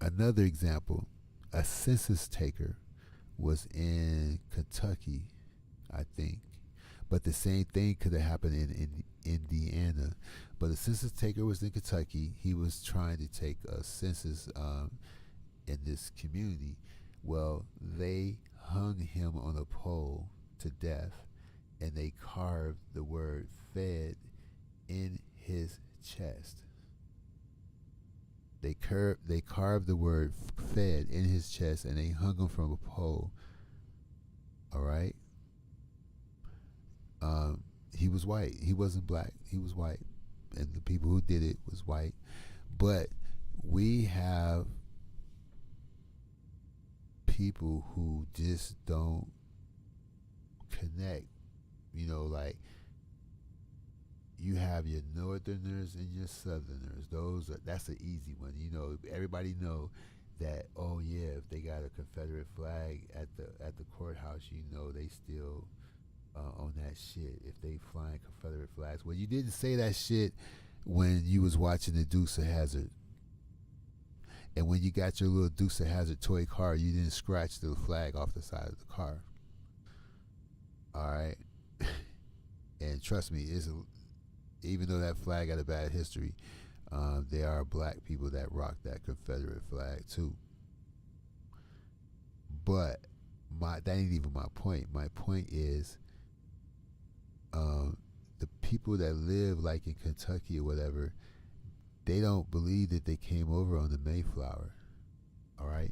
Another example, a census taker was in Kentucky, I think. But the same thing could have happened in Indiana. But a census taker was in Kentucky. He was trying to take a census in this community. Well, they hung him on a pole to death, and they carved the word "fed" in his chest. They carved the word "fed" in his chest, and they hung him from a pole. All right. He was white. He wasn't black. He was white, and the people who did it was white. But we have people who just don't connect. Like you have your northerners and your southerners. That's an easy one. Everybody know that. Oh yeah, if they got a Confederate flag at the courthouse, they still on that shit. If they flying Confederate flags, well, you didn't say that shit when you was watching the Dukes of Hazzard. And when you got your little Dukes of Hazzard toy car, you didn't scratch the flag off the side of the car. All right. And trust me, even though that flag got a bad history, there are black people that rock that Confederate flag too. But that ain't even my point. My point is, the people that live like in Kentucky or whatever, they don't believe that they came over on the Mayflower. All right.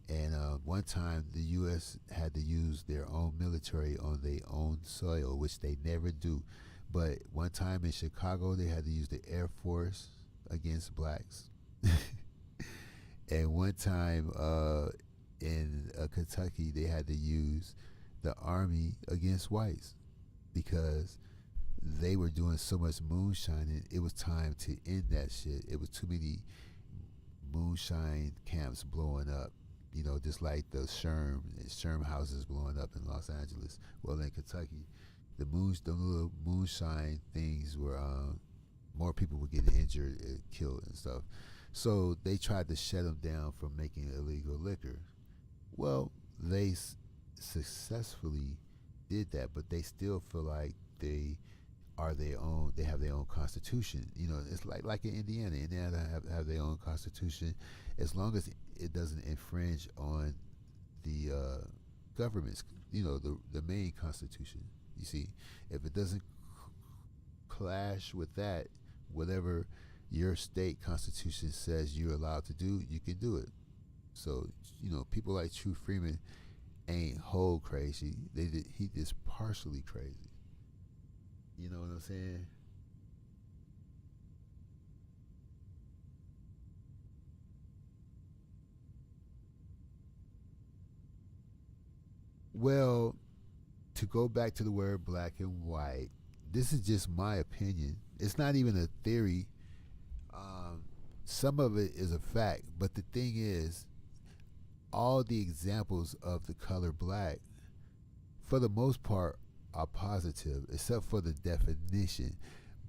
And one time the U.S. had to use their own military on their own soil, which they never do. But one time in Chicago, they had to use the Air Force against blacks. And one time in Kentucky, they had to use the Army against whites because they were doing so much moonshining. It was time to end that shit. It was too many moonshine camps blowing up. Just like the Sherm houses blowing up in Los Angeles. Well, in Kentucky, the little moonshine things were more people were getting injured, killed, and stuff. So they tried to shut them down from making illegal liquor. Well, they successfully did that, but they still feel like they are their own. They have their own constitution. It's like in Indiana. Indiana have their own constitution, as long as it doesn't infringe on the government's. The main constitution. You see, if it doesn't clash with that, whatever your state constitution says you're allowed to do, you can do it. So people like True Freeman ain't whole crazy. He just partially crazy. You know what I'm saying? Well, to go back to the word black and white, this is just my opinion. It's not even a theory. Some of it is a fact, but the thing is, all the examples of the color black, for the most part, are positive, except for the definition.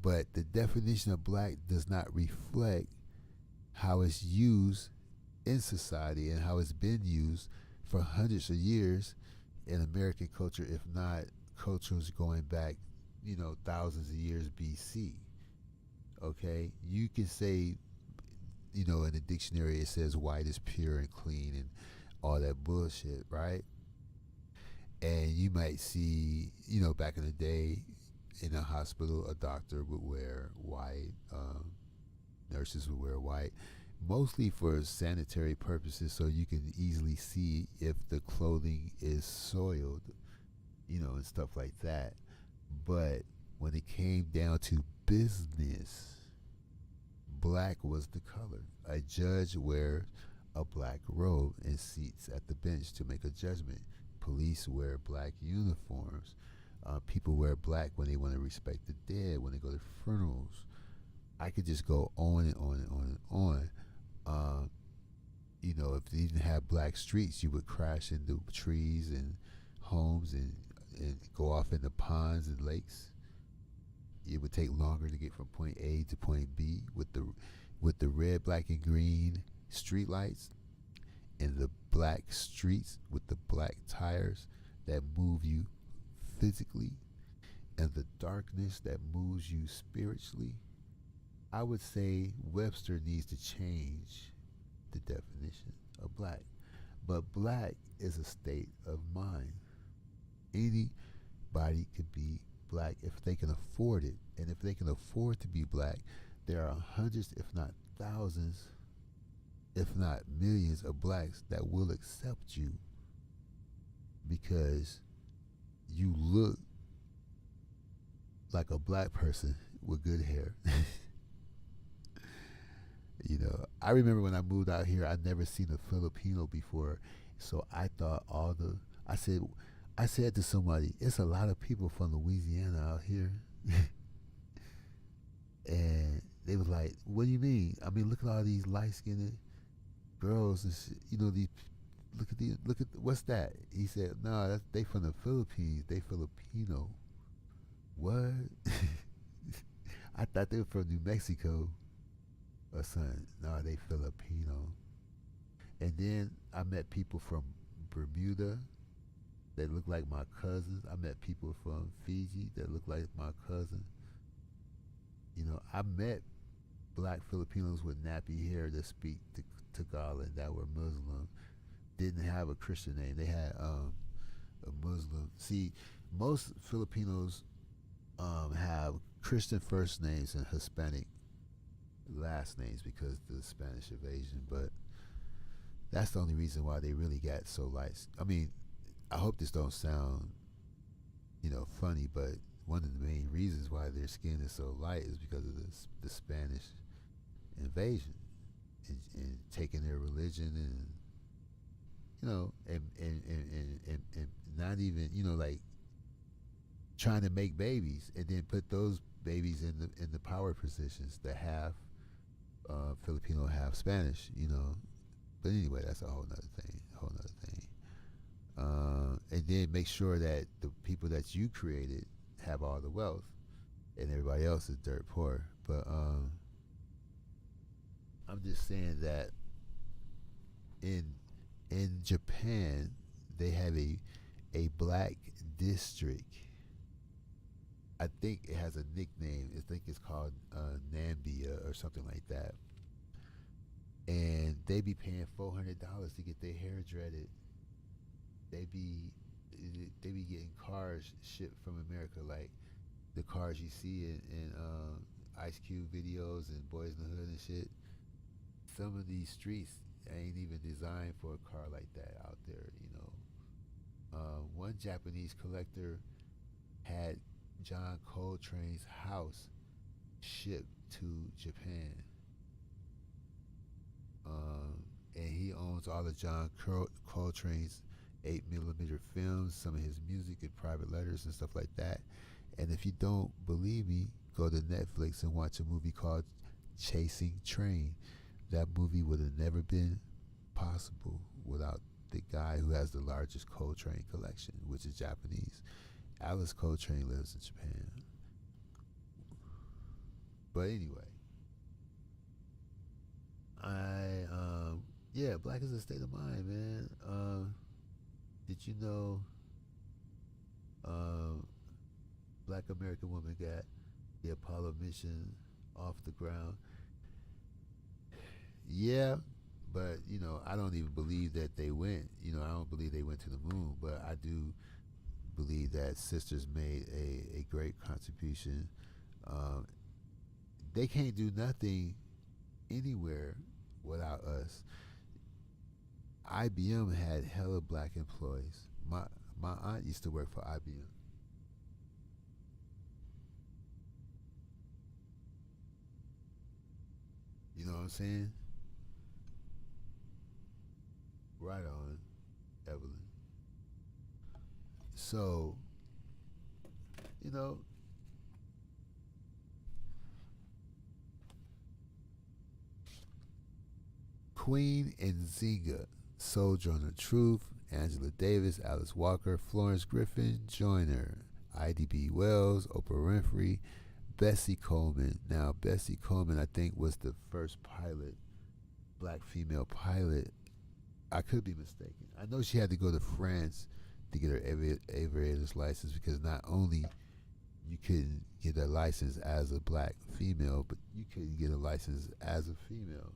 But the definition of black does not reflect how it's used in society and how it's been used for hundreds of years in American culture, if not cultures going back, thousands of years BC. Okay, you can say, in the dictionary it says white is pure and clean and all that bullshit, right? And you might see, back in the day in a hospital, a doctor would wear white, nurses would wear white, mostly for sanitary purposes, so you can easily see if the clothing is soiled, and stuff like that. But when it came down to business, black was the color. A judge wears a black robe and seats at the bench to make a judgment. Police wear black uniforms. People wear black when they want to respect the dead, when they go to funerals. I could just go on and on and on and on. If you didn't have black streets, you would crash into trees and homes and go off into ponds and lakes. It would take longer to get from point A to point B with the red, black, and green street lights and the black streets with the black tires that move you physically and the darkness that moves you spiritually. I would say Webster needs to change the definition of black. But black is a state of mind. Anybody could be black if they can afford it. And if they can afford to be black, there are hundreds, if not thousands, if not millions of blacks that will accept you because you look like a black person with good hair. I remember when I moved out here, I'd never seen a Filipino before, so I thought I said, I said to somebody, "It's a lot of people from Louisiana out here," and they was like, "What do you mean? I mean, look at all these light skinned girls and shit, these. Look at what's that?" He said, "No, they from the Philippines. They Filipino." What? I thought they were from New Mexico or something. No, they Filipino. And then I met people from Bermuda that look like my cousins. I met people from Fiji that look like my cousin. I met black Filipinos with nappy hair that speak Tagalog that were Muslim. Didn't have a Christian name. They had a Muslim. See, most Filipinos have Christian first names and Hispanic last names because of the Spanish invasion. But that's the only reason why they really got so light. I mean, I hope this don't sound, funny, but one of the main reasons why their skin is so light is because of the Spanish invasion and taking their religion and and not even like trying to make babies and then put those babies in the power positions that half Filipino, half Spanish. But anyway, that's a whole nother thing. And then make sure that the people that you created have all the wealth, and everybody else is dirt poor. But I'm just saying that in Japan they have a black district. I think it has a nickname. I think it's called Nambia or something like that. And they be paying $400 to get their hair dreaded. They be getting cars shipped from America, like the cars you see in Ice Cube videos and Boys in the Hood and shit. Some of these streets ain't even designed for a car like that out there. One Japanese collector had John Coltrane's house shipped to Japan. And he owns all of John Coltrane's 8mm films, some of his music and private letters and stuff like that. And if you don't believe me, go to Netflix and watch a movie called Chasing Train. That movie would have never been possible without the guy who has the largest Coltrane collection, which is Japanese. Alice Coltrane lives in Japan. But anyway, black is a state of mind, man. Did you know black American woman got the Apollo mission off the ground? Yeah, but I don't even believe that they went. I don't believe they went to the moon, but I do believe that sisters made a great contribution. They can't do nothing anywhere without us. IBM had hella black employees. My aunt used to work for IBM. You know what I'm saying? Right on, Evelyn. So, Queen Nzinga, Sojourner Truth, Angela Davis, Alice Walker, Florence Griffin, Joyner, IDB Wells, Oprah Winfrey, Bessie Coleman. Now, Bessie Coleman, I think, was the first pilot, black female pilot. I could be mistaken. I know she had to go to France to get her aviator's license because not only you couldn't get a license as a black female, but you couldn't get a license as a female.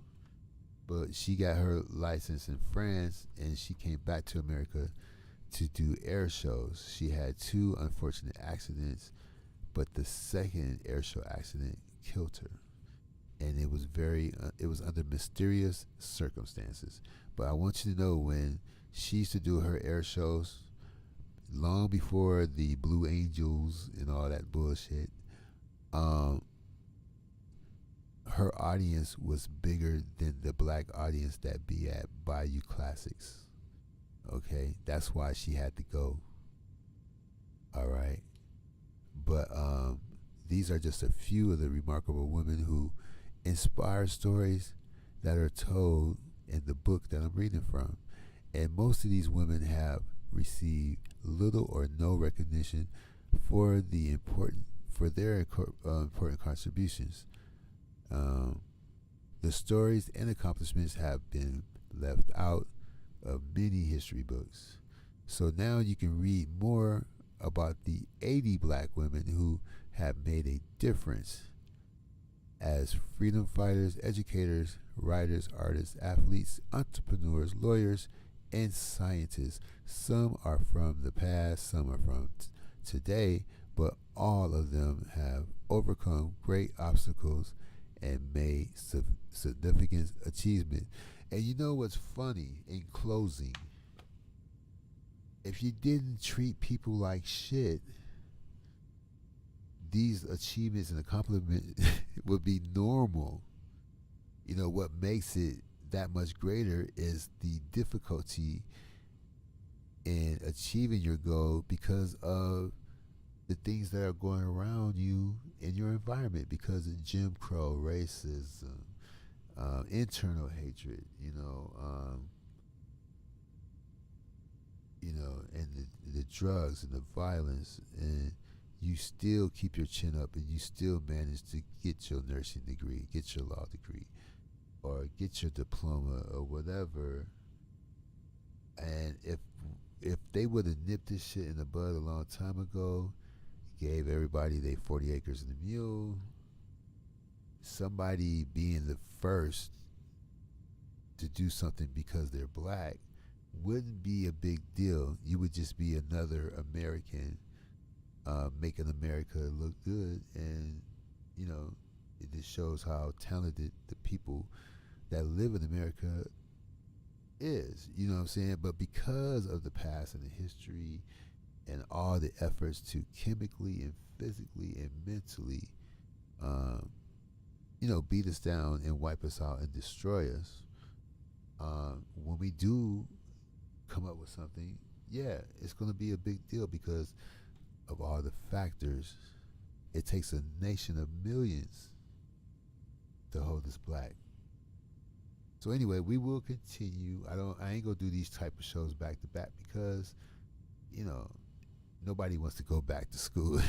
But she got her license in France, and she came back to America to do air shows. She had 2 unfortunate accidents, but the second air show accident killed her. And it was it was under mysterious circumstances. But I want you to know, when she used to do her air shows, long before the Blue Angels and all that bullshit, um, her audience was bigger than the black audience that be at Bayou Classics. Okay, that's why she had to go. All right, but these are just a few of the remarkable women who inspire stories that are told in the book that I'm reading from. And most of these women have received little or no recognition for their important contributions. Um, the stories and accomplishments have been left out of many history books. So now you can read more about the 80 black women who have made a difference as freedom fighters, educators, writers, artists, athletes, entrepreneurs, lawyers, and scientists. Some are from the past, some are from today, but all of them have overcome great obstacles and made significant achievement. And you know what's funny in closing? If you didn't treat people like shit, these achievements and accomplishments would be normal. You know, what makes it that much greater is the difficulty in achieving your goal because of the things that are going around you in your environment, because of Jim Crow, racism, internal hatred, and the drugs and the violence, and you still keep your chin up and you still manage to get your nursing degree, get your law degree, or get your diploma or whatever. And if they would have nipped this shit in the bud a long time ago, gave everybody their 40 acres and a mule, somebody being the first to do something because they're black wouldn't be a big deal. You would just be another American making America look good. And, it just shows how talented the people that live in America is. You know what I'm saying? But because of the past and the history and all the efforts to chemically and physically and mentally, beat us down and wipe us out and destroy us, when we do come up with something, yeah, it's going to be a big deal because of all the factors. It takes a nation of millions to hold us black. So anyway, we will continue. I ain't gonna do these type of shows back to back because, you know, nobody wants to go back to school.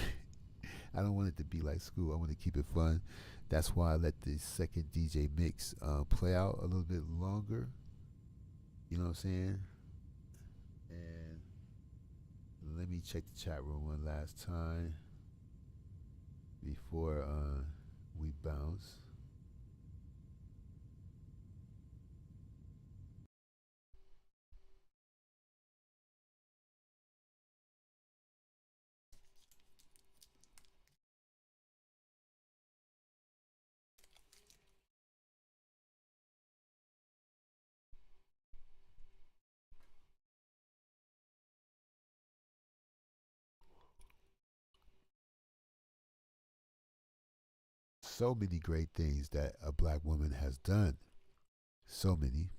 I don't want it to be like school. I want to keep it fun. That's why I let the second DJ mix play out a little bit longer. You know what I'm saying? And let me check the chat room one last time before we bounce. So many great things that a black woman has done. So many.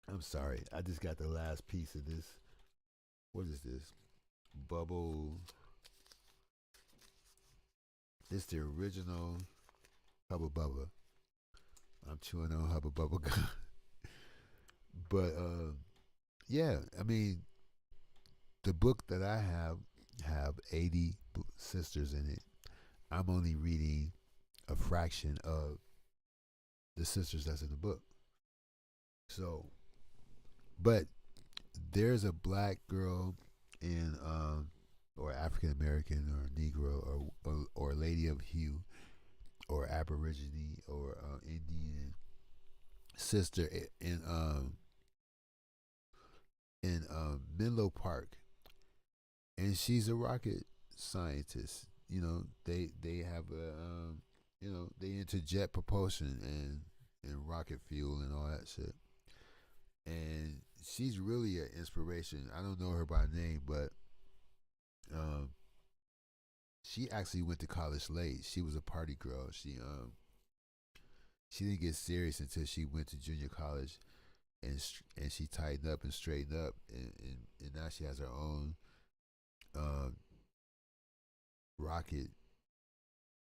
I'm sorry, I just got the last piece of this. What is this? Bubble. This the original Hubba Bubba. I'm chewing on Hubba Bubba gum. But yeah, I mean, the book that I have 80 sisters in it. I'm only reading a fraction of the sisters that's in the book. So, but there's a black girl in or African American or Negro or lady of hue or Aborigine or Indian sister in Menlo Park, and she's a rocket scientist. They have a they into jet propulsion and rocket fuel and all that shit. And she's really an inspiration. I don't know her by name, but um, she actually went to college late. She was a party girl. She didn't get serious until she went to junior college, and she tightened up and straightened up, and now she has her own um, rocket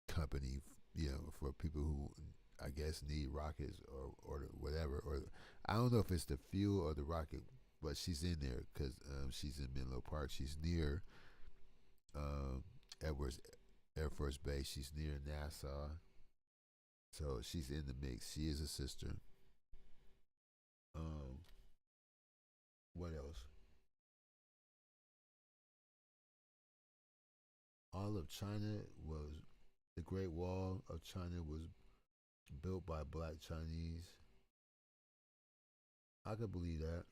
company, for people who I guess need rockets or whatever. Or I don't know if it's the fuel or the rocket, but she's in there because she's in Menlo Park. She's near Edwards Air Force Base. She's near NASA, so she's in the mix. She is a sister. Um, what else? All of China was the Great Wall of China was built by black Chinese. I could believe that.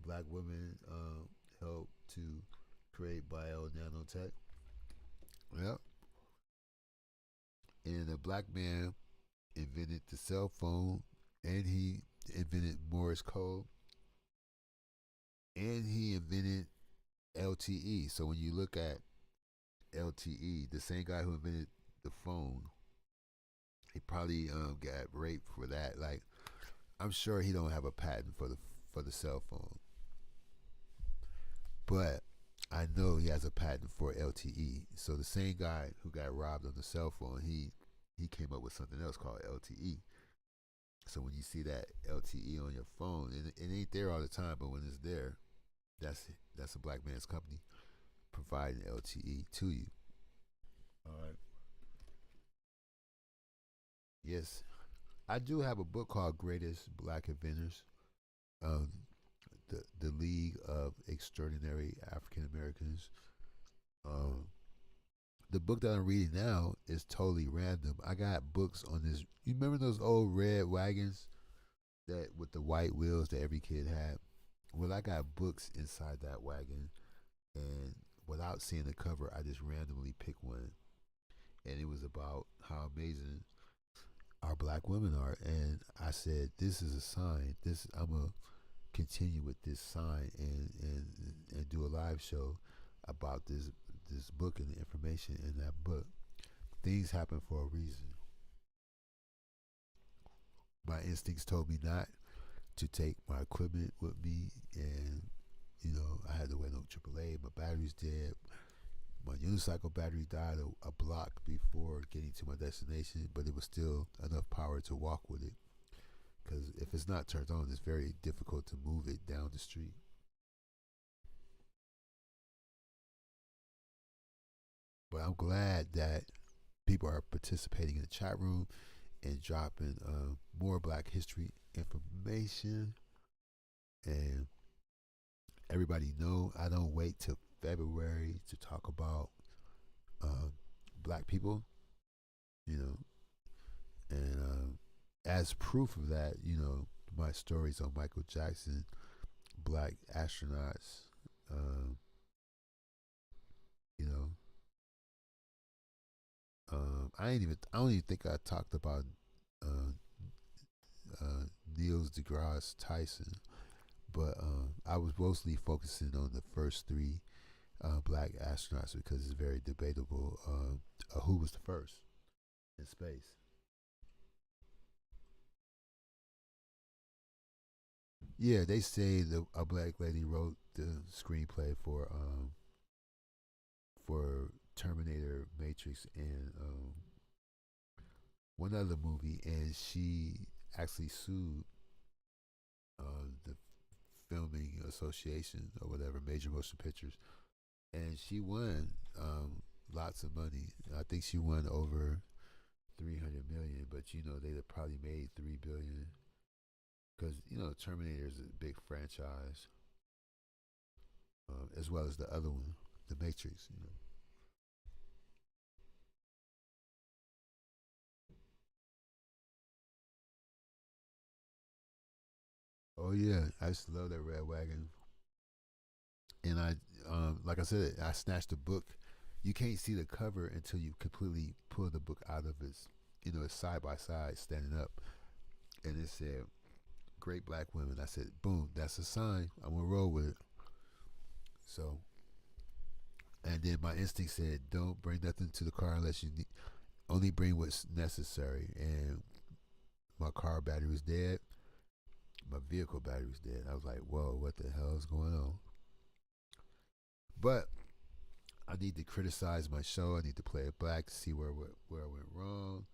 Black women helped to create bio nanotech. Yep. And a black man invented the cell phone, and he invented Morse code, and he invented LTE. So when you look at LTE, the same guy who invented the phone, he probably got raped for that. Like, I'm sure he don't have a patent for the cell phone, but I know he has a patent for LTE. So the same guy who got robbed on the cell phone, he came up with something else called LTE. So when you see that LTE on your phone, it ain't there all the time, but when it's there, that's a black man's company providing LTE to you. All right. Yes, I do have a book called Greatest Black Inventors. Um, the League of Extraordinary African Americans. Um, the book that I'm reading now is totally random. I got books on this. You remember those old red wagons that with the white wheels that every kid had? Well, I got books inside that wagon, and without seeing the cover, I just randomly picked one, and it was about how amazing our black women are. And I said, "This is a sign. This I'm gonna continue with this sign and do a live show about this book and the information in that book. Things happen for a reason. My instincts told me not to take my equipment with me, and I had to wear no AAA. My battery's dead. My unicycle battery died a block before getting to my destination, but it was still enough power to walk with it. Because if it's not turned on, it's very difficult to move it down the street. But I'm glad that people are participating in the chat room and dropping more Black history information. And everybody know I don't wait till February to talk about Black people, you know. And as proof of that, my stories on Michael Jackson, Black astronauts, um, you know, I don't even think I talked about uh, Neil deGrasse Tyson, but I was mostly focusing on the first three black astronauts because it's very debatable who was the first in space. Yeah, they say a black lady wrote the screenplay for Terminator, Matrix, and one other movie, and she actually sued the filming association or whatever, Major Motion Pictures, and she won lots of money. I think she won over 300 million, but they'd have probably made 3 billion because Terminator is a big franchise, as well as the other one, the Matrix. Oh yeah, I used to love that red wagon, and like I said, I snatched the book. You can't see the cover until you completely pull the book out of its, it's side by side, standing up, and it said "Great Black Women." I said, "Boom, that's a sign. I'm gonna roll with it." So And then my instinct said, don't bring nothing to the car unless you need, only bring what's necessary. And my car battery was dead. My vehicle battery was dead. I was like, whoa, what the hell is going on? But I need to criticize my show. I need to play it back to see where I went wrong.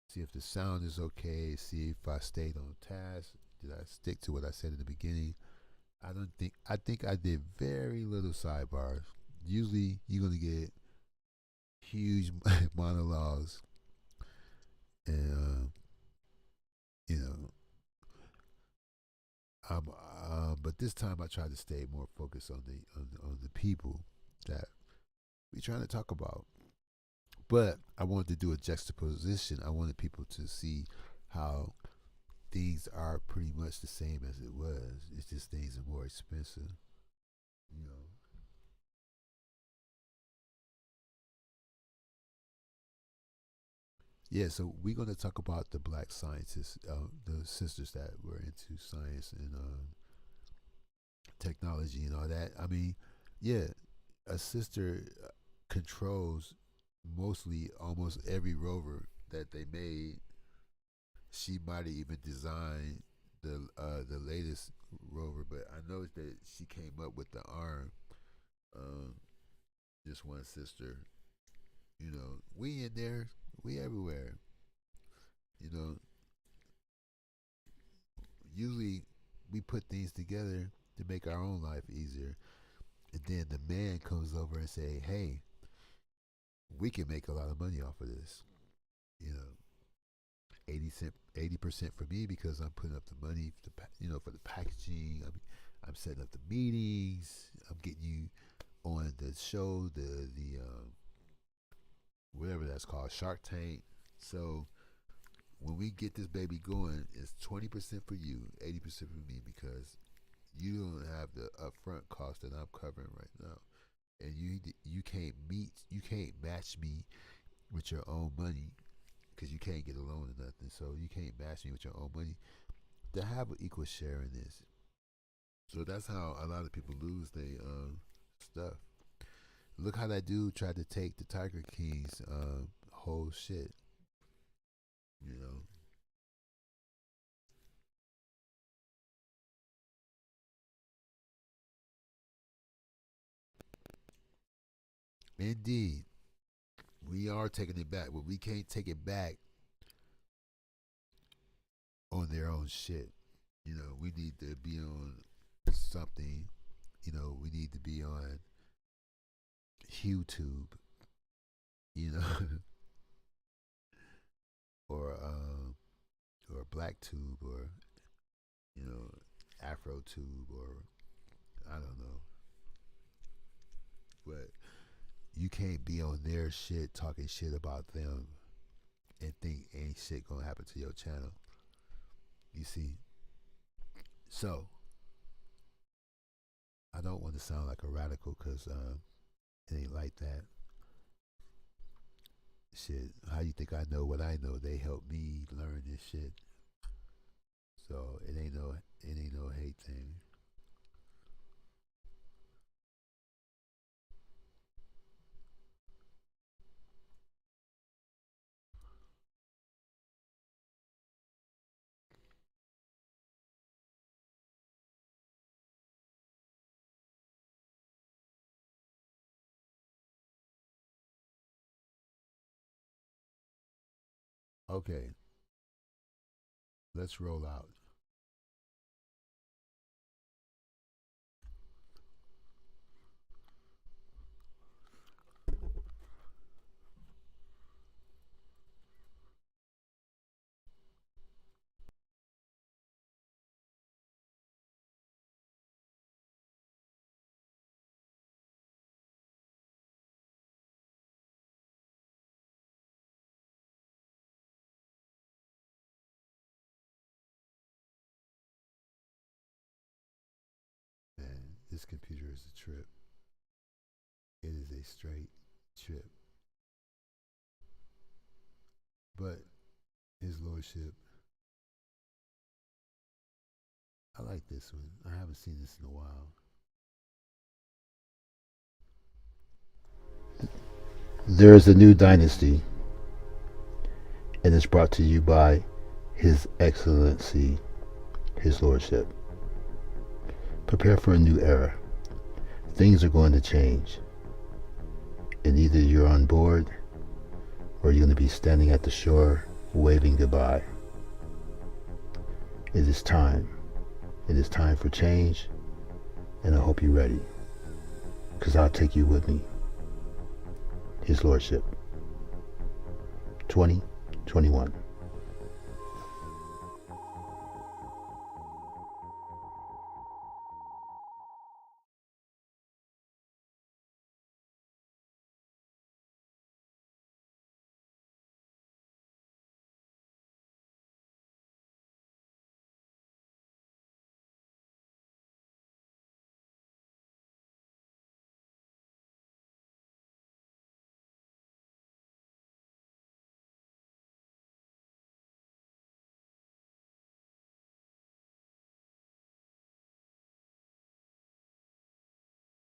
See if the sound is okay. See if I stayed on task. Did I stick to what I said in the beginning? I think I did very little sidebars. Usually you're gonna get huge monologues, and you know, but this time I tried to stay more focused on the people that we trying to talk about. But I wanted to do a juxtaposition. I wanted people to see how things are pretty much the same as it was. It's just things are more expensive, you know. Yeah, so we're going to talk about the black scientists, the sisters that were into science and technology and all that. I mean, yeah, a sister controls mostly almost every rover that they made. She might have even designed the latest rover, but I know that she came up with the arm. Um, just one sister. You know, we in there, we everywhere. You know, usually we put things together to make our own life easier, and then the man comes over and say, "Hey, we can make a lot of money off of this." You know, 80% for me because I'm putting up the money, for the packaging. I'm setting up the meetings. I'm getting you on the show, the whatever that's called, Shark Tank. So when we get this baby going, it's 20% for you, 80% for me because you don't have the upfront cost that I'm covering right now, and you can't match me with your own money because you can't get a loan or nothing. So you can't match me with your own money to have an equal share in this. So that's how a lot of people lose their stuff. Look how that dude tried to take the Tiger King's whole shit. You know, indeed, we are taking it back, but we can't take it back on their own shit. You know, we need to be on something. You know, we need to be on YouTube. You know, or or BlackTube or AfroTube or I don't know, but you can't be on their shit talking shit about them and think ain't shit gonna happen to your channel. You see, so I don't want to sound like a radical because it ain't like that. Shit, how you think I know what I know? They helped me learn this shit, so it ain't no hate thing. Okay, let's roll out. Man, this computer is a trip. It is a straight trip. But his lordship, I like this one. I haven't seen this in a while. There is a new dynasty, and it's brought to you by His Excellency, His Lordship. Prepare for a new era. Things are going to change. And either you're on board or you're going to be standing at the shore waving goodbye. It is time. It is time for change, and I hope you're ready, because I'll take you with me. His Lordship. 2021.